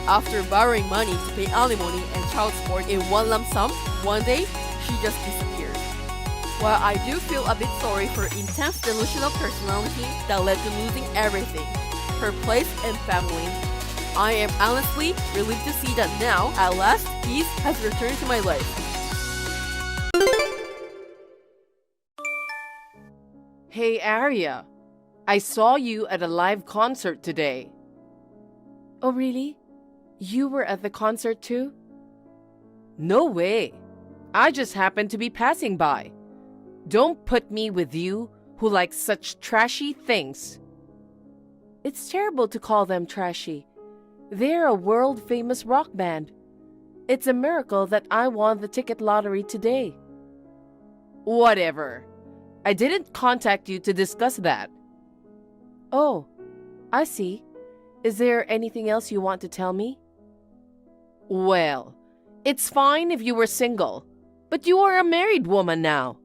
After borrowing money to pay alimony and child support in one lump sum, one day, she just disappeared. While I do feel a bit sorry for her intense delusional personality that led to losing everything, her place and family, I am honestly relieved to see that now, at last, peace has returned to my life. Hey, Arya. I saw you at a live concert today. Oh, really? You were at the concert too? No way. I just happened to be passing by. Don't put me with you who like such trashy things. It's terrible to call them trashy. They're a world-famous rock band. It's a miracle that I won the ticket lottery today. Whatever. I didn't contact you to discuss that. Oh, I see. Is there anything else you want to tell me? Well, it's fine if you were single, but you are a married woman now.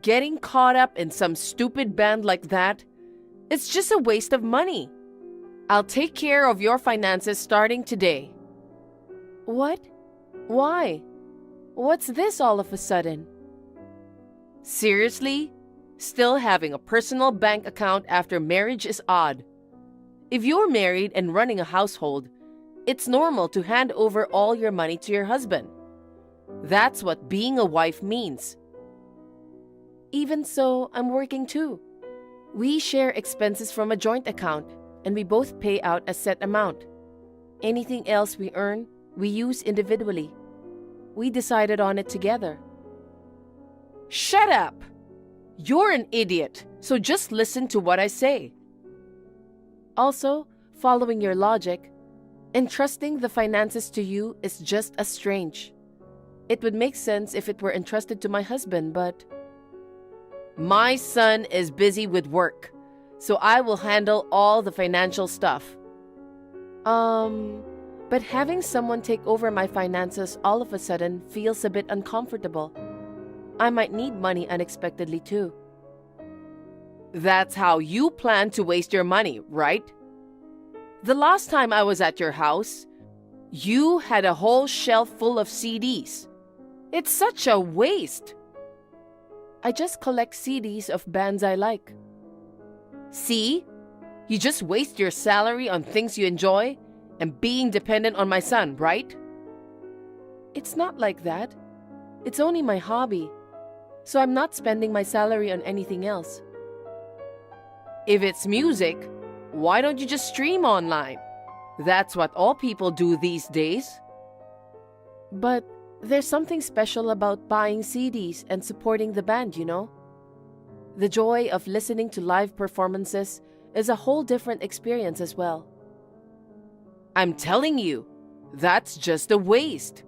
Getting caught up in some stupid band like that, it's just a waste of money. I'll take care of your finances starting today. What? Why? What's this all of a sudden? Seriously? Still having a personal bank account after marriage is odd. If you're married and running a household, it's normal to hand over all your money to your husband. That's what being a wife means. Even so, I'm working too. We share expenses from a joint account, and we both pay out a set amount. Anything else we earn, we use individually. We decided on it together. Shut up! You're an idiot, so just listen to what I say. Also, following your logic, entrusting the finances to you is just as strange. It would make sense if it were entrusted to my husband, but... My son is busy with work, so I will handle all the financial stuff. But having someone take over my finances all of a sudden feels a bit uncomfortable. I might need money unexpectedly too. That's how you plan to waste your money, right? The last time I was at your house, you had a whole shelf full of CDs. It's such a waste. I just collect CDs of bands I like. See? You just waste your salary on things you enjoy and being dependent on my son, right? It's not like that. It's only my hobby. So I'm not spending my salary on anything else. If it's music, why don't you just stream online? That's what all people do these days. But there's something special about buying CDs and supporting the band, you know? The joy of listening to live performances is a whole different experience as well. I'm telling you, that's just a waste.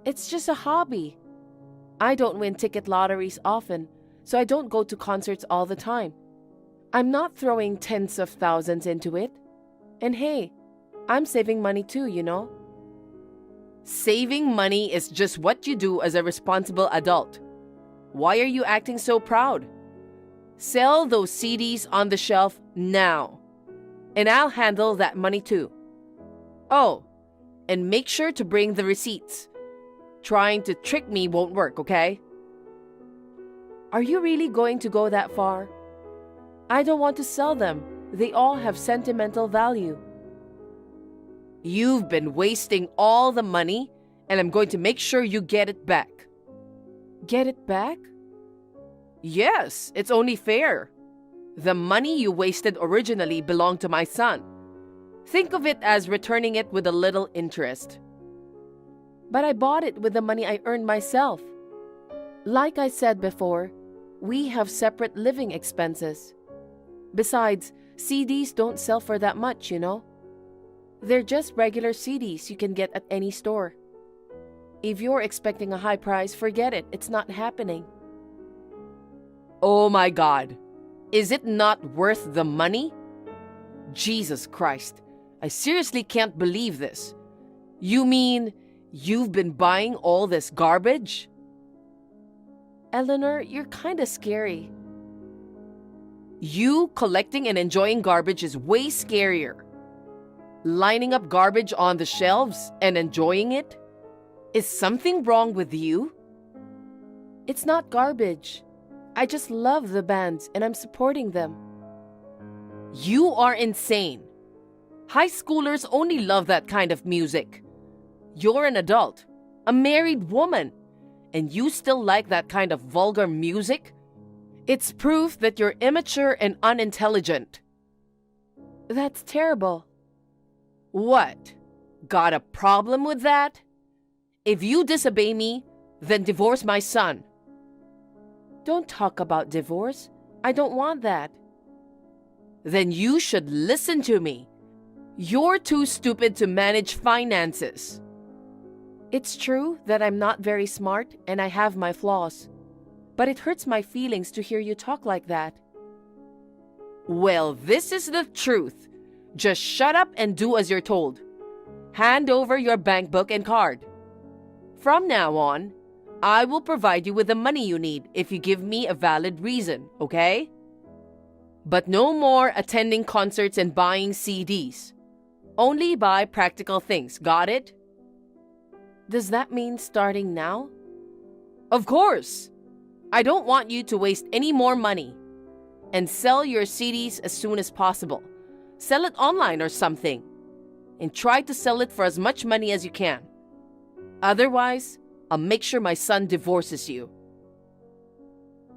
It's just a hobby. I don't win ticket lotteries often, so I don't go to concerts all the time. I'm not throwing tens of thousands into it. And hey, I'm saving money too, you know? Saving money is just what you do as a responsible adult. Why are you acting so proud? Sell those CDs on the shelf now. And I'll handle that money too. Oh, and make sure to bring the receipts. Trying to trick me won't work, okay? Are you really going to go that far? I don't want to sell them. They all have sentimental value. You've been wasting all the money, and I'm going to make sure you get it back. Get it back? Yes, it's only fair. The money you wasted originally belonged to my son. Think of it as returning it with a little interest. But I bought it with the money I earned myself. Like I said before, we have separate living expenses. Besides, CDs don't sell for that much, you know? They're just regular CDs you can get at any store. If you're expecting a high price, forget it. It's not happening. Oh my God. Is it not worth the money? Jesus Christ. I seriously can't believe this. You mean you've been buying all this garbage? Eleanor, you're kinda scary. You collecting and enjoying garbage is way scarier. Lining up garbage on the shelves and enjoying it? Is something wrong with you? It's not garbage. I just love the bands and I'm supporting them. You are insane. High schoolers only love that kind of music. You're an adult, a married woman, and you still like that kind of vulgar music? It's proof that you're immature and unintelligent. That's terrible. What? Got a problem with that? If you disobey me, then divorce my son. Don't talk about divorce. I don't want that. Then you should listen to me. You're too stupid to manage finances. It's true that I'm not very smart and I have my flaws. But it hurts my feelings to hear you talk like that. Well, this is the truth. Just shut up and do as you're told. Hand over your bank book and card. From now on, I will provide you with the money you need if you give me a valid reason, okay? But no more attending concerts and buying CDs. Only buy practical things, got it? Does that mean starting now? Of course! I don't want you to waste any more money. And sell your CDs as soon as possible. Sell it online or something. And try to sell it for as much money as you can. Otherwise, I'll make sure my son divorces you.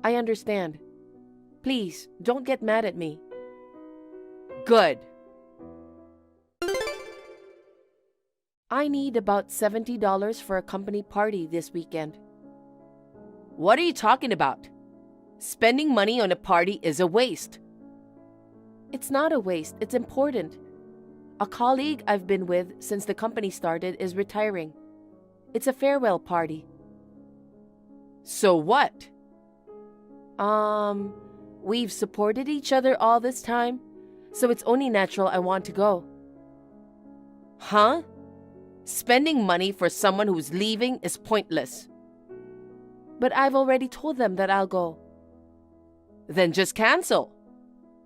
I understand. Please, don't get mad at me. Good. I need about $70 for a company party this weekend. What are you talking about? Spending money on a party is a waste. It's not a waste, it's important. A colleague I've been with since the company started is retiring. It's a farewell party. So what? We've supported each other all this time, so it's only natural I want to go. Huh? Spending money for someone who's leaving is pointless. But I've already told them that I'll go. Then just cancel.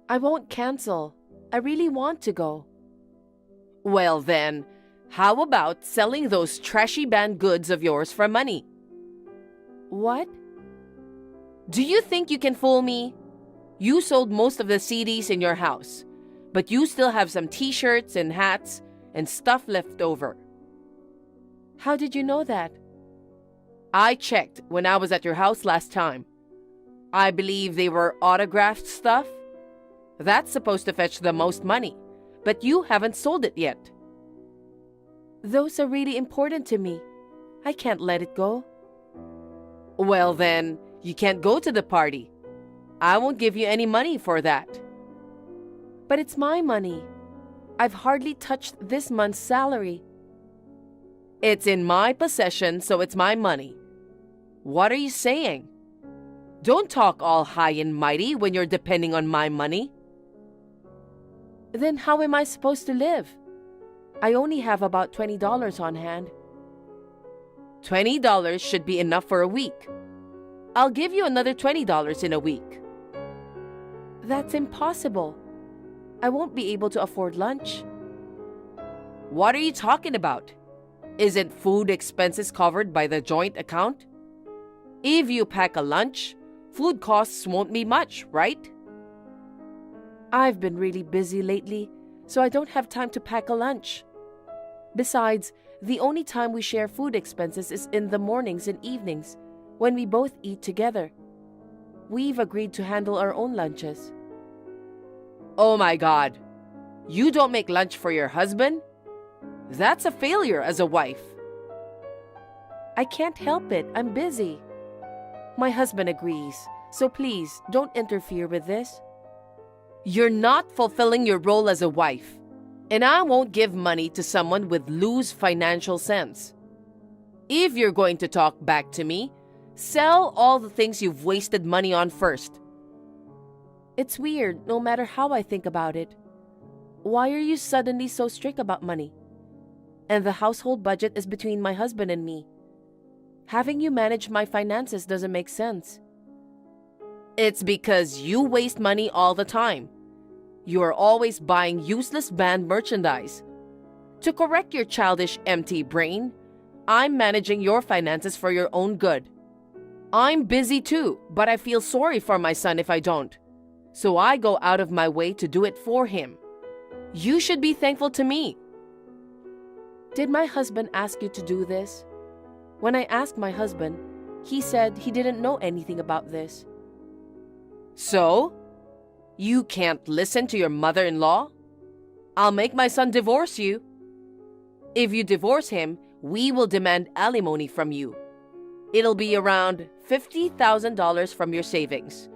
I won't cancel. I really want to go. Well then, how about selling those trashy band goods of yours for money? What? Do you think you can fool me? You sold most of the CDs in your house, but you still have some t-shirts and hats and stuff left over. How did you know that? I checked when I was at your house last time. I believe they were autographed stuff. That's supposed to fetch the most money, but you haven't sold it yet. Those are really important to me. I can't let it go. Well then, you can't go to the party. I won't give you any money for that. But it's my money. I've hardly touched this month's salary. It's in my possession, so it's my money. What are you saying? Don't talk all high and mighty when you're depending on my money. Then how am I supposed to live? I only have about $20 on hand. $20 should be enough for a week. I'll give you another $20 in a week. That's impossible. I won't be able to afford lunch. What are you talking about? Isn't food expenses covered by the joint account? If you pack a lunch, food costs won't be much, right? I've been really busy lately, so I don't have time to pack a lunch. Besides, the only time we share food expenses is in the mornings and evenings, when we both eat together. We've agreed to handle our own lunches. Oh my God! You don't make lunch for your husband? That's a failure as a wife. I can't help it. I'm busy. My husband agrees, so please don't interfere with this. You're not fulfilling your role as a wife, and I won't give money to someone with loose financial sense. If you're going to talk back to me, sell all the things you've wasted money on first. It's weird, no matter how I think about it. Why are you suddenly so strict about money? And the household budget is between my husband and me. Having you manage my finances doesn't make sense. It's because you waste money all the time. You are always buying useless band merchandise. To correct your childish, empty brain, I'm managing your finances for your own good. I'm busy too, but I feel sorry for my son if I don't. So I go out of my way to do it for him. You should be thankful to me. Did my husband ask you to do this? When I asked my husband, he said he didn't know anything about this. So? You can't listen to your mother-in-law? I'll make my son divorce you. If you divorce him, we will demand alimony from you. It'll be around $50,000 from your savings.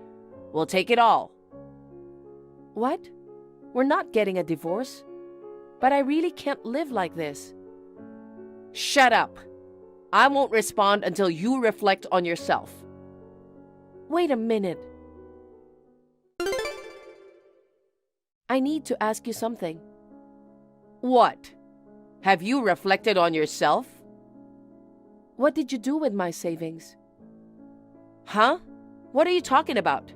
We'll take it all. What? We're not getting a divorce. But I really can't live like this. Shut up. I won't respond until you reflect on yourself. Wait a minute. I need to ask you something. What? Have you reflected on yourself? What did you do with my savings? Huh? What are you talking about?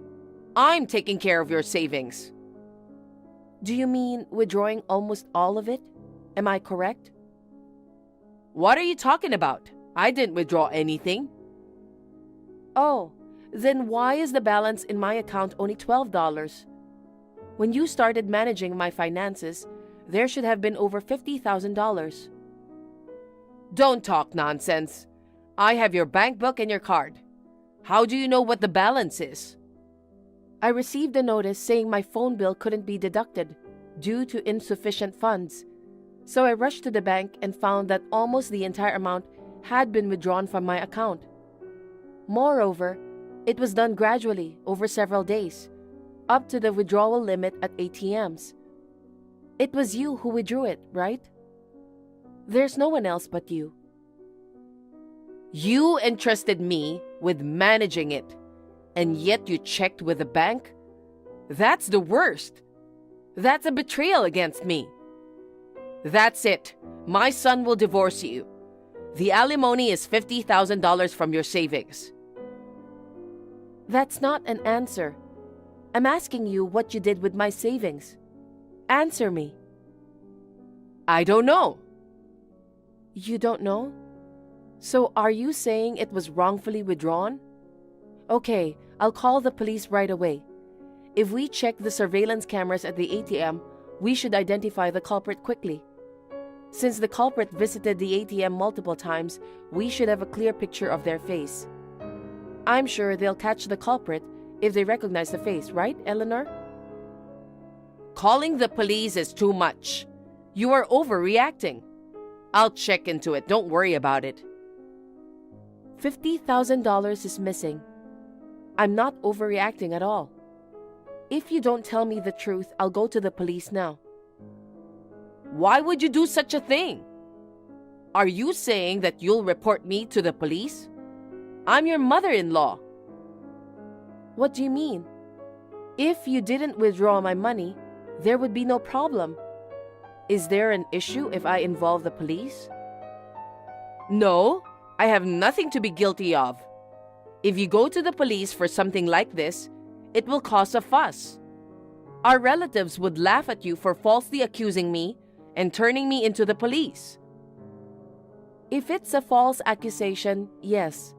I'm taking care of your savings. Do you mean withdrawing almost all of it? Am I correct? What are you talking about? I didn't withdraw anything. Oh, then why is the balance in my account only $12? When you started managing my finances, there should have been over $50,000. Don't talk nonsense. I have your bank book and your card. How do you know what the balance is? I received a notice saying my phone bill couldn't be deducted due to insufficient funds. So I rushed to the bank and found that almost the entire amount had been withdrawn from my account. Moreover, it was done gradually over several days, up to the withdrawal limit at ATMs. It was you who withdrew it, right? There's no one else but you. You entrusted me with managing it, and yet you checked with the bank? That's the worst. That's a betrayal against me. That's it. My son will divorce you. The alimony is $50,000 from your savings. That's not an answer. I'm asking you what you did with my savings. Answer me. I don't know. You don't know? So are you saying it was wrongfully withdrawn? Okay, I'll call the police right away. If we check the surveillance cameras at the ATM, we should identify the culprit quickly. Since the culprit visited the ATM multiple times, we should have a clear picture of their face. I'm sure they'll catch the culprit if they recognize the face, right, Eleanor? Calling the police is too much. You are overreacting. I'll check into it. Don't worry about it. $50,000 is missing. I'm not overreacting at all. If you don't tell me the truth, I'll go to the police now. Why would you do such a thing? Are you saying that you'll report me to the police? I'm your mother-in-law. What do you mean? If you didn't withdraw my money, there would be no problem. Is there an issue if I involve the police? No, I have nothing to be guilty of. If you go to the police for something like this, it will cause a fuss. Our relatives would laugh at you for falsely accusing me and turning me into the police. If it's a false accusation, yes.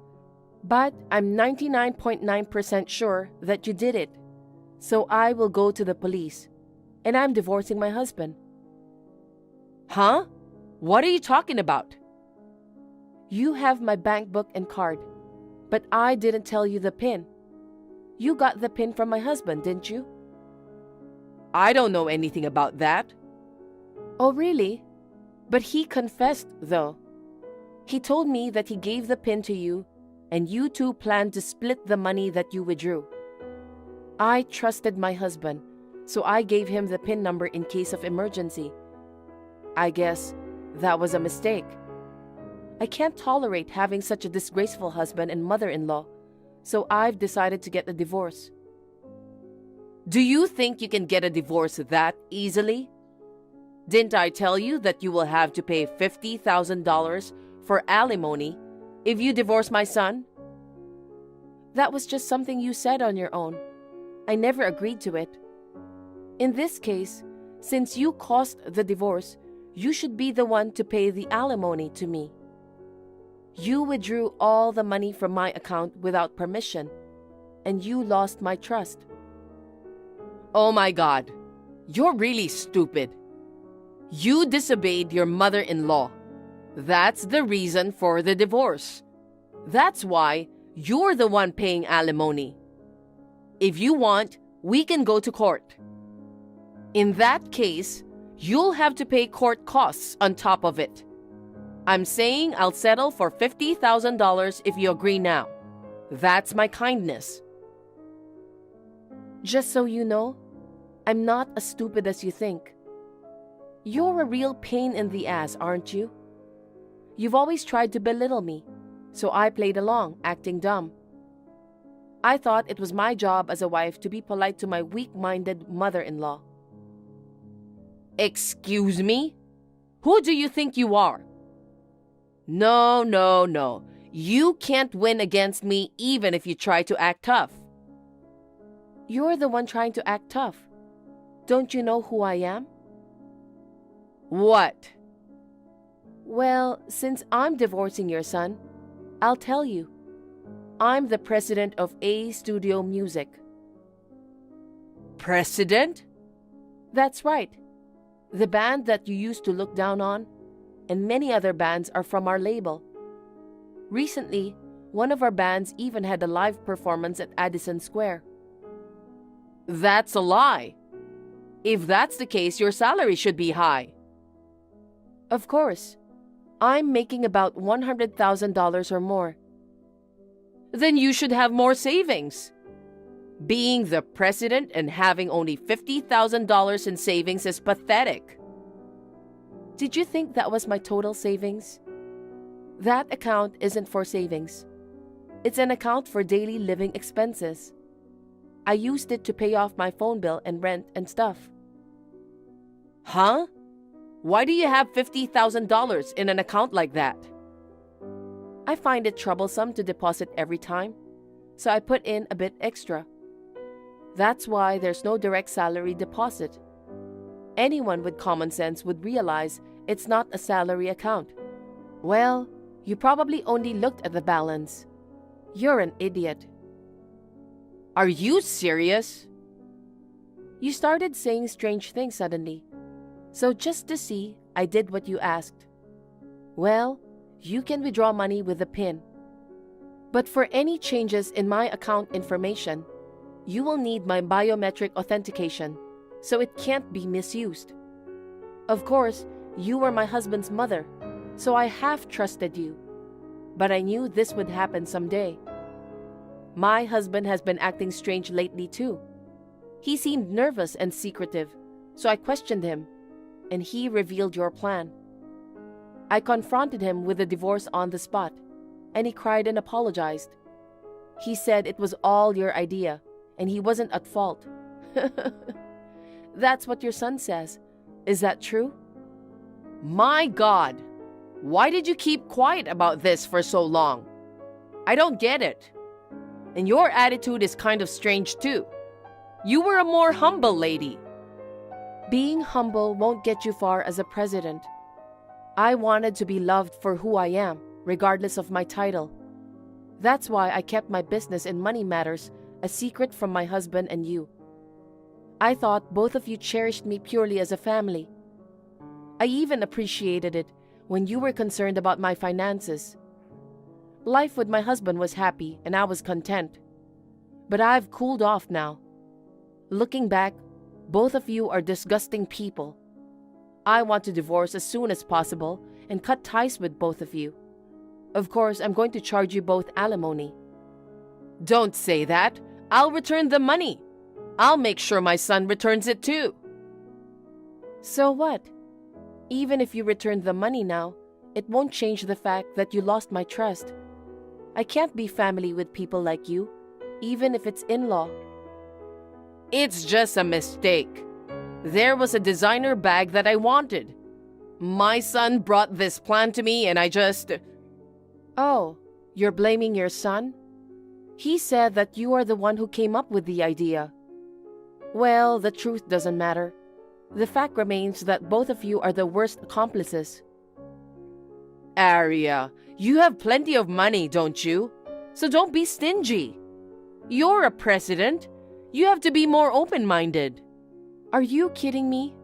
But I'm 99.9% sure that you did it. So I will go to the police. And I'm divorcing my husband. Huh? What are you talking about? You have my bank book and card. But I didn't tell you the PIN. You got the PIN from my husband, didn't you? I don't know anything about that. Oh, really? But he confessed, though. He told me that he gave the PIN to you, and you two planned to split the money that you withdrew. I trusted my husband, so I gave him the PIN number in case of emergency. I guess that was a mistake. I can't tolerate having such a disgraceful husband and mother-in-law, so I've decided to get a divorce. Do you think you can get a divorce that easily? Didn't I tell you that you will have to pay $50,000 for alimony if you divorce my son? That was just something you said on your own. I never agreed to it. In this case, since you caused the divorce, you should be the one to pay the alimony to me. You withdrew all the money from my account without permission, and you lost my trust. Oh my God, you're really stupid. You disobeyed your mother-in-law. That's the reason for the divorce. That's why you're the one paying alimony. If you want, we can go to court. In that case, you'll have to pay court costs on top of it. I'm saying I'll settle for $50,000 if you agree now. That's my kindness. Just so you know, I'm not as stupid as you think. You're a real pain in the ass, aren't you? You've always tried to belittle me, so I played along, acting dumb. I thought it was my job as a wife to be polite to my weak-minded mother-in-law. Excuse me? Who do you think you are? No. You can't win against me even if you try to act tough. You're the one trying to act tough. Don't you know who I am? What? Well, since I'm divorcing your son, I'll tell you. I'm the president of A Studio Music. President? That's right. The band that you used to look down on, and many other bands are from our label. Recently, one of our bands even had a live performance at Addison Square. That's a lie. If that's the case, your salary should be high. Of course. I'm making about $100,000 or more. Then you should have more savings. Being the president and having only $50,000 in savings is pathetic. Did you think that was my total savings? That account isn't for savings. It's an account for daily living expenses. I used it to pay off my phone bill and rent and stuff. Huh? Why do you have $50,000 in an account like that? I find it troublesome to deposit every time, so I put in a bit extra. That's why there's no direct salary deposit. Anyone with common sense would realize it's not a salary account. Well, you probably only looked at the balance. You're an idiot. Are you serious? You started saying strange things suddenly. So just to see, I did what you asked. Well, you can withdraw money with a PIN. But for any changes in my account information, you will need my biometric authentication, so it can't be misused. Of course, you were my husband's mother, so I half trusted you. But I knew this would happen someday. My husband has been acting strange lately too. He seemed nervous and secretive, so I questioned him, and he revealed your plan. I confronted him with the divorce on the spot, and he cried and apologized. He said it was all your idea, and he wasn't at fault. That's what your son says. Is that true? My God! Why did you keep quiet about this for so long? I don't get it. And your attitude is kind of strange too. You were a more humble lady. Being humble won't get you far as a president. I wanted to be loved for who I am, regardless of my title. That's why I kept my business and money matters a secret from my husband and you. I thought both of you cherished me purely as a family. I even appreciated it when you were concerned about my finances. Life with my husband was happy and I was content. But I've cooled off now. Looking back, both of you are disgusting people. I want to divorce as soon as possible and cut ties with both of you. Of course, I'm going to charge you both alimony. Don't say that. I'll return the money. I'll make sure my son returns it too. So what? Even if you return the money now, it won't change the fact that you lost my trust. I can't be family with people like you, even if it's in-law. It's just a mistake. There was a designer bag that I wanted. My son brought this plan to me and I just... Oh, you're blaming your son? He said that you are the one who came up with the idea. Well, the truth doesn't matter. The fact remains that both of you are the worst accomplices. Aria, you have plenty of money, don't you? So don't be stingy. You're a president. You have to be more open-minded. Are you kidding me?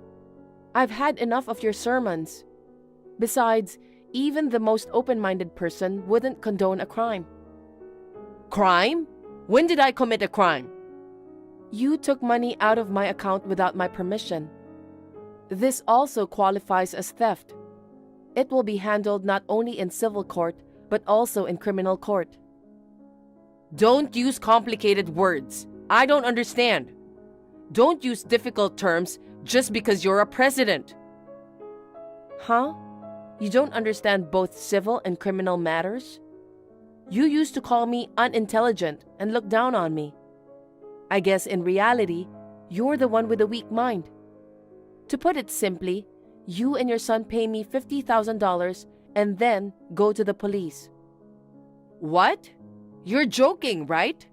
I've had enough of your sermons. Besides, even the most open-minded person wouldn't condone a crime. Crime? When did I commit a crime? You took money out of my account without my permission. This also qualifies as theft. It will be handled not only in civil court, but also in criminal court. Don't use complicated words. I don't understand. Don't use difficult terms just because you're a president. Huh? You don't understand both civil and criminal matters? You used to call me unintelligent and look down on me. I guess in reality, you're the one with a weak mind. To put it simply, you and your son pay me $50,000 and then go to the police. What? You're joking, right?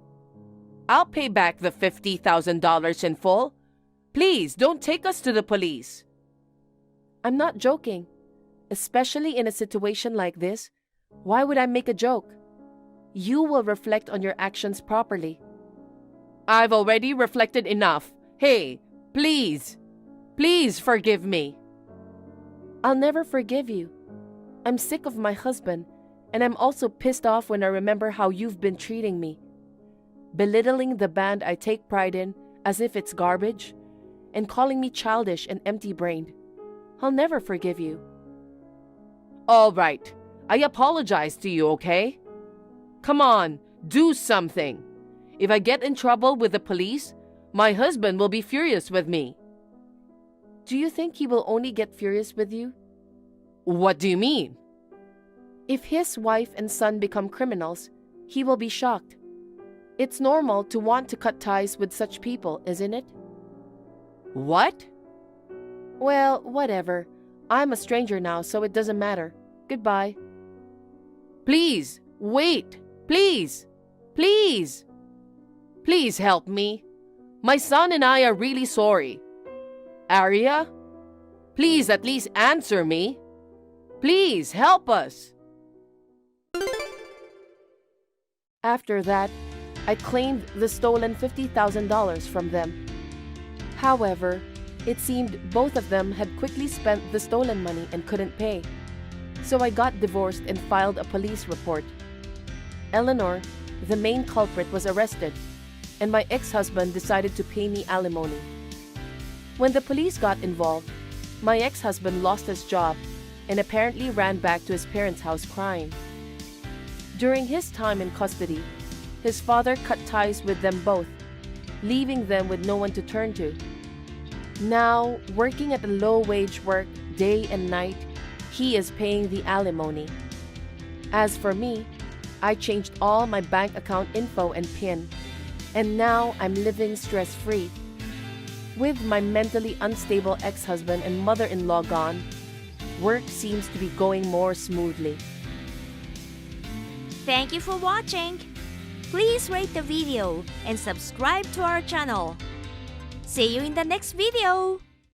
I'll pay back the $50,000 in full. Please, don't take us to the police. I'm not joking. Especially in a situation like this, why would I make a joke? You will reflect on your actions properly. I've already reflected enough. Hey, please. Please forgive me. I'll never forgive you. I'm sick of my husband, and I'm also pissed off when I remember how you've been treating me. Belittling the band I take pride in as if it's garbage, and calling me childish and empty-brained. I'll never forgive you. All right. I apologize to you, okay? Come on, do something. If I get in trouble with the police, my husband will be furious with me. Do you think he will only get furious with you? What do you mean? If his wife and son become criminals, he will be shocked. It's normal to want to cut ties with such people, isn't it? What? Well, whatever. I'm a stranger now, so it doesn't matter. Goodbye. Please, wait. Please. Please. Please help me. My son and I are really sorry. Arya? Please at least answer me. Please help us. After that, I claimed the stolen $50,000 from them. However, it seemed both of them had quickly spent the stolen money and couldn't pay. So I got divorced and filed a police report. Eleanor, the main culprit, was arrested, and my ex-husband decided to pay me alimony. When the police got involved, my ex-husband lost his job and apparently ran back to his parents' house crying. During his time in custody, his father cut ties with them both, leaving them with no one to turn to. Now, working at a low-wage work day and night, he is paying the alimony. As for me, I changed all my bank account info and PIN, and now I'm living stress-free. With my mentally unstable ex-husband and mother-in-law gone, work seems to be going more smoothly. Thank you for watching. Please rate the video and subscribe to our channel. See you in the next video.